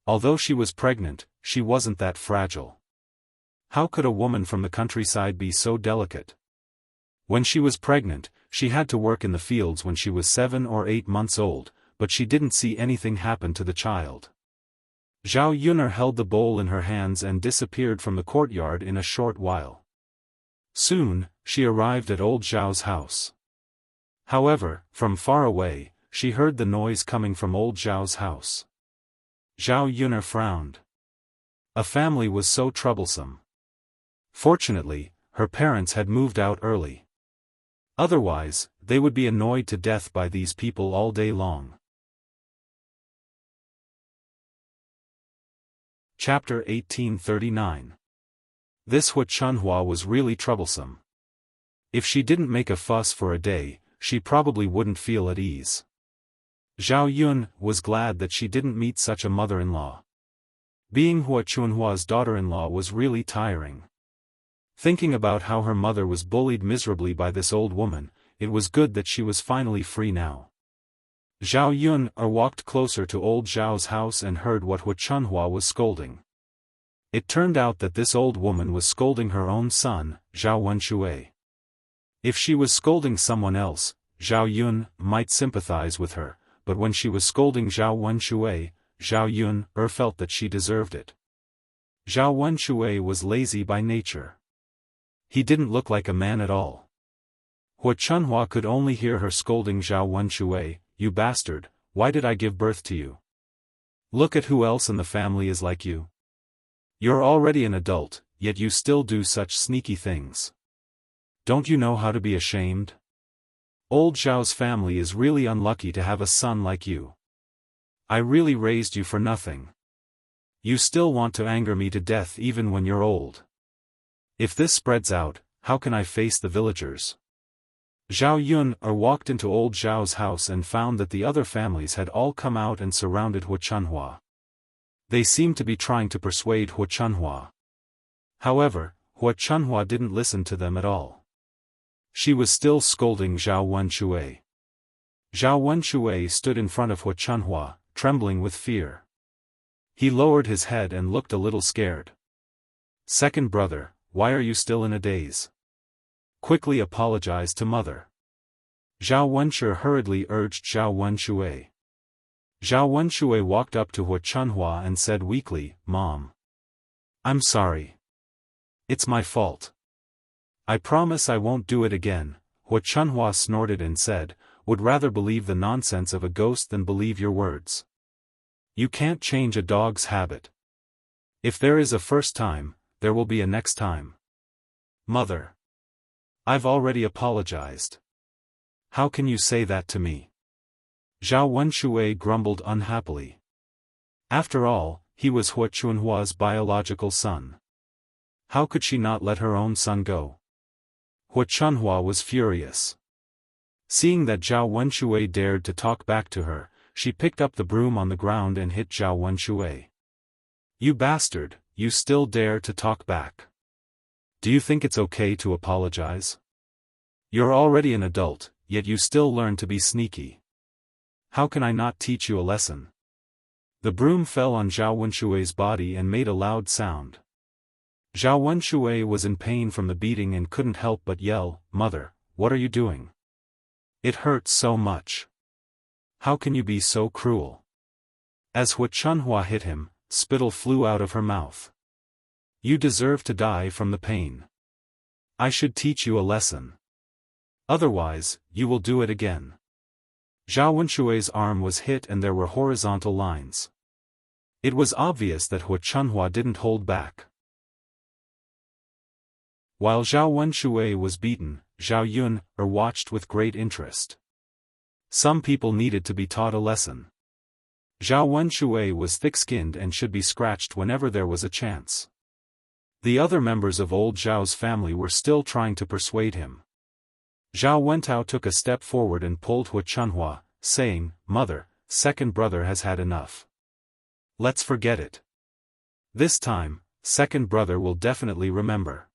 Although she was pregnant, she wasn't that fragile. How could a woman from the countryside be so delicate? When she was pregnant, she had to work in the fields when she was 7 or 8 months old, but she didn't see anything happen to the child. Zhao Yun held the bowl in her hands and disappeared from the courtyard in a short while. Soon, she arrived at old Zhao's house. However, from far away, she heard the noise coming from old Zhao's house. Zhao Yun frowned. A family was so troublesome. Fortunately, her parents had moved out early. Otherwise, they would be annoyed to death by these people all day long. Chapter 1839. This Hu Chunhua was really troublesome. If she didn't make a fuss for a day, she probably wouldn't feel at ease. Zhao Yun was glad that she didn't meet such a mother-in-law. Being Hu Chunhua's daughter-in-law was really tiring. Thinking about how her mother was bullied miserably by this old woman, it was good that she was finally free now. Zhao Yun walked closer to old Zhao's house and heard what Hu Chunhua was scolding. It turned out that this old woman was scolding her own son, Zhao Wenshui. If she was scolding someone else, Zhao Yun might sympathize with her, but when she was scolding Zhao Wenshui, Zhao Yun felt that she deserved it. Zhao Wenshui was lazy by nature. He didn't look like a man at all. Hu Chunhua could only hear her scolding Zhao Wenshui, "You bastard, why did I give birth to you? Look at who else in the family is like you. You're already an adult, yet you still do such sneaky things. Don't you know how to be ashamed? Old Zhao's family is really unlucky to have a son like you. I really raised you for nothing. You still want to anger me to death even when you're old. If this spreads out, how can I face the villagers?" Zhao Yun walked into old Zhao's house and found that the other families had all come out and surrounded Hu Chunhua. They seemed to be trying to persuade Hu Chunhua. However, Hua Chunhua didn't listen to them at all. She was still scolding Zhao Wenxue. Zhao Wenxue stood in front of Hua Chunhua, trembling with fear. He lowered his head and looked a little scared. "Second brother, why are you still in a daze? Quickly apologize to mother." Zhao Wenxue hurriedly urged Zhao Wenxue. Zhao Wenxue walked up to Hua Chunhua and said weakly, "Mom. I'm sorry. It's my fault. I promise I won't do it again." Hua Chunhua snorted and said, "Would rather believe the nonsense of a ghost than believe your words. You can't change a dog's habit. If there is a first time, there will be a next time. Mother. I've already apologized. How can you say that to me?" Zhao Wenxue grumbled unhappily. After all, he was Hua Chunhua's biological son. How could she not let her own son go? Hua Chunhua was furious. Seeing that Zhao Wenxue dared to talk back to her, she picked up the broom on the ground and hit Zhao Wenxue. "You bastard, you still dare to talk back. Do you think it's okay to apologize? You're already an adult, yet you still learn to be sneaky. How can I not teach you a lesson?" The broom fell on Zhao Wenshue's body and made a loud sound. Zhao Wenxue was in pain from the beating and couldn't help but yell, "Mother, what are you doing? It hurts so much. How can you be so cruel?" As Hua Chunhua hit him, spittle flew out of her mouth. "You deserve to die from the pain. I should teach you a lesson. Otherwise, you will do it again." Zhao Wenshue's arm was hit and there were horizontal lines. It was obvious that Hua Chunhua didn't hold back. While Zhao Wenxue was beaten, Zhao Yun watched with great interest. Some people needed to be taught a lesson. Zhao Wenxue was thick-skinned and should be scratched whenever there was a chance. The other members of old Zhao's family were still trying to persuade him. Zhao Wentao took a step forward and pulled Hua Chunhua, saying, "Mother, second brother has had enough. Let's forget it. This time, second brother will definitely remember."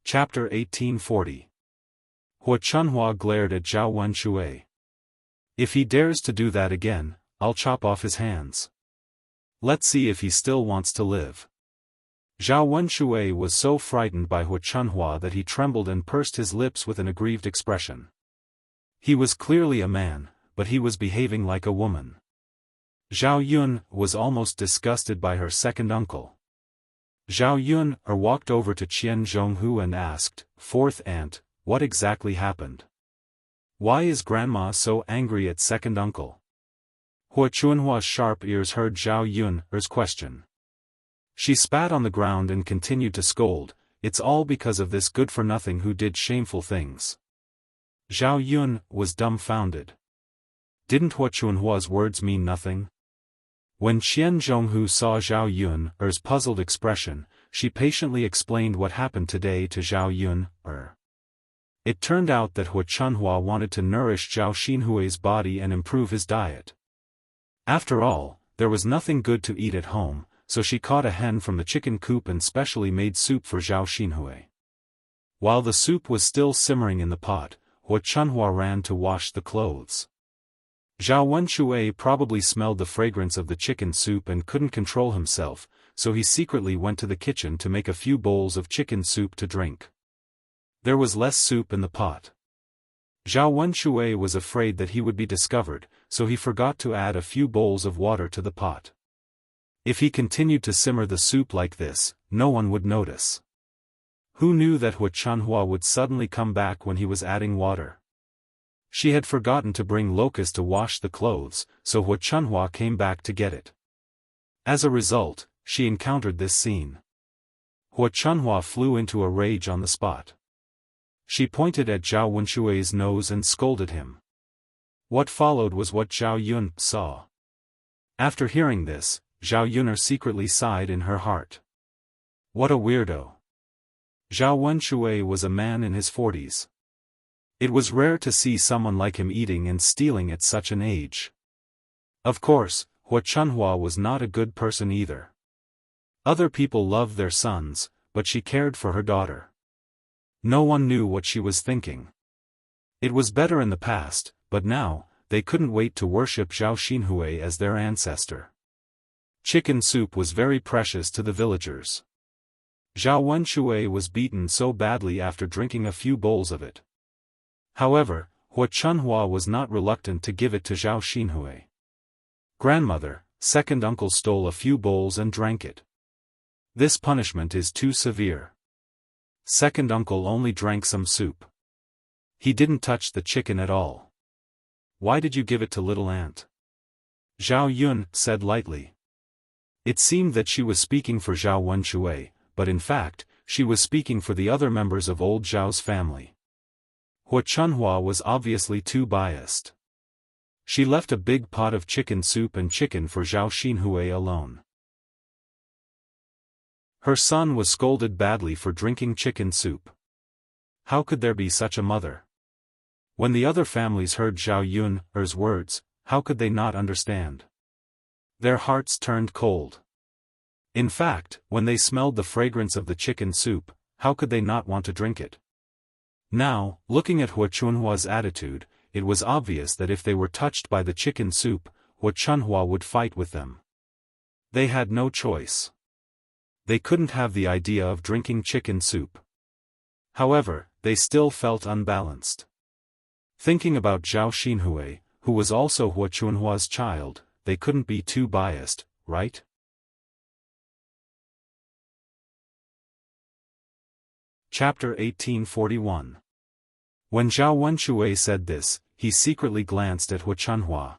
Chapter 1840. Hua Chunhua glared at Zhao Wenxue. "If he dares to do that again, I'll chop off his hands. Let's see if he still wants to live." Zhao Wenxue was so frightened by Hua Chunhua that he trembled and pursed his lips with an aggrieved expression. He was clearly a man, but he was behaving like a woman. Zhao Yun was almost disgusted by her second uncle. Zhao Yun walked over to Qian Zhonghu and asked, "Fourth aunt, what exactly happened? Why is grandma so angry at second uncle?" Hua Chunhua's sharp ears heard Zhao Yun's question. She spat on the ground and continued to scold, "It's all because of this good-for-nothing who did shameful things." Zhao Yun was dumbfounded. Didn't Hua Chunhua's words mean nothing? When Qian Zhonghu saw Zhao Yun's puzzled expression, she patiently explained what happened today to Zhao Yun. It turned out that Hua Chunhua wanted to nourish Zhao Xinhui's body and improve his diet. After all, there was nothing good to eat at home, so she caught a hen from the chicken coop and specially made soup for Zhao Xinhui. While the soup was still simmering in the pot, Hua Chunhua ran to wash the clothes. Zhao Wenxue probably smelled the fragrance of the chicken soup and couldn't control himself, so he secretly went to the kitchen to make a few bowls of chicken soup to drink. There was less soup in the pot. Zhao Wenxue was afraid that he would be discovered, so he forgot to add a few bowls of water to the pot. If he continued to simmer the soup like this, no one would notice. Who knew that Hua Chunhua would suddenly come back when he was adding water? She had forgotten to bring locust to wash the clothes, so Hua Chunhua came back to get it. As a result, she encountered this scene. Hua Chunhua flew into a rage on the spot. She pointed at Zhao Wenshue's nose and scolded him. What followed was what Zhao Yun saw. After hearing this, Zhao Yun secretly sighed in her heart. What a weirdo. Zhao Wenxue was a man in his 40s. It was rare to see someone like him eating and stealing at such an age. Of course, Hua Chunhua was not a good person either. Other people loved their sons, but she cared for her daughter. No one knew what she was thinking. It was better in the past, but now, they couldn't wait to worship Zhao Xinhui as their ancestor. Chicken soup was very precious to the villagers. Zhao Wenshui was beaten so badly after drinking a few bowls of it. However, Hua Chunhua was not reluctant to give it to Zhao Xinhui. Grandmother, second uncle stole a few bowls and drank it. This punishment is too severe. Second uncle only drank some soup. He didn't touch the chicken at all. Why did you give it to little aunt? Zhao Yun said lightly. It seemed that she was speaking for Zhao Wenshui, but in fact, she was speaking for the other members of old Zhao's family. Hua Chunhua was obviously too biased. She left a big pot of chicken soup and chicken for Zhao Xinhui alone. Her son was scolded badly for drinking chicken soup. How could there be such a mother? When the other families heard Zhao Yun's words, how could they not understand? Their hearts turned cold. In fact, when they smelled the fragrance of the chicken soup, how could they not want to drink it? Now, looking at Hua Chunhua's attitude, it was obvious that if they were touched by the chicken soup, Hua Chunhua would fight with them. They had no choice. They couldn't have the idea of drinking chicken soup. However, they still felt unbalanced. Thinking about Zhao Xinhui, who was also Hua Chunhua's child, they couldn't be too biased, right? Chapter 1841. When Zhao Wenshui said this, he secretly glanced at Hua Chunhua.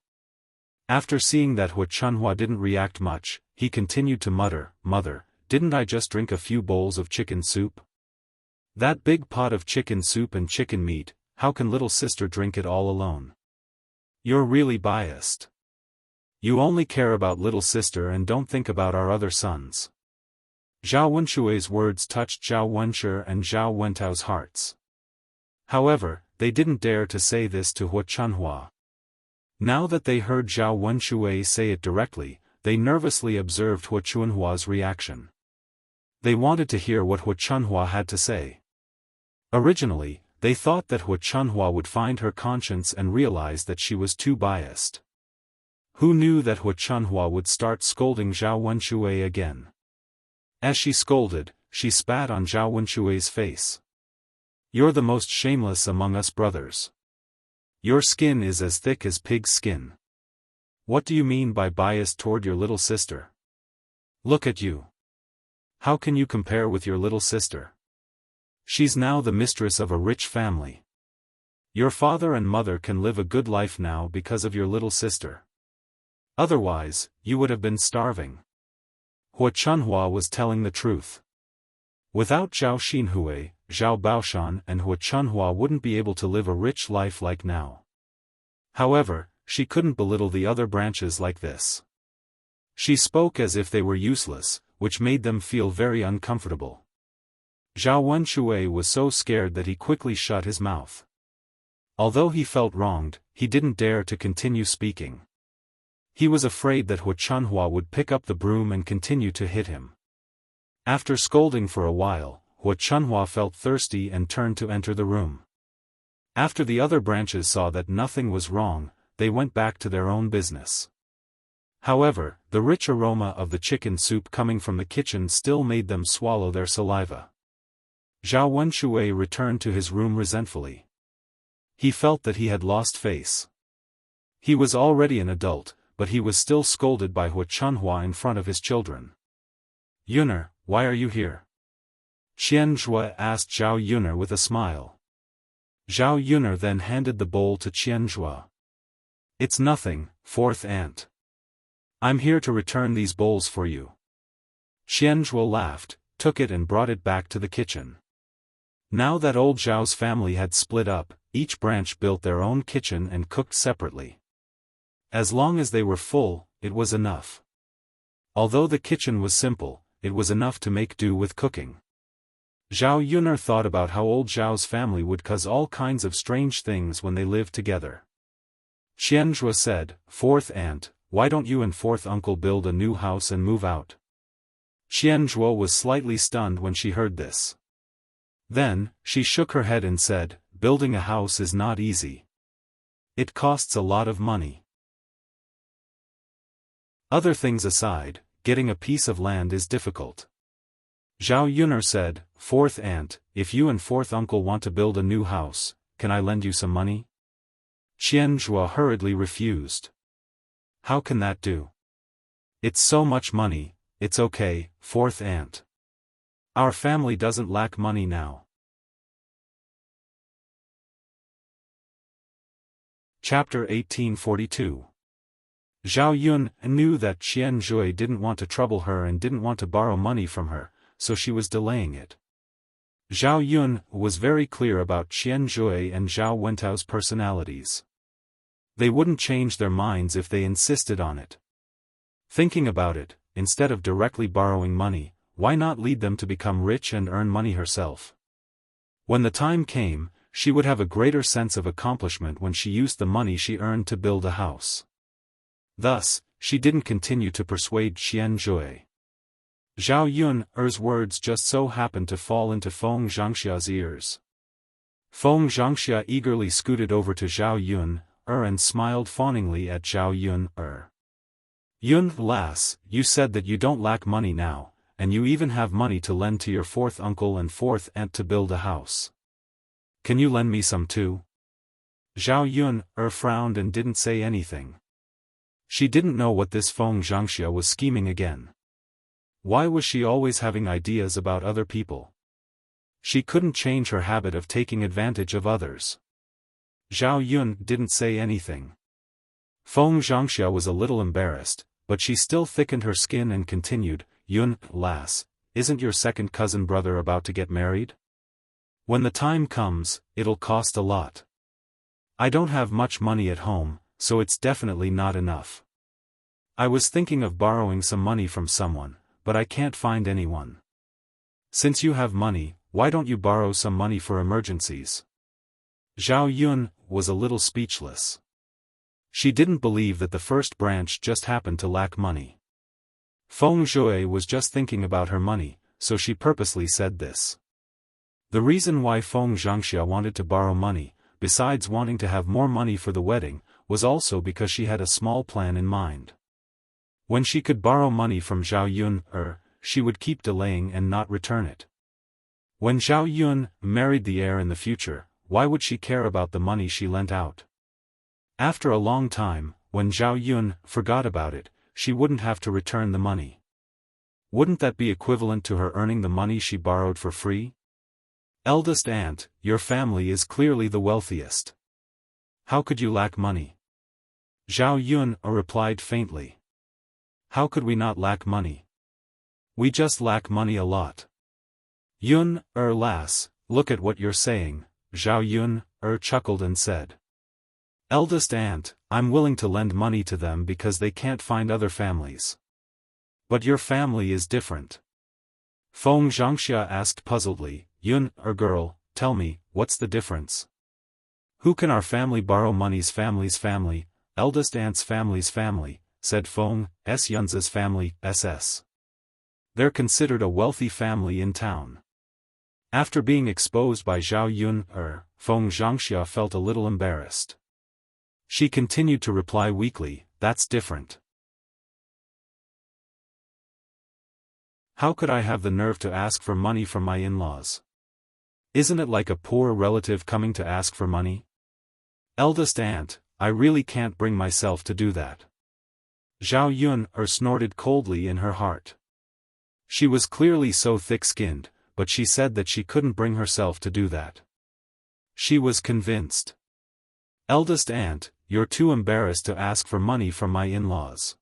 After seeing that Hua Chunhua didn't react much, he continued to mutter, "Mother, didn't I just drink a few bowls of chicken soup? That big pot of chicken soup and chicken meat, how can little sister drink it all alone? You're really biased. You only care about little sister and don't think about our other sons." Zhao Wenshui's words touched Zhao Wenshi and Zhao Wentao's hearts. However, they didn't dare to say this to Hua Chunhua. Now that they heard Zhao Wenshui say it directly, they nervously observed Hua Chunhua's reaction. They wanted to hear what Hua Chunhua had to say. Originally, they thought that Hua Chunhua would find her conscience and realize that she was too biased. Who knew that Hua Chunhua would start scolding Zhao Wenshui again? As she scolded, she spat on Zhao Wenshui's face. "You're the most shameless among us brothers. Your skin is as thick as pig's skin. What do you mean by biased toward your little sister? Look at you. How can you compare with your little sister? She's now the mistress of a rich family. Your father and mother can live a good life now because of your little sister. Otherwise, you would have been starving." Hua Chunhua was telling the truth. Without Zhao Xinhui, Zhao Baoshan and Hua Chunhua wouldn't be able to live a rich life like now. However, she couldn't belittle the other branches like this. She spoke as if they were useless, which made them feel very uncomfortable. Zhao Wenshui was so scared that he quickly shut his mouth. Although he felt wronged, he didn't dare to continue speaking. He was afraid that Hua Chunhua would pick up the broom and continue to hit him. After scolding for a while, Hua Chunhua felt thirsty and turned to enter the room. After the other branches saw that nothing was wrong, they went back to their own business. However, the rich aroma of the chicken soup coming from the kitchen still made them swallow their saliva. Zhao Wenshui returned to his room resentfully. He felt that he had lost face. He was already an adult, but he was still scolded by Hua Chunhua in front of his children. "Yuner, why are you here?" Qian Zhua asked Zhao Yuner with a smile. Zhao Yuner then handed the bowl to Qian Zhua. "It's nothing, fourth aunt. I'm here to return these bowls for you." Qian Zhua laughed, took it and brought it back to the kitchen. Now that old Zhao's family had split up, each branch built their own kitchen and cooked separately. As long as they were full, it was enough. Although the kitchen was simple, it was enough to make do with cooking. Zhao Yuner thought about how old Zhao's family would cause all kinds of strange things when they lived together. Qian Zhua said, "Fourth aunt, why don't you and fourth uncle build a new house and move out? Qian Zhuo was slightly stunned when she heard this. Then, she shook her head and said, building a house is not easy. It costs a lot of money. Other things aside, getting a piece of land is difficult. Zhao Yuner said, fourth aunt, if you and fourth uncle want to build a new house, can I lend you some money? Qian Zhuo hurriedly refused. How can that do? It's so much money. It's okay, fourth aunt. Our family doesn't lack money now. Chapter 1842. Zhao Yun knew that Qian Zhui didn't want to trouble her and didn't want to borrow money from her, so she was delaying it. Zhao Yun was very clear about Qian Zhui and Zhao Wentao's personalities. They wouldn't change their minds if they insisted on it. Thinking about it, instead of directly borrowing money, why not lead them to become rich and earn money herself? When the time came, she would have a greater sense of accomplishment when she used the money she earned to build a house. Thus, she didn't continue to persuade Qian Zhui. Zhao Yun's words just so happened to fall into Feng Zhangxia's ears. Feng Zhangxia eagerly scooted over to Zhao Yun and smiled fawningly at Zhao Yun. Yun lass, you said that you don't lack money now, and you even have money to lend to your fourth uncle and fourth aunt to build a house. Can you lend me some too? Zhao Yun frowned and didn't say anything. She didn't know what this Feng Zhangxia was scheming again. Why was she always having ideas about other people? She couldn't change her habit of taking advantage of others. Zhao Yun didn't say anything. Feng Zhangxia was a little embarrassed, but she still thickened her skin and continued, Yun, lass, isn't your second cousin brother about to get married? When the time comes, it'll cost a lot. I don't have much money at home, so it's definitely not enough. I was thinking of borrowing some money from someone, but I can't find anyone. Since you have money, why don't you borrow some money for emergencies? Zhao Yun was a little speechless. She didn't believe that the first branch just happened to lack money. Feng Zhui was just thinking about her money, so she purposely said this. The reason why Feng Zhangxia wanted to borrow money, besides wanting to have more money for the wedding, was also because she had a small plan in mind. When she could borrow money from Zhao Yun, she would keep delaying and not return it. When Zhao Yun married the heir in the future, why would she care about the money she lent out? After a long time, when Zhao Yun forgot about it, she wouldn't have to return the money. Wouldn't that be equivalent to her earning the money she borrowed for free? Eldest aunt, your family is clearly the wealthiest. How could you lack money? Zhao Yun replied faintly. How could we not lack money? We just lack money a lot. Yun, lass, look at what you're saying, Zhao Yun, chuckled and said. Eldest aunt, I'm willing to lend money to them because they can't find other families. But your family is different. Feng Zhangxia asked puzzledly, Yun, girl, tell me, what's the difference? Who can our family borrow money's family's family, eldest aunt's family's family, said Feng Yun's family, SS. They're considered a wealthy family in town. After being exposed by Zhao Yun, Feng Zhangxia felt a little embarrassed. She continued to reply weakly, that's different. How could I have the nerve to ask for money from my in-laws? Isn't it like a poor relative coming to ask for money? Eldest aunt, I really can't bring myself to do that. Zhao Yun snorted coldly in her heart. She was clearly so thick-skinned, but she said that she couldn't bring herself to do that. She was convinced. Eldest aunt, you're too embarrassed to ask for money from my in-laws.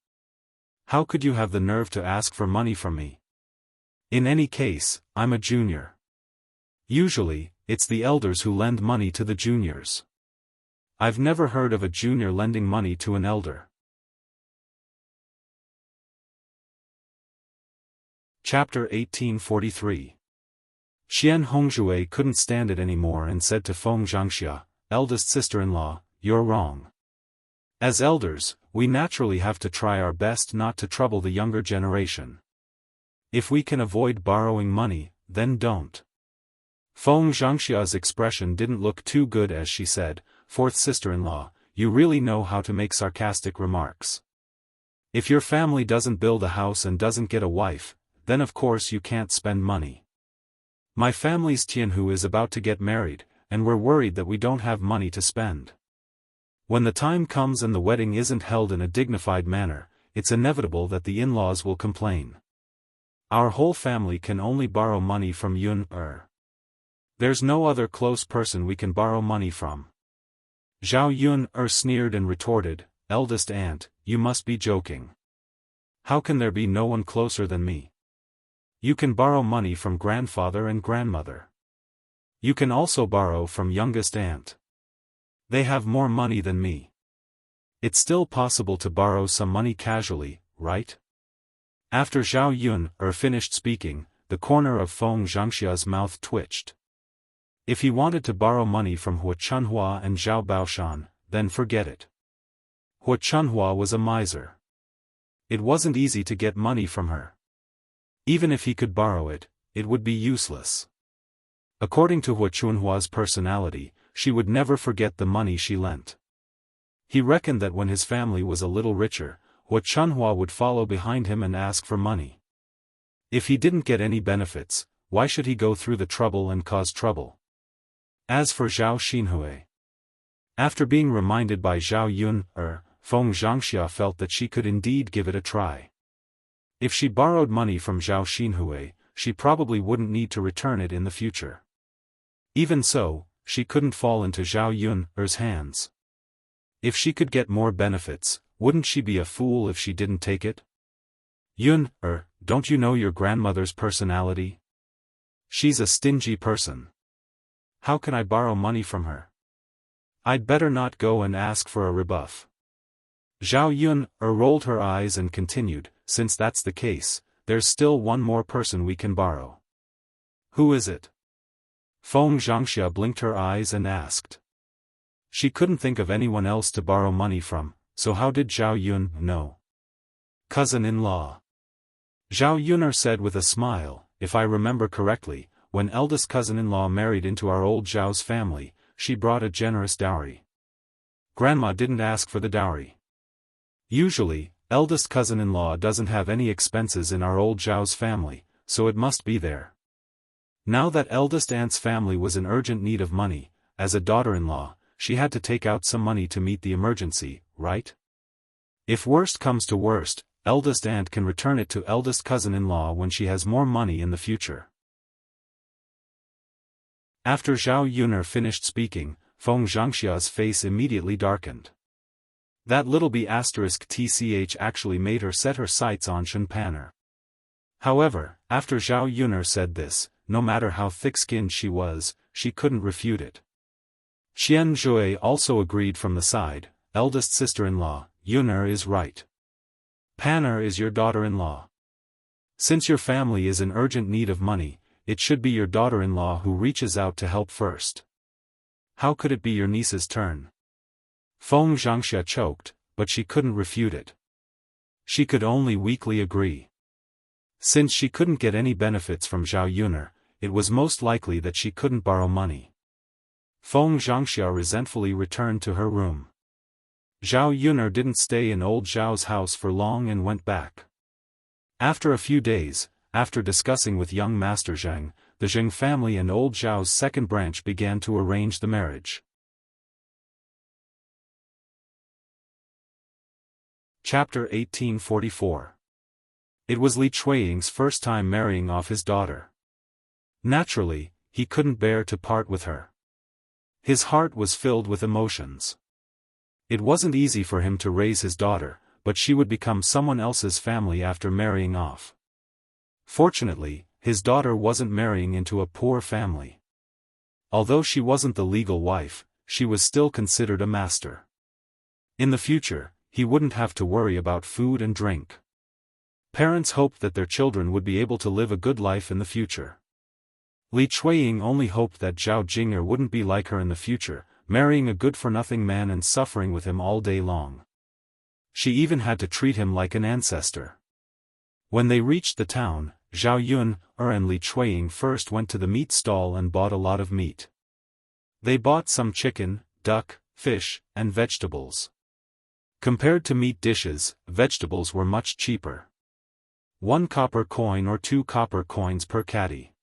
How could you have the nerve to ask for money from me? In any case, I'm a junior. Usually, it's the elders who lend money to the juniors. I've never heard of a junior lending money to an elder. Chapter 1843. Qian Hongzhui couldn't stand it anymore and said to Feng Zhangxia, eldest sister-in-law, you're wrong. As elders, we naturally have to try our best not to trouble the younger generation. If we can avoid borrowing money, then don't. Feng Zhangxia's expression didn't look too good as she said, "Fourth sister-in-law, you really know how to make sarcastic remarks. If your family doesn't build a house and doesn't get a wife, then of course you can't spend money. My family's Tianhu is about to get married, and we're worried that we don't have money to spend. When the time comes and the wedding isn't held in a dignified manner, it's inevitable that the in-laws will complain. Our whole family can only borrow money from Yun. There's no other close person we can borrow money from." Zhao Yun sneered and retorted, "Eldest aunt, you must be joking. How can there be no one closer than me? You can borrow money from grandfather and grandmother. You can also borrow from youngest aunt. They have more money than me. It's still possible to borrow some money casually, right?" After Zhao Yun finished speaking, the corner of Feng Zhangxia's mouth twitched. If he wanted to borrow money from Hua Chunhua and Zhao Baoshan, then forget it. Hua Chunhua was a miser. It wasn't easy to get money from her. Even if he could borrow it, it would be useless. According to Hua Chunhua's personality, she would never forget the money she lent. He reckoned that when his family was a little richer, Hua Chunhua would follow behind him and ask for money. If he didn't get any benefits, why should he go through the trouble and cause trouble? As for Zhao Xinhui, after being reminded by Zhao Yun, Feng Zhangxia felt that she could indeed give it a try. If she borrowed money from Zhao Xinhui, she probably wouldn't need to return it in the future. Even so, she couldn't fall into Zhao Yun's hands. If she could get more benefits, wouldn't she be a fool if she didn't take it? Yun, don't you know your grandmother's personality? She's a stingy person. How can I borrow money from her? I'd better not go and ask for a rebuff. Zhao Yun rolled her eyes and continued, "Since that's the case, there's still one more person we can borrow." "Who is it?" Feng Zhangxia blinked her eyes and asked. She couldn't think of anyone else to borrow money from, so how did Zhao Yun know? "Cousin-in-law." Zhao Yun said with a smile, "If I remember correctly, when eldest cousin-in-law married into our old Zhao's family, she brought a generous dowry. Grandma didn't ask for the dowry. Usually, eldest cousin-in-law doesn't have any expenses in our old Zhao's family, so it must be there. Now that eldest aunt's family was in urgent need of money, as a daughter-in-law, she had to take out some money to meet the emergency, right? If worst comes to worst, eldest aunt can return it to eldest cousin-in-law when she has more money in the future." After Zhao Yun finished speaking, Feng Zhangxia's face immediately darkened. That little b** tch actually made her set her sights on Shenpaner. However, after Zhao Yun said this, no matter how thick-skinned she was, she couldn't refute it. Qian Zhui also agreed from the side, "Eldest sister-in-law, Yun is right. Paner is your daughter-in-law. Since your family is in urgent need of money, it should be your daughter-in-law who reaches out to help first. How could it be your niece's turn?" Feng Zhangxia choked, but she couldn't refute it. She could only weakly agree. Since she couldn't get any benefits from Zhao Yun, it was most likely that she couldn't borrow money. Feng Zhangxia resentfully returned to her room. Zhao Yun didn't stay in old Zhao's house for long and went back. After a few days, after discussing with young Master Zheng, the Zheng family and old Zhao's second branch began to arrange the marriage. Chapter 1844. It was Li Chuiying's first time marrying off his daughter. Naturally, he couldn't bear to part with her. His heart was filled with emotions. It wasn't easy for him to raise his daughter, but she would become someone else's family after marrying off. Fortunately, his daughter wasn't marrying into a poor family. Although she wasn't the legal wife, she was still considered a master. In the future, he wouldn't have to worry about food and drink. Parents hoped that their children would be able to live a good life in the future. Li Chuiying only hoped that Zhao Jing'er wouldn't be like her in the future, marrying a good-for-nothing man and suffering with him all day long. She even had to treat him like an ancestor. When they reached the town, Zhao Yun and Li Chuiying first went to the meat stall and bought a lot of meat. They bought some chicken, duck, fish, and vegetables. Compared to meat dishes, vegetables were much cheaper. 1 copper coin or 2 copper coins per catty.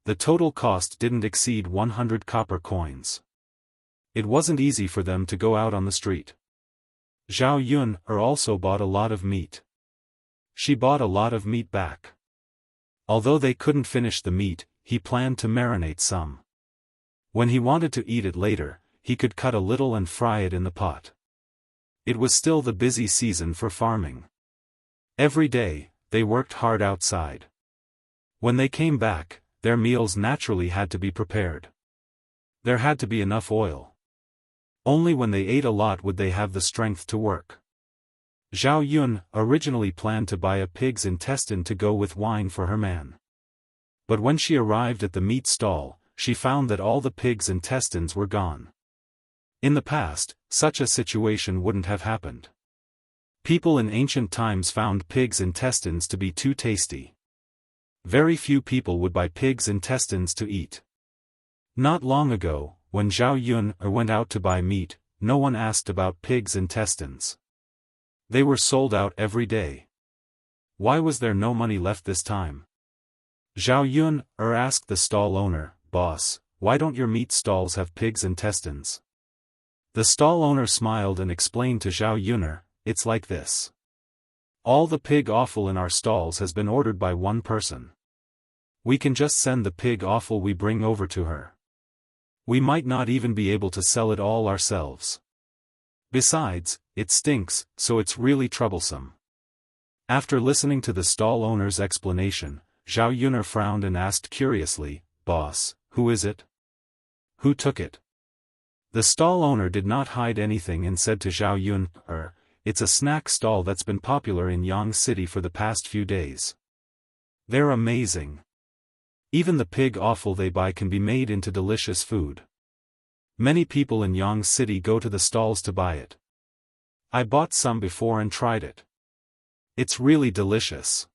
The total cost didn't exceed 100 copper coins. It wasn't easy for them to go out on the street. Zhao Yun also bought a lot of meat. She bought a lot of meat back. Although they couldn't finish the meat, he planned to marinate some. When he wanted to eat it later, he could cut a little and fry it in the pot. It was still the busy season for farming. Every day, they worked hard outside. When they came back, their meals naturally had to be prepared. There had to be enough oil. Only when they ate a lot would they have the strength to work. Zhao Yun originally planned to buy a pig's intestine to go with wine for her man. But when she arrived at the meat stall, she found that all the pig's intestines were gone. In the past, such a situation wouldn't have happened. People in ancient times found pigs' intestines to be too tasty. Very few people would buy pigs' intestines to eat. Not long ago, when Zhao Yun went out to buy meat, no one asked about pigs' intestines. They were sold out every day. Why was there no money left this time? Zhao Yun asked the stall owner, "Boss, why don't your meat stalls have pigs' intestines?" The stall owner smiled and explained to Zhao Yun, "It's like this. All the pig offal in our stalls has been ordered by one person. We can just send the pig offal we bring over to her. We might not even be able to sell it all ourselves. Besides, it stinks, so it's really troublesome." After listening to the stall owner's explanation, Zhao Yun frowned and asked curiously, "Boss, who is it? Who took it?" The stall owner did not hide anything and said to Zhao Yun, "It's a snack stall that's been popular in Yang City for the past few days. They're amazing. Even the pig offal they buy can be made into delicious food. Many people in Yang City go to the stalls to buy it. I bought some before and tried it. It's really delicious."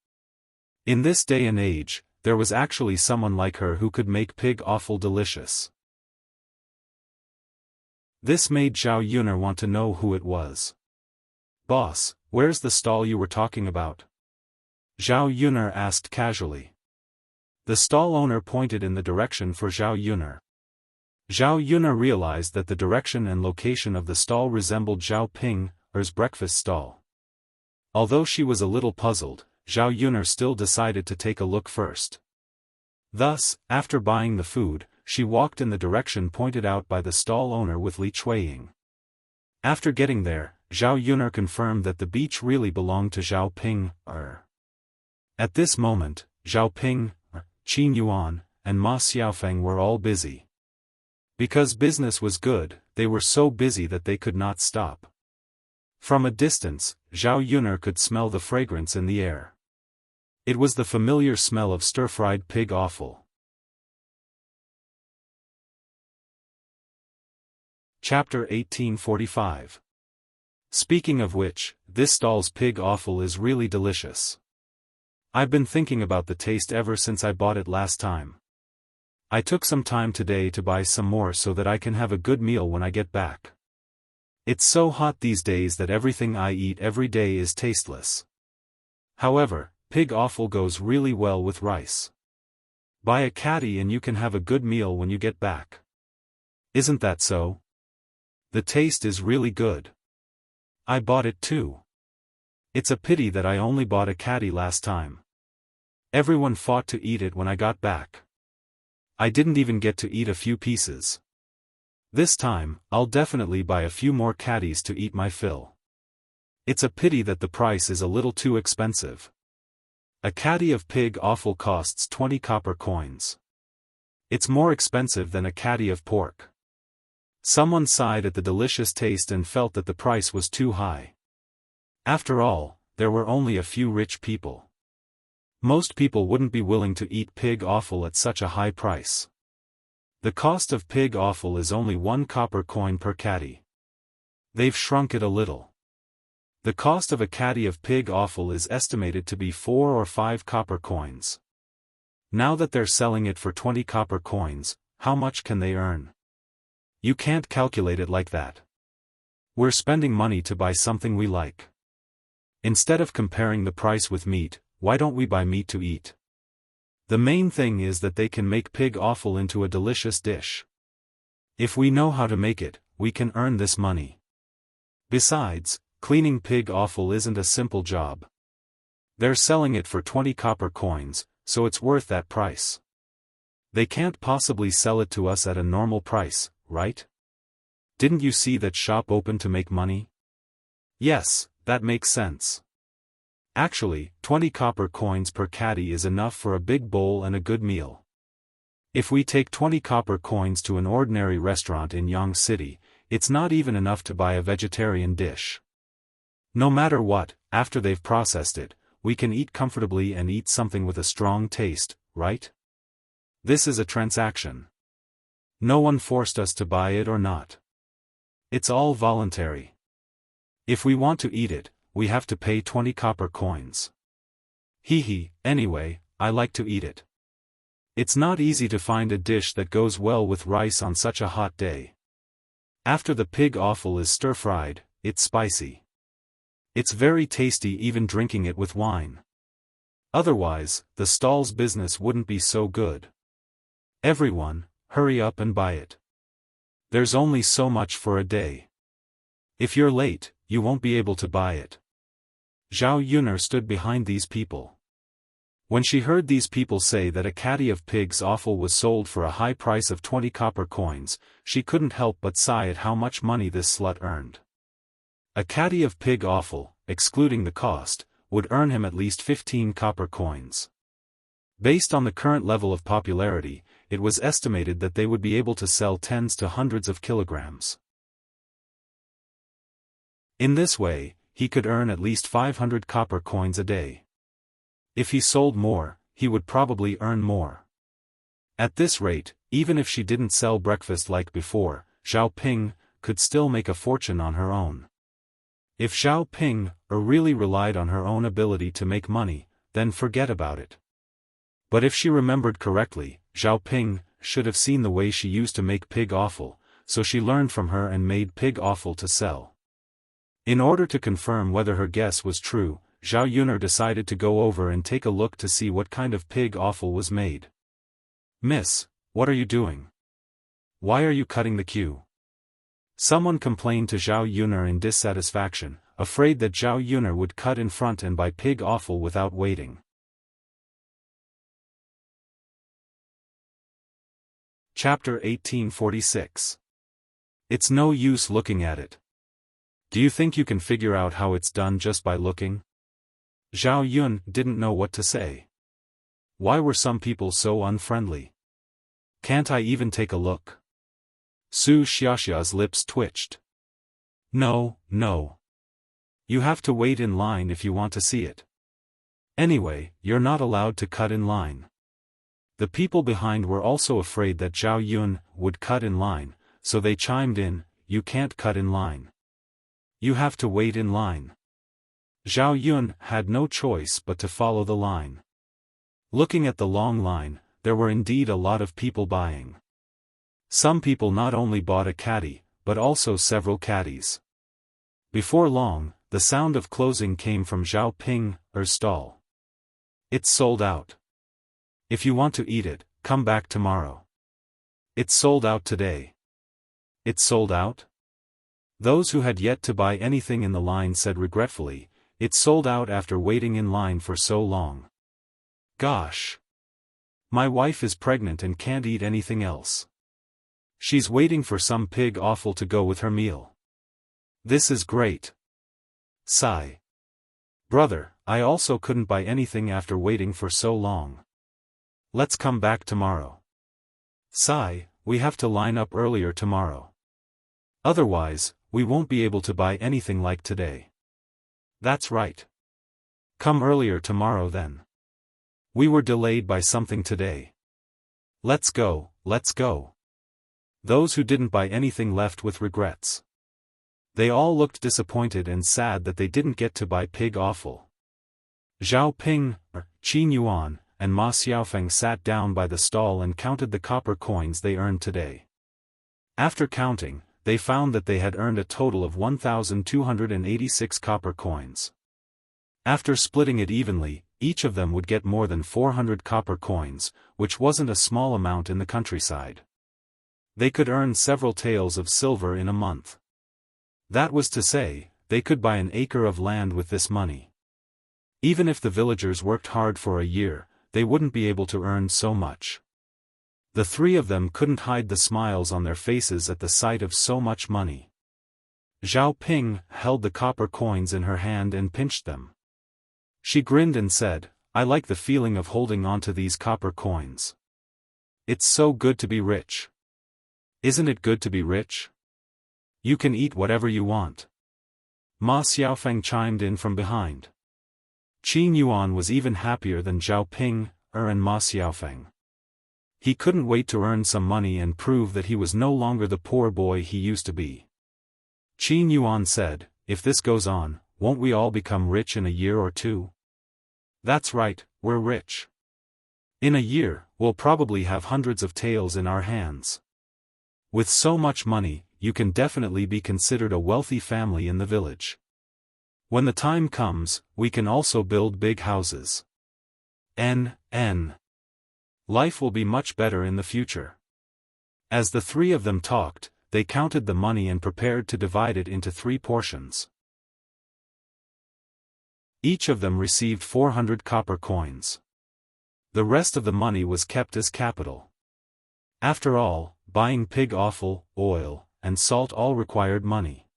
In this day and age, there was actually someone like her who could make pig offal delicious. This made Zhao Yun want to know who it was. "Boss, where's the stall you were talking about?" Zhao Yun asked casually. The stall owner pointed in the direction for Zhao Yun. Zhao Yun realized that the direction and location of the stall resembled Zhao Ping's breakfast stall. Although she was a little puzzled, Zhao Yun still decided to take a look first. Thus, after buying the food, she walked in the direction pointed out by the stall owner with Li Chuiying. After getting there, Zhao Yun confirmed that the beach really belonged to Zhao Ping. At this moment, Zhao Ping, Qin Yuan, and Ma Xiaofan were all busy. Because business was good, they were so busy that they could not stop. From a distance, Zhao Yun could smell the fragrance in the air. It was the familiar smell of stir-fried pig offal. Chapter 1845. Speaking of which, this stall's pig offal is really delicious. I've been thinking about the taste ever since I bought it last time. I took some time today to buy some more so that I can have a good meal when I get back. It's so hot these days that everything I eat every day is tasteless. However, pig offal goes really well with rice. Buy a catty and you can have a good meal when you get back. Isn't that so? The taste is really good. I bought it too. It's a pity that I only bought a catty last time. Everyone fought to eat it when I got back. I didn't even get to eat a few pieces. This time, I'll definitely buy a few more catties to eat my fill. It's a pity that the price is a little too expensive. A catty of pig offal costs 20 copper coins. It's more expensive than a catty of pork. Someone sighed at the delicious taste and felt that the price was too high. After all, there were only a few rich people. Most people wouldn't be willing to eat pig offal at such a high price. The cost of pig offal is only 1 copper coin per catty. They've shrunk it a little. The cost of a caddy of pig offal is estimated to be 4 or 5 copper coins. Now that they're selling it for 20 copper coins, how much can they earn? You can't calculate it like that. We're spending money to buy something we like. Instead of comparing the price with meat, why don't we buy meat to eat? The main thing is that they can make pig offal into a delicious dish. If we know how to make it, we can earn this money. Besides, cleaning pig offal isn't a simple job. They're selling it for 20 copper coins, so it's worth that price. They can't possibly sell it to us at a normal price, right? Didn't you see that shop open to make money? Yes, that makes sense. Actually, 20 copper coins per caddy is enough for a big bowl and a good meal. If we take 20 copper coins to an ordinary restaurant in Yang City, it's not even enough to buy a vegetarian dish. No matter what, after they've processed it, we can eat comfortably and eat something with a strong taste, right? This is a transaction. No one forced us to buy it or not. It's all voluntary. If we want to eat it, we have to pay 20 copper coins. Anyway, I like to eat it. It's not easy to find a dish that goes well with rice on such a hot day. After the pig offal is stir-fried, it's spicy. It's very tasty even drinking it with wine. Otherwise, the stall's business wouldn't be so good. Everyone, hurry up and buy it. There's only so much for a day. If you're late, you won't be able to buy it. Zhao Yuner stood behind these people. When she heard these people say that a caddy of pig's offal was sold for a high price of 20 copper coins, she couldn't help but sigh at how much money this slut earned. A caddy of pig offal, excluding the cost, would earn him at least 15 copper coins. Based on the current level of popularity, it was estimated that they would be able to sell tens to hundreds of kilograms. In this way, he could earn at least 500 copper coins a day. If he sold more, he would probably earn more. At this rate, even if she didn't sell breakfast like before, Xiao Ping could still make a fortune on her own. If Xiao Ping really relied on her own ability to make money, then forget about it. But if she remembered correctly, Xiao Ping should have seen the way she used to make pig offal, so she learned from her and made pig offal to sell. In order to confirm whether her guess was true, Zhao Yuner decided to go over and take a look to see what kind of pig offal was made. "Miss, what are you doing? Why are you cutting the queue?" Someone complained to Zhao Yuner in dissatisfaction, afraid that Zhao Yuner would cut in front and buy pig offal without waiting. Chapter 1846. It's no use looking at it. Do you think you can figure out how it's done just by looking? Zhao Yun didn't know what to say. Why were some people so unfriendly? Can't I even take a look? Su Xiaoxia's lips twitched. No. You have to wait in line if you want to see it. Anyway, you're not allowed to cut in line. The people behind were also afraid that Zhao Yun would cut in line, so they chimed in, "You can't cut in line. You have to wait in line." Zhao Yun had no choice but to follow the line. Looking at the long line, there were indeed a lot of people buying. Some people not only bought a caddy, but also several caddies. Before long, the sound of closing came from Zhao Ping's stall. "It's sold out. If you want to eat it, come back tomorrow. It's sold out today." It's sold out? Those who had yet to buy anything in the line said regretfully, "It's sold out after waiting in line for so long. Gosh. My wife is pregnant and can't eat anything else. She's waiting for some pig offal to go with her meal. This is great. Sigh. Brother, I also couldn't buy anything after waiting for so long. Let's come back tomorrow. Sigh, we have to line up earlier tomorrow. Otherwise, we won't be able to buy anything like today. That's right. Come earlier tomorrow then. We were delayed by something today. Let's go. Those who didn't buy anything left with regrets. They all looked disappointed and sad that they didn't get to buy pig offal. Xiaoping, Qin Yuan, and Ma Xiaofeng sat down by the stall and counted the copper coins they earned today. After counting, they found that they had earned a total of 1,286 copper coins. After splitting it evenly, each of them would get more than 400 copper coins, which wasn't a small amount in the countryside. They could earn several taels of silver in a month. That was to say, they could buy an acre of land with this money. Even if the villagers worked hard for a year, they wouldn't be able to earn so much. The three of them couldn't hide the smiles on their faces at the sight of so much money. Xiaoping held the copper coins in her hand and pinched them. She grinned and said, "I like the feeling of holding on to these copper coins. It's so good to be rich. Isn't it good to be rich? You can eat whatever you want." Ma Xiaofeng chimed in from behind. Qin Yuan was even happier than Xiaoping, and Ma Xiaofeng. He couldn't wait to earn some money and prove that he was no longer the poor boy he used to be. Qin Yuan said, "If this goes on, won't we all become rich in a year or two?" "That's right, we're rich. In a year, we'll probably have hundreds of taels in our hands. With so much money, you can definitely be considered a wealthy family in the village. When the time comes, we can also build big houses. Life will be much better in the future." As the three of them talked, they counted the money and prepared to divide it into 3 portions. Each of them received 400 copper coins. The rest of the money was kept as capital. After all, buying pig offal, oil, and salt all required money.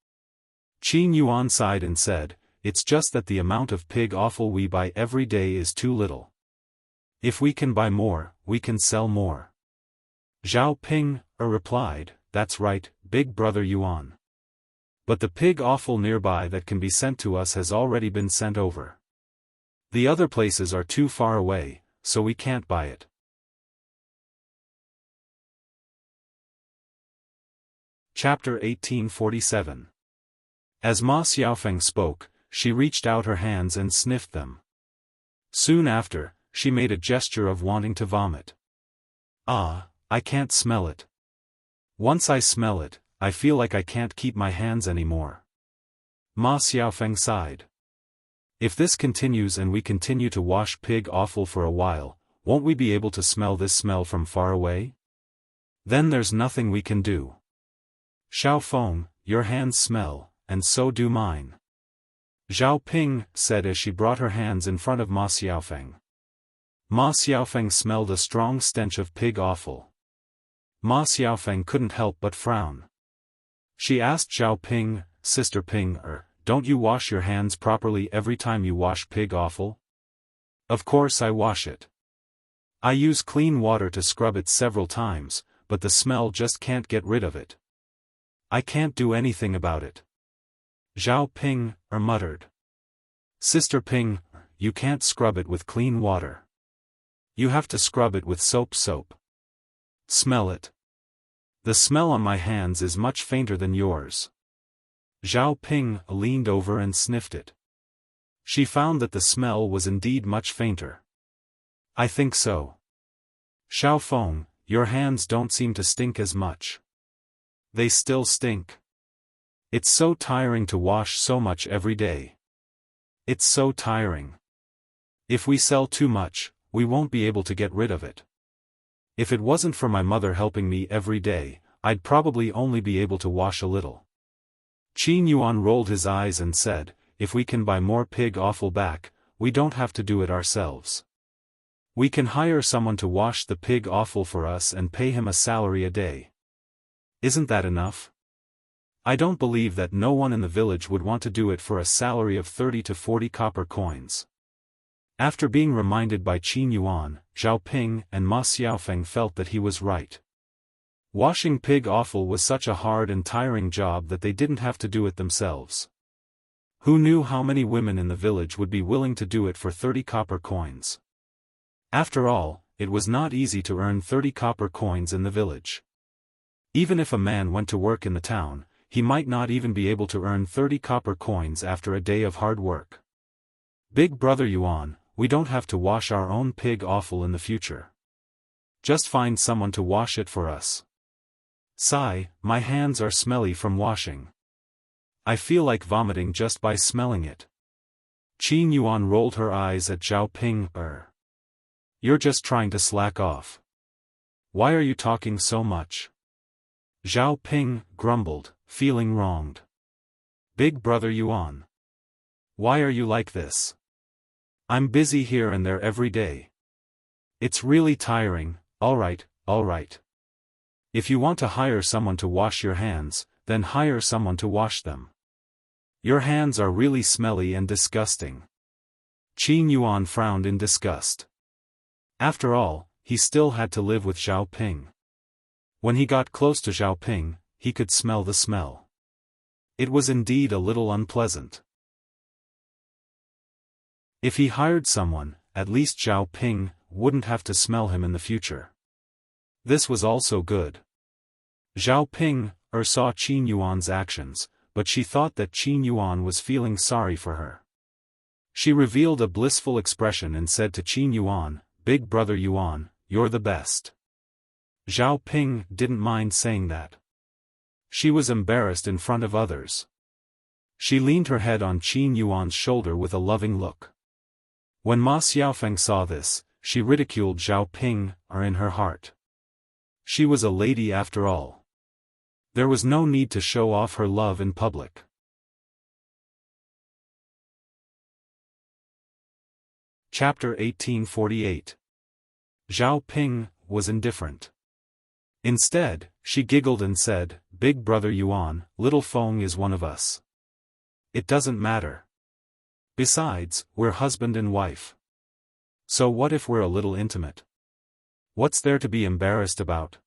Qin Yuan sighed and said, "It's just that the amount of pig offal we buy every day is too little. If we can buy more, we can sell more." Xiaoping replied, "That's right, big brother Yuan. But the pig offal nearby that can be sent to us has already been sent over. The other places are too far away, so we can't buy it." Chapter 1847. As Ma Xiaofeng spoke, she reached out her hands and sniffed them. Soon after, she made a gesture of wanting to vomit. I can't smell it. Once I smell it, I feel like I can't keep my hands anymore." Ma Xiaofeng sighed. "If this continues and we continue to wash pig offal for a while, won't we be able to smell this smell from far away? Then there's nothing we can do. Xiaofan, your hands smell, and so do mine," Xiaoping said as she brought her hands in front of Ma Xiaofeng. Ma Xiaofeng smelled a strong stench of pig offal. Ma Xiaofeng couldn't help but frown. She asked Xiaoping, "Sister Ping, don't you wash your hands properly every time you wash pig offal?" "Of course I wash it. I use clean water to scrub it several times, but the smell just can't get rid of it. I can't do anything about it," Xiaoping muttered. "Sister Ping, you can't scrub it with clean water. You have to scrub it with soap. Smell it. The smell on my hands is much fainter than yours." Xiaoping leaned over and sniffed it. She found that the smell was indeed much fainter. "I think so. Xiaofan, your hands don't seem to stink as much." "They still stink. It's so tiring to wash so much every day. It's so tiring. If we sell too much, we won't be able to get rid of it. If it wasn't for my mother helping me every day, I'd probably only be able to wash a little." Qin Yuan rolled his eyes and said, "If we can buy more pig offal back, we don't have to do it ourselves. We can hire someone to wash the pig offal for us and pay him a salary a day. Isn't that enough? I don't believe that no one in the village would want to do it for a salary of 30 to 40 copper coins." After being reminded by Qin Yuan, Xiaoping and Ma Xiaofeng felt that he was right. Washing pig offal was such a hard and tiring job that they didn't have to do it themselves. Who knew how many women in the village would be willing to do it for 30 copper coins? After all, it was not easy to earn 30 copper coins in the village. Even if a man went to work in the town, he might not even be able to earn 30 copper coins after a day of hard work. Big brother Yuan, we don't have to wash our own pig offal in the future. Just find someone to wash it for us. Sigh, my hands are smelly from washing. I feel like vomiting just by smelling it. Qin Yuan rolled her eyes at Zhao Ping. You're just trying to slack off. Why are you talking so much? Zhao Ping grumbled, feeling wronged. Big brother Yuan. Why are you like this? I'm busy here and there every day. It's really tiring. Alright. If you want to hire someone to wash your hands, then hire someone to wash them. Your hands are really smelly and disgusting. Qin Yuan frowned in disgust. After all, he still had to live with Zhao Ping. When he got close to Zhao Ping, he could smell the smell. It was indeed a little unpleasant. If he hired someone, at least Zhao Ping wouldn't have to smell him in the future. This was also good. Zhao Ping saw Qin Yuan's actions, but she thought that Qin Yuan was feeling sorry for her. She revealed a blissful expression and said to Qin Yuan, Big brother Yuan, you're the best. Zhao Ping didn't mind saying that. She was embarrassed in front of others. She leaned her head on Qin Yuan's shoulder with a loving look. When Ma Xiaofan saw this, she ridiculed Zhao Ping in her heart. She was a lady after all. There was no need to show off her love in public. Chapter 1848. Zhao Ping was indifferent. Instead, she giggled and said, Big brother Yuan, little Feng is one of us. It doesn't matter. Besides, we're husband and wife. So what if we're a little intimate? What's there to be embarrassed about?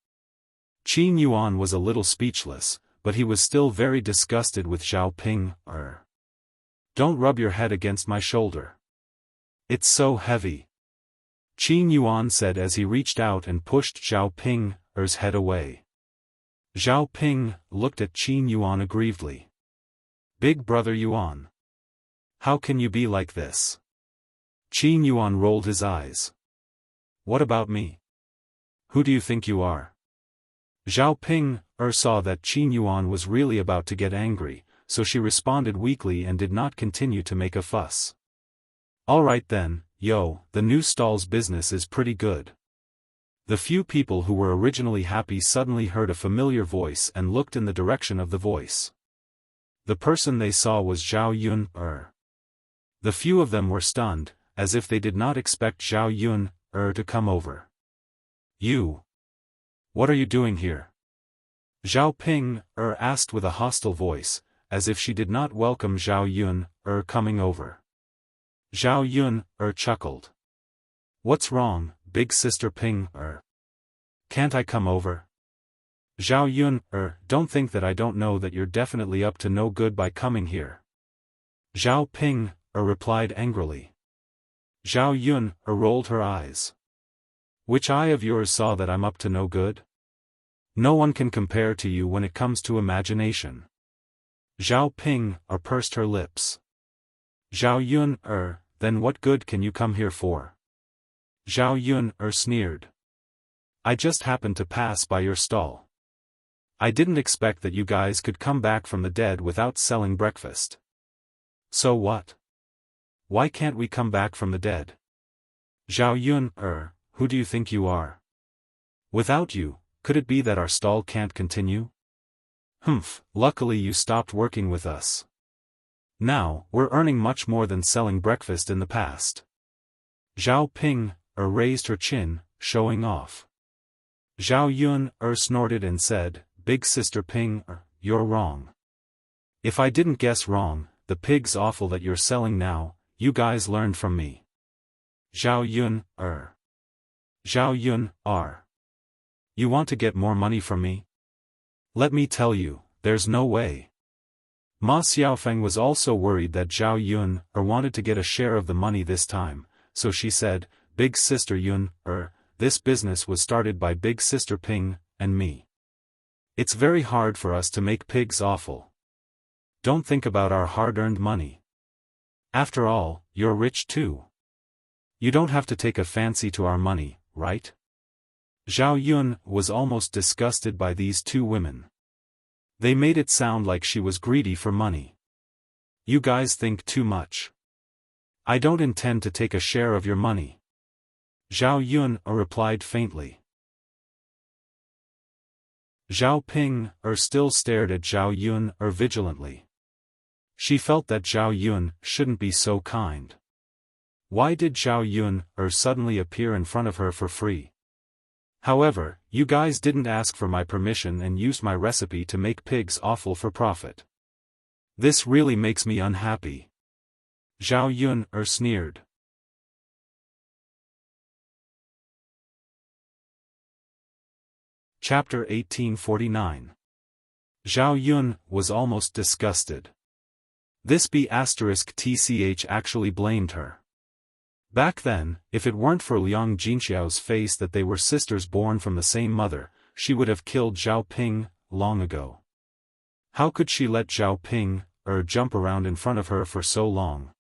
Qin Yuan was a little speechless, but he was still very disgusted with Zhao Ping. Don't rub your head against my shoulder. It's so heavy. Qin Yuan said as he reached out and pushed Zhao Ping's head away. Zhao Ping looked at Qin Yuan aggrievedly. Big brother Yuan. How can you be like this? Qin Yuan rolled his eyes. What about me? Who do you think you are? Zhao Ping saw that Qin Yuan was really about to get angry, so she responded weakly and did not continue to make a fuss. Alright then, the new stall's business is pretty good. The few people who were originally happy suddenly heard a familiar voice and looked in the direction of the voice. The person they saw was Zhao Yun. The few of them were stunned, as if they did not expect Zhao Yun to come over. You. What are you doing here? Zhao Ping asked with a hostile voice, as if she did not welcome Zhao Yun coming over. Zhao Yun chuckled. What's wrong, big sister Ping? Can't I come over? Zhao Yun, don't think that I don't know that you're definitely up to no good by coming here. Zhao Ping replied angrily. Zhao Yun rolled her eyes. Which eye of yours saw that I'm up to no good? No one can compare to you when it comes to imagination. Zhao Ping pursed her lips. Zhao Yun, then what good can you come here for? Zhao Yun sneered. I just happened to pass by your stall. I didn't expect that you guys could come back from the dead without selling breakfast. So what? Why can't we come back from the dead? Zhao Yun, who do you think you are? Without you, could it be that our stall can't continue? Humph, luckily you stopped working with us. Now, we're earning much more than selling breakfast in the past. Zhao Ping raised her chin, showing off. Zhao Yun snorted and said, Big sister Ping, you're wrong. If I didn't guess wrong, the pig's offal that you're selling now, you guys learned from me. Zhao Yun, Zhao Yun, You want to get more money from me? Let me tell you, there's no way. Ma Xiaofan was also worried that Zhao Yun wanted to get a share of the money this time, so she said, Big sister Yun, this business was started by Big sister Ping and me. It's very hard for us to make pigs awful. Don't think about our hard-earned money. After all, you're rich too. You don't have to take a fancy to our money, right? Zhao Yun was almost disgusted by these two women. They made it sound like she was greedy for money. You guys think too much. I don't intend to take a share of your money. Zhao Yun replied faintly. Zhao Ping still stared at Zhao Yun vigilantly. She felt that Zhao Yun shouldn't be so kind. Why did Zhao Yun suddenly appear in front of her for free? However, you guys didn't ask for my permission and used my recipe to make pigs awful for profit. This really makes me unhappy. Zhao Yun sneered. Chapter 1849. Zhao Yun was almost disgusted. This B***TCH actually blamed her. Back then, if it weren't for Liang Jinxiao's face that they were sisters born from the same mother, she would have killed Zhao Ping long ago. How could she let Zhao Ping jump around in front of her for so long?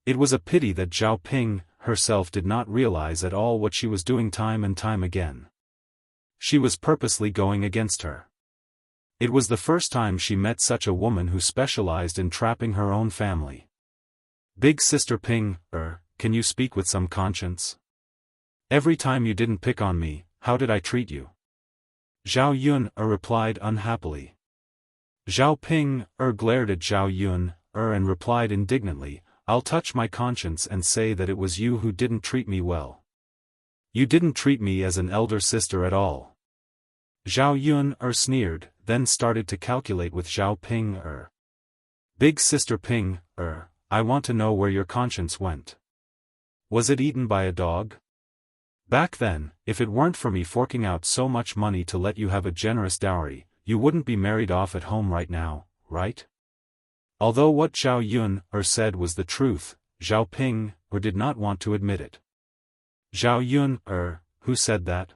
It was a pity that Zhao Ping herself did not realize at all what she was doing time and time again. She was purposely going against her. It was the first time she met such a woman who specialized in trapping her own family. Big sister Ping, can you speak with some conscience? Every time you didn't pick on me, how did I treat you? Zhao Yun replied unhappily. Zhao Ping glared at Zhao Yun and replied indignantly, I'll touch my conscience and say that it was you who didn't treat me well. You didn't treat me as an elder sister at all. Zhao Yun sneered, then started to calculate with Zhao Ping Big sister Ping, I want to know where your conscience went. Was it eaten by a dog? Back then, if it weren't for me forking out so much money to let you have a generous dowry, you wouldn't be married off at home right now, right? Although what Zhao Yun said was the truth, Zhao Ping did not want to admit it. Zhao Yun who said that?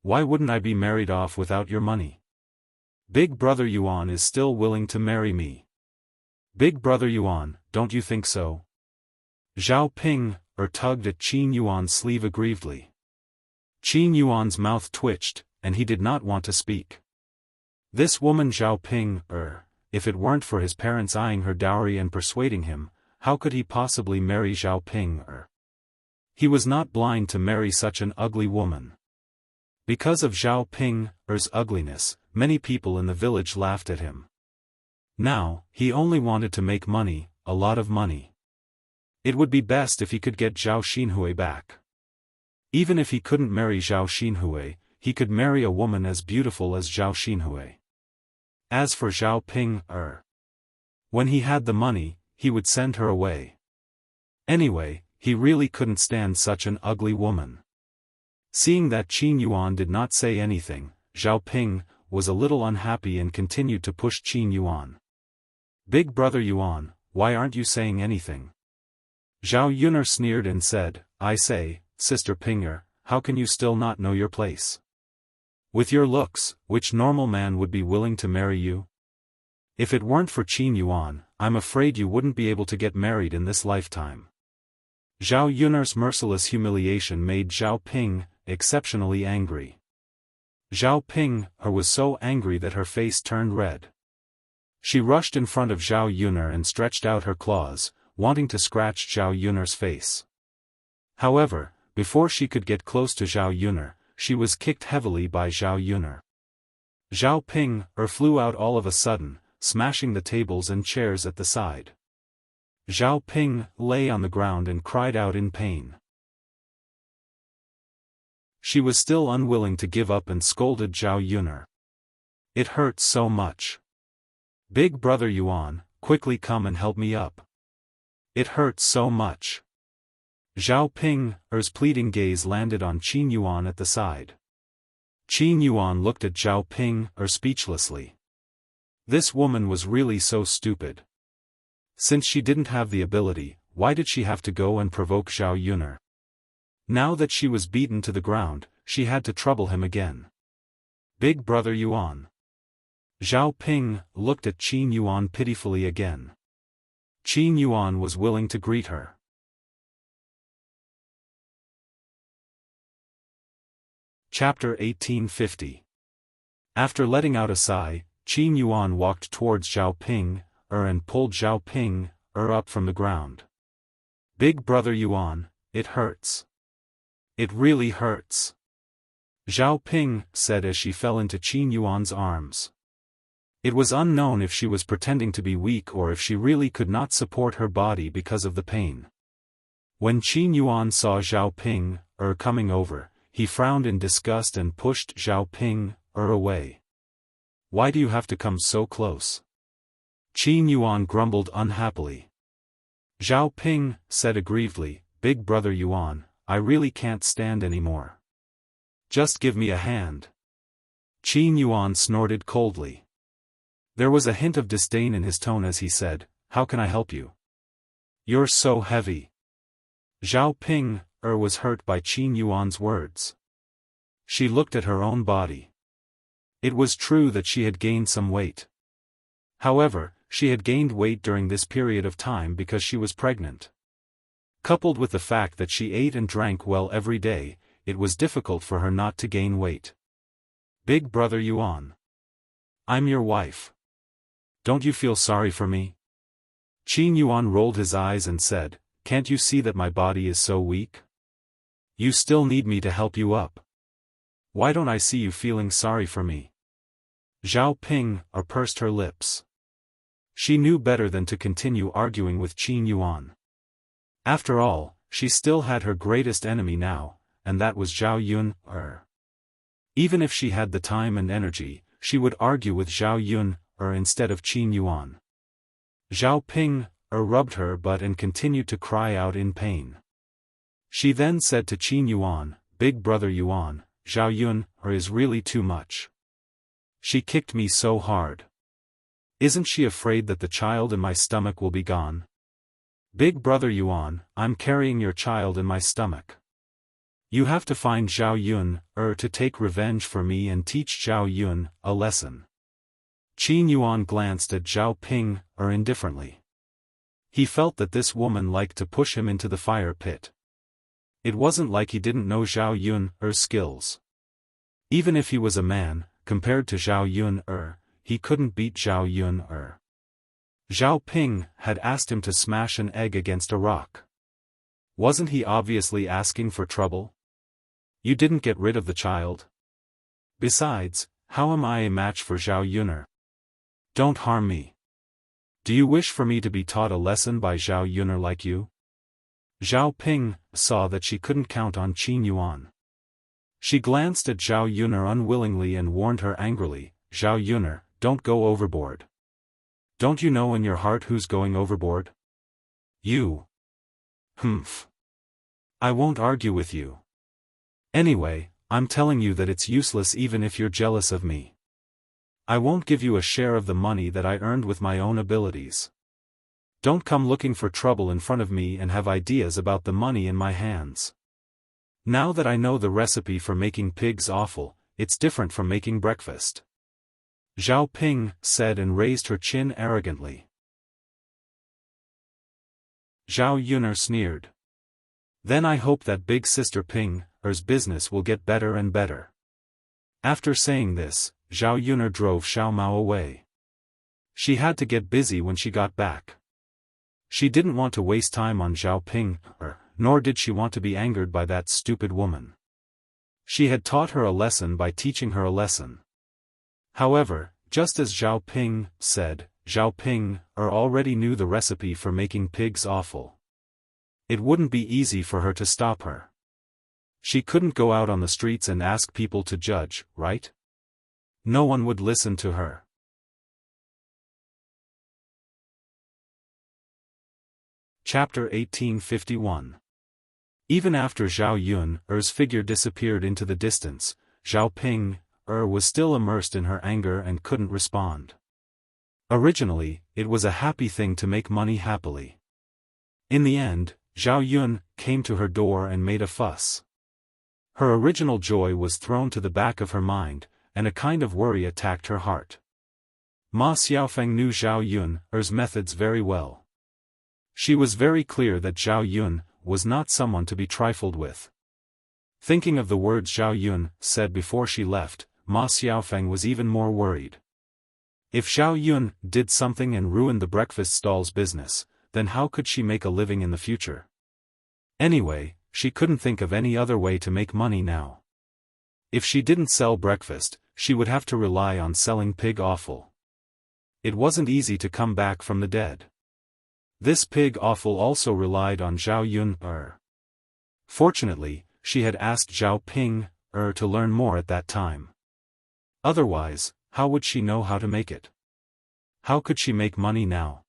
Why wouldn't I be married off without your money? Big brother Yuan is still willing to marry me. Big brother Yuan, don't you think so? Zhao Ping tugged at Qin Yuan's sleeve aggrievedly. Qin Yuan's mouth twitched, and he did not want to speak. This woman Zhao Ping if it weren't for his parents eyeing her dowry and persuading him, how could he possibly marry Zhao Ping He was not blind to marry such an ugly woman. Because of Zhao Ping's ugliness, many people in the village laughed at him. Now, he only wanted to make money, a lot of money. It would be best if he could get Zhao Xinhui back. Even if he couldn't marry Zhao Xinhui, he could marry a woman as beautiful as Zhao Xinhui. As for Zhao Ping when he had the money, he would send her away. Anyway, he really couldn't stand such an ugly woman. Seeing that Qin Yuan did not say anything, Zhao Ping was a little unhappy and continued to push Qin Yuan. Big brother Yuan, why aren't you saying anything? Zhao Yun sneered and said, I say, sister Pinger, how can you still not know your place? With your looks, which normal man would be willing to marry you? If it weren't for Qin Yuan, I'm afraid you wouldn't be able to get married in this lifetime. Zhao Yun's merciless humiliation made Zhao Ping exceptionally angry. Zhao Ping was so angry that her face turned red. She rushed in front of Zhao Yun and stretched out her claws, wanting to scratch Zhao Yun's face. However, before she could get close to Zhao Yun, she was kicked heavily by Zhao Yun. Zhao Ping flew out all of a sudden, smashing the tables and chairs at the side. Zhao Ping lay on the ground and cried out in pain. She was still unwilling to give up and scolded Zhao Yun. It hurts so much. Big brother Yuan, quickly come and help me up. It hurts so much. Zhao Ping's pleading gaze landed on Qin Yuan at the side. Qin Yuan looked at Zhao Ping speechlessly. This woman was really so stupid. Since she didn't have the ability, why did she have to go and provoke Zhao Yun? Now that she was beaten to the ground, she had to trouble him again. Big brother Yuan. Zhao Ping looked at Qin Yuan pitifully again. Qin Yuan was willing to greet her. Chapter 1850. After letting out a sigh, Qin Yuan walked towards Zhao Ping, and pulled Zhao Ping, up from the ground. Big brother Yuan, it hurts. It really hurts. Zhao Ping said as she fell into Qin Yuan's arms. It was unknown if she was pretending to be weak or if she really could not support her body because of the pain. When Qin Yuan saw Zhao Ping, coming over, he frowned in disgust and pushed Zhao Ping, away. Why do you have to come so close? Qin Yuan grumbled unhappily. Zhao Ping said aggrievedly, Big brother Yuan, I really can't stand anymore. Just give me a hand. Qin Yuan snorted coldly. There was a hint of disdain in his tone as he said, How can I help you? You're so heavy. Zhao Ping, was hurt by Qin Yuan's words. She looked at her own body. It was true that she had gained some weight. However, she had gained weight during this period of time because she was pregnant. Coupled with the fact that she ate and drank well every day, it was difficult for her not to gain weight. Big brother Yuan. I'm your wife. Don't you feel sorry for me? Qin Yuan rolled his eyes and said, Can't you see that my body is so weak? You still need me to help you up. Why don't I see you feeling sorry for me? Zhao Ping pursed her lips. She knew better than to continue arguing with Qin Yuan. After all, she still had her greatest enemy now, and that was Zhao Yun. Even if she had the time and energy, she would argue with Zhao Yun, instead of Qin Yuan. Zhao Ping, rubbed her butt and continued to cry out in pain. She then said to Qin Yuan, Big brother Yuan, Zhao Yun, is really too much. She kicked me so hard. Isn't she afraid that the child in my stomach will be gone? Big brother Yuan, I'm carrying your child in my stomach. You have to find Zhao Yun, to take revenge for me and teach Zhao Yun a lesson. Qin Yuan glanced at Zhao Ping, indifferently. He felt that this woman liked to push him into the fire pit. It wasn't like he didn't know Zhao Yun's skills. Even if he was a man, compared to Zhao Yun, he couldn't beat Zhao Yun. Zhao Ping had asked him to smash an egg against a rock. Wasn't he obviously asking for trouble? You didn't get rid of the child. Besides, how am I a match for Zhao Yun? Don't harm me. Do you wish for me to be taught a lesson by Zhao Yun like you? Zhao Ping saw that she couldn't count on Qin Yuan. She glanced at Zhao Yun unwillingly and warned her angrily, Zhao Yun, don't go overboard. Don't you know in your heart who's going overboard? You. Humph. I won't argue with you. Anyway, I'm telling you that it's useless even if you're jealous of me. I won't give you a share of the money that I earned with my own abilities. Don't come looking for trouble in front of me and have ideas about the money in my hands. Now that I know the recipe for making pigs offal, it's different from making breakfast. Zhao Ping said and raised her chin arrogantly. Zhao Yun sneered. Then I hope that big sister Ping's business will get better and better. After saying this, Zhao Yun drove Xiao Mao away. She had to get busy when she got back. She didn't want to waste time on Zhao Ping, nor did she want to be angered by that stupid woman. She had taught her a lesson by teaching her a lesson. However, just as Zhao Ping said, Zhao Ping already knew the recipe for making pigs offal. It wouldn't be easy for her to stop her. She couldn't go out on the streets and ask people to judge, right? No one would listen to her. Chapter 1851. Even after Zhao Yun's figure disappeared into the distance, Zhao Ping was still immersed in her anger and couldn't respond. Originally, it was a happy thing to make money happily. In the end, Zhao Yun came to her door and made a fuss. Her original joy was thrown to the back of her mind, and a kind of worry attacked her heart. Ma Xiaofan knew Zhao Yun's methods very well. She was very clear that Zhao Yun was not someone to be trifled with. Thinking of the words Zhao Yun said before she left, Ma Xiaofan was even more worried. If Zhao Yun did something and ruined the breakfast stall's business, then how could she make a living in the future? Anyway, she couldn't think of any other way to make money now. If she didn't sell breakfast, she would have to rely on selling pig offal. It wasn't easy to come back from the dead. This pig offal also relied on Zhao Yun. Fortunately, she had asked Zhao Ping to learn more at that time. Otherwise, how would she know how to make it? How could she make money now?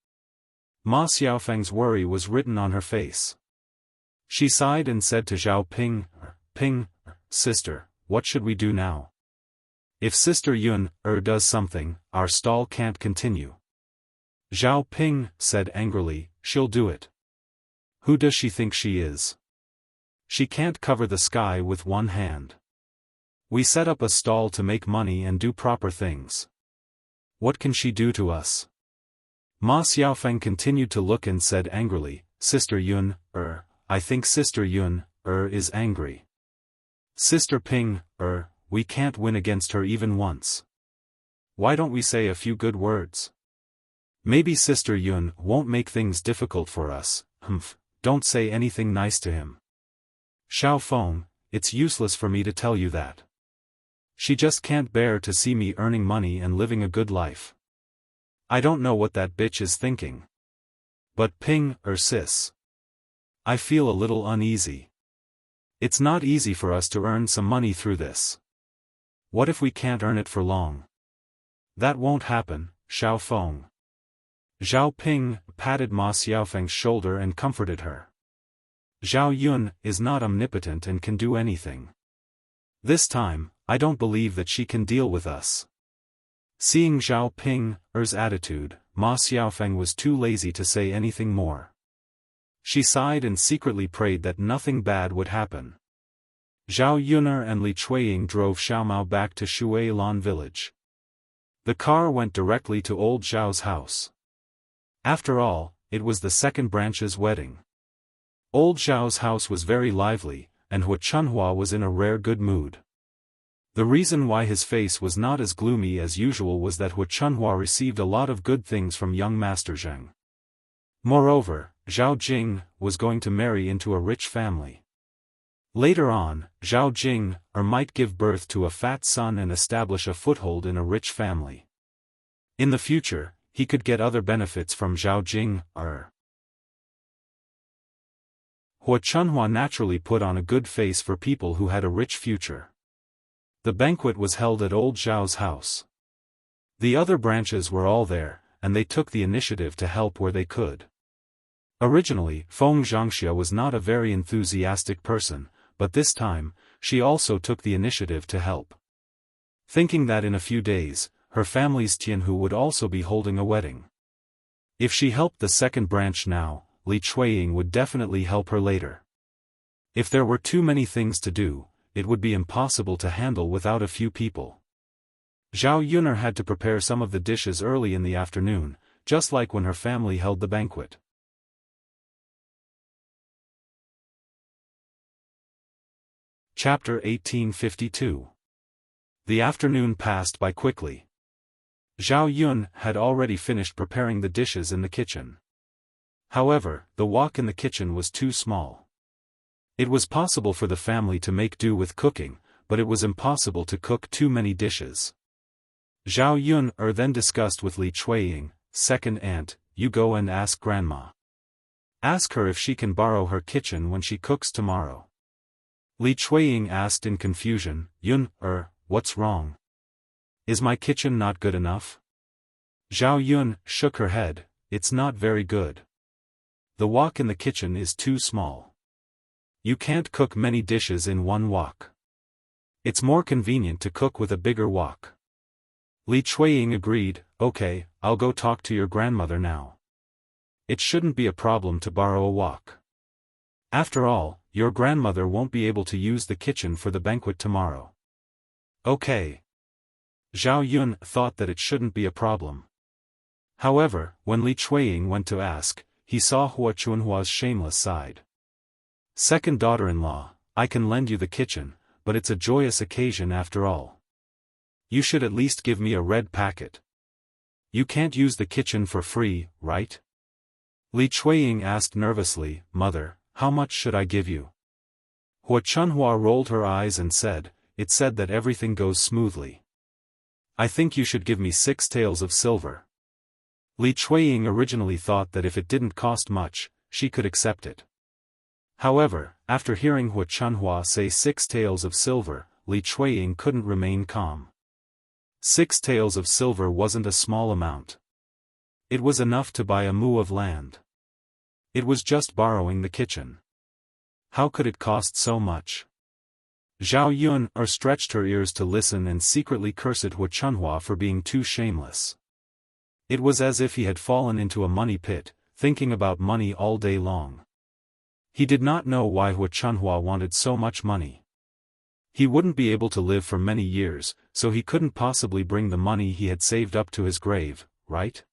Ma Xiaofang's worry was written on her face. She sighed and said to Zhao Ping, Ping, sister, what should we do now? If Sister Yun does something, our stall can't continue. Zhao Ping said angrily, she'll do it. Who does she think she is? She can't cover the sky with one hand. We set up a stall to make money and do proper things. What can she do to us? Ma Xiaofan continued to look and said angrily, Sister Yun, I think Sister Yun, is angry. Sister Ping, we can't win against her even once. Why don't we say a few good words? Maybe Sister Yun won't make things difficult for us. Don't say anything nice to him. Xiaofan, it's useless for me to tell you that. She just can't bear to see me earning money and living a good life. I don't know what that bitch is thinking. But Ping, sis. I feel a little uneasy. It's not easy for us to earn some money through this. What if we can't earn it for long? That won't happen, Xiaofan. Zhao Ping patted Ma Xiaofang's shoulder and comforted her. Zhao Yun is not omnipotent and can do anything. This time, I don't believe that she can deal with us. Seeing Zhao Ping's attitude, Ma Xiaofang was too lazy to say anything more. She sighed and secretly prayed that nothing bad would happen. Zhao Yuner and Li Chuiying drove Xiaomao back to Shuilan village. The car went directly to old Zhao's house. After all, it was the second branch's wedding. Old Zhao's house was very lively, and Hu Chunhua was in a rare good mood. The reason why his face was not as gloomy as usual was that Hu Chunhua received a lot of good things from young Master Zheng. Moreover, Zhao Jing was going to marry into a rich family. Later on, Zhao Jing might give birth to a fat son and establish a foothold in a rich family. In the future, he could get other benefits from Zhao Jing. Hu Chunhua naturally put on a good face for people who had a rich future. The banquet was held at old Zhao's house. The other branches were all there, and they took the initiative to help where they could. Originally, Feng Zhangxia was not a very enthusiastic person, but this time, she also took the initiative to help. Thinking that in a few days, her family's Tianhu would also be holding a wedding. If she helped the second branch now, Li Chuiying would definitely help her later. If there were too many things to do, it would be impossible to handle without a few people. Zhao Yuner had to prepare some of the dishes early in the afternoon, just like when her family held the banquet. Chapter 1852. The afternoon passed by quickly. Zhao Yun had already finished preparing the dishes in the kitchen. However, the wok in the kitchen was too small. It was possible for the family to make do with cooking, but it was impossible to cook too many dishes. Zhao Yun then discussed with Li Chuiying, second aunt, you go and ask grandma. Ask her if she can borrow her kitchen when she cooks tomorrow. Li Chuiying asked in confusion, Yun, what's wrong? Is my kitchen not good enough? Zhao Yun shook her head, it's not very good. The wok in the kitchen is too small. You can't cook many dishes in one wok. It's more convenient to cook with a bigger wok. Li Chuiying agreed, okay, I'll go talk to your grandmother now. It shouldn't be a problem to borrow a wok. After all, your grandmother won't be able to use the kitchen for the banquet tomorrow. Okay. Zhao Yun thought that it shouldn't be a problem. However, when Li Chuiying went to ask, he saw Hua Chunhua's shameless side. Second daughter-in-law, I can lend you the kitchen, but it's a joyous occasion after all. You should at least give me a red packet. You can't use the kitchen for free, right? Li Chuiying asked nervously, Mother, how much should I give you? Hua Chunhua rolled her eyes and said, It said that everything goes smoothly. I think you should give me 6 taels of silver. Li Chuiying originally thought that if it didn't cost much, she could accept it. However, after hearing Hua Chunhua say 6 taels of silver, Li Chuiying couldn't remain calm. 6 taels of silver wasn't a small amount. It was enough to buy a mu of land. It was just borrowing the kitchen. How could it cost so much? Zhao Yun stretched her ears to listen and secretly cursed Hua Chunhua for being too shameless. It was as if he had fallen into a money pit, thinking about money all day long. He did not know why Hua Chunhua wanted so much money. He wouldn't be able to live for many years, so he couldn't possibly bring the money he had saved up to his grave, right?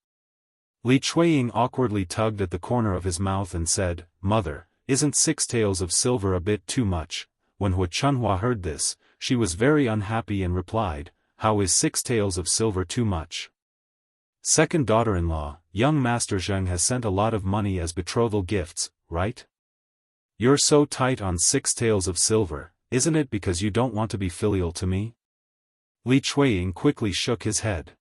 Li Chuiying awkwardly tugged at the corner of his mouth and said, Mother, isn't 6 taels of silver a bit too much? When Hua Chunhua heard this, she was very unhappy and replied, How is 6 taels of silver too much? Second daughter-in-law, young Master Zheng has sent a lot of money as betrothal gifts, right? You're so tight on 6 taels of silver, isn't it because you don't want to be filial to me? Li Chuiying quickly shook his head.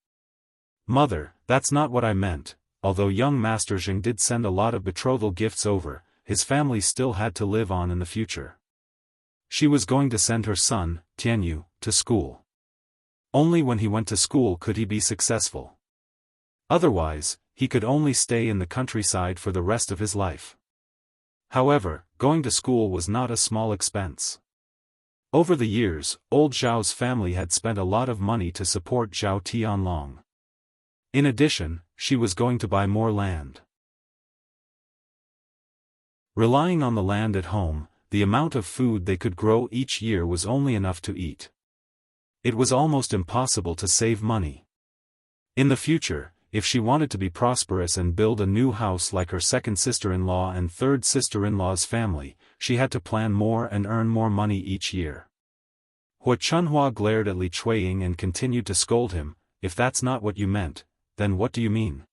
Mother, that's not what I meant. Although young Master Zheng did send a lot of betrothal gifts over, his family still had to live on in the future. She was going to send her son, Tianyu, to school. Only when he went to school could he be successful. Otherwise, he could only stay in the countryside for the rest of his life. However, going to school was not a small expense. Over the years, old Zhao's family had spent a lot of money to support Zhao Tianlong. In addition, she was going to buy more land. Relying on the land at home, the amount of food they could grow each year was only enough to eat. It was almost impossible to save money. In the future, if she wanted to be prosperous and build a new house like her second sister-in-law and third sister-in-law's family, she had to plan more and earn more money each year. Hua Chunhua glared at Li Chuiying and continued to scold him, If that's not what you meant, then what do you mean?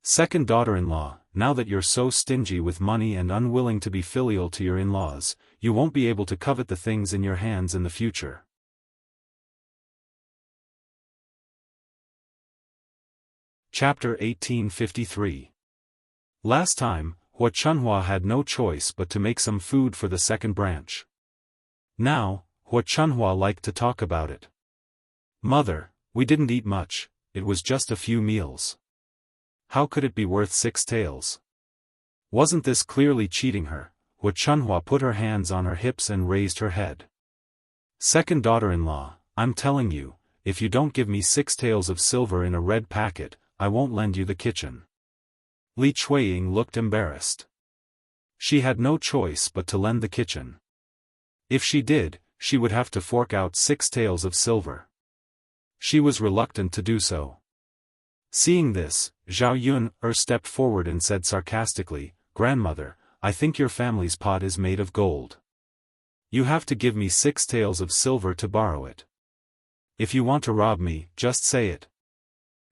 Second daughter-in-law, now that you're so stingy with money and unwilling to be filial to your in-laws, you won't be able to covet the things in your hands in the future. Chapter 1853. Last time, Hua Chunhua had no choice but to make some food for the second branch. Now, Hua Chunhua liked to talk about it. Mother, we didn't eat much, it was just a few meals. How could it be worth 6 taels? Wasn't this clearly cheating her? Hua Chunhua put her hands on her hips and raised her head. Second daughter-in-law, I'm telling you, if you don't give me 6 taels of silver in a red packet, I won't lend you the kitchen. Li Chuiying looked embarrassed. She had no choice but to lend the kitchen. If she did, she would have to fork out 6 taels of silver. She was reluctant to do so. Seeing this, Zhao Yun stepped forward and said sarcastically, Grandmother, I think your family's pot is made of gold. You have to give me 6 taels of silver to borrow it. If you want to rob me, just say it.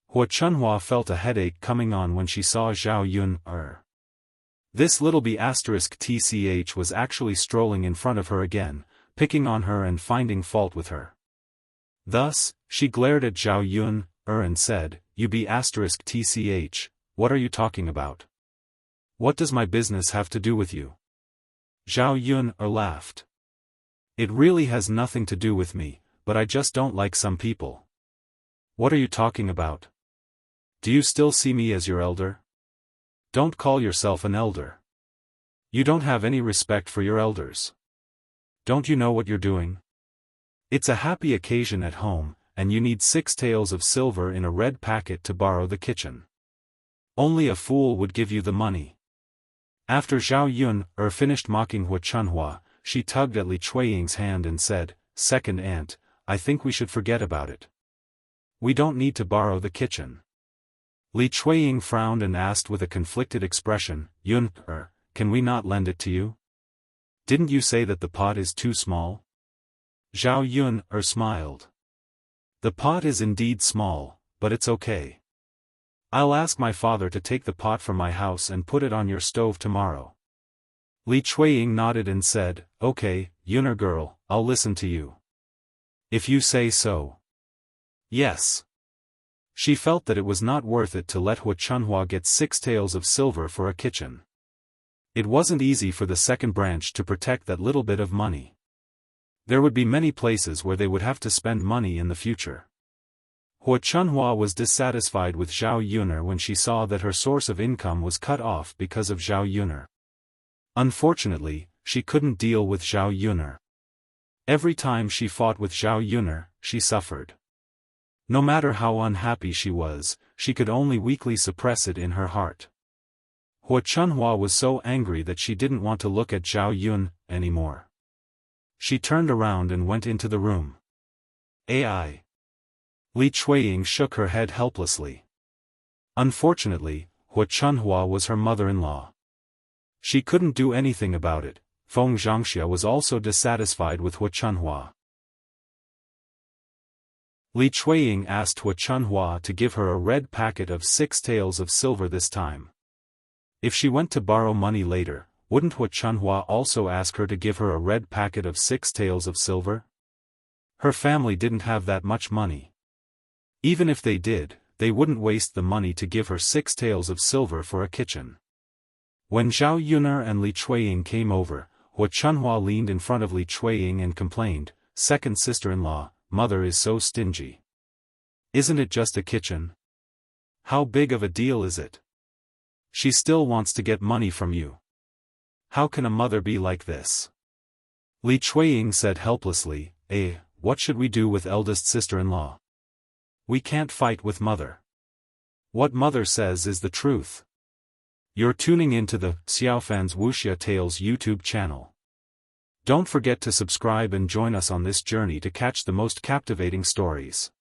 Hua Chunhua felt a headache coming on when she saw Zhao Yun. This little B***tch was actually strolling in front of her again, picking on her and finding fault with her. Thus, she glared at Zhao Yun, and said, You B***tch, what are you talking about? What does my business have to do with you? Zhao Yun laughed. It really has nothing to do with me, but I just don't like some people. What are you talking about? Do you still see me as your elder? Don't call yourself an elder. You don't have any respect for your elders. Don't you know what you're doing? It's a happy occasion at home, and you need 6 taels of silver in a red packet to borrow the kitchen. Only a fool would give you the money. After Zhao Yun finished mocking Hua Chunhua, she tugged at Li Chuiying's hand and said, Second aunt, I think we should forget about it. We don't need to borrow the kitchen. Li Chuiying frowned and asked with a conflicted expression, Yun, can we not lend it to you? Didn't you say that the pot is too small? Zhao Yun, smiled. The pot is indeed small, but it's okay. I'll ask my father to take the pot from my house and put it on your stove tomorrow. Li Chuiying nodded and said, okay, Yuner girl, I'll listen to you. If you say so. Yes. She felt that it was not worth it to let Hua Chunhua get 6 taels of silver for a kitchen. It wasn't easy for the second branch to protect that little bit of money. There would be many places where they would have to spend money in the future. Hua Chunhua was dissatisfied with Zhao Yuner when she saw that her source of income was cut off because of Zhao Yuner. Unfortunately, she couldn't deal with Zhao Yuner. Every time she fought with Zhao Yuner, she suffered. No matter how unhappy she was, she could only weakly suppress it in her heart. Hua Chunhua was so angry that she didn't want to look at Zhao Yun anymore. She turned around and went into the room. Ai. Li Chuiying shook her head helplessly. Unfortunately, Hua Chunhua was her mother-in-law. She couldn't do anything about it. Feng Zhangxia was also dissatisfied with Hua Chunhua. Li Chuiying asked Hua Chunhua to give her a red packet of 6 taels of silver this time. If she went to borrow money later, wouldn't Hua Chunhua also ask her to give her a red packet of 6 taels of silver? Her family didn't have that much money. Even if they did, they wouldn't waste the money to give her 6 taels of silver for a kitchen. When Zhao Yuner and Li Chuiying came over, Hua Chunhua leaned in front of Li Chuiying and complained, second sister-in-law, mother is so stingy. Isn't it just a kitchen? How big of a deal is it? She still wants to get money from you. How can a mother be like this? Li Chuiying said helplessly, what should we do with eldest sister-in-law? We can't fight with mother. What mother says is the truth. You're tuning into the Xiaofan's Wuxia Tales YouTube channel. Don't forget to subscribe and join us on this journey to catch the most captivating stories.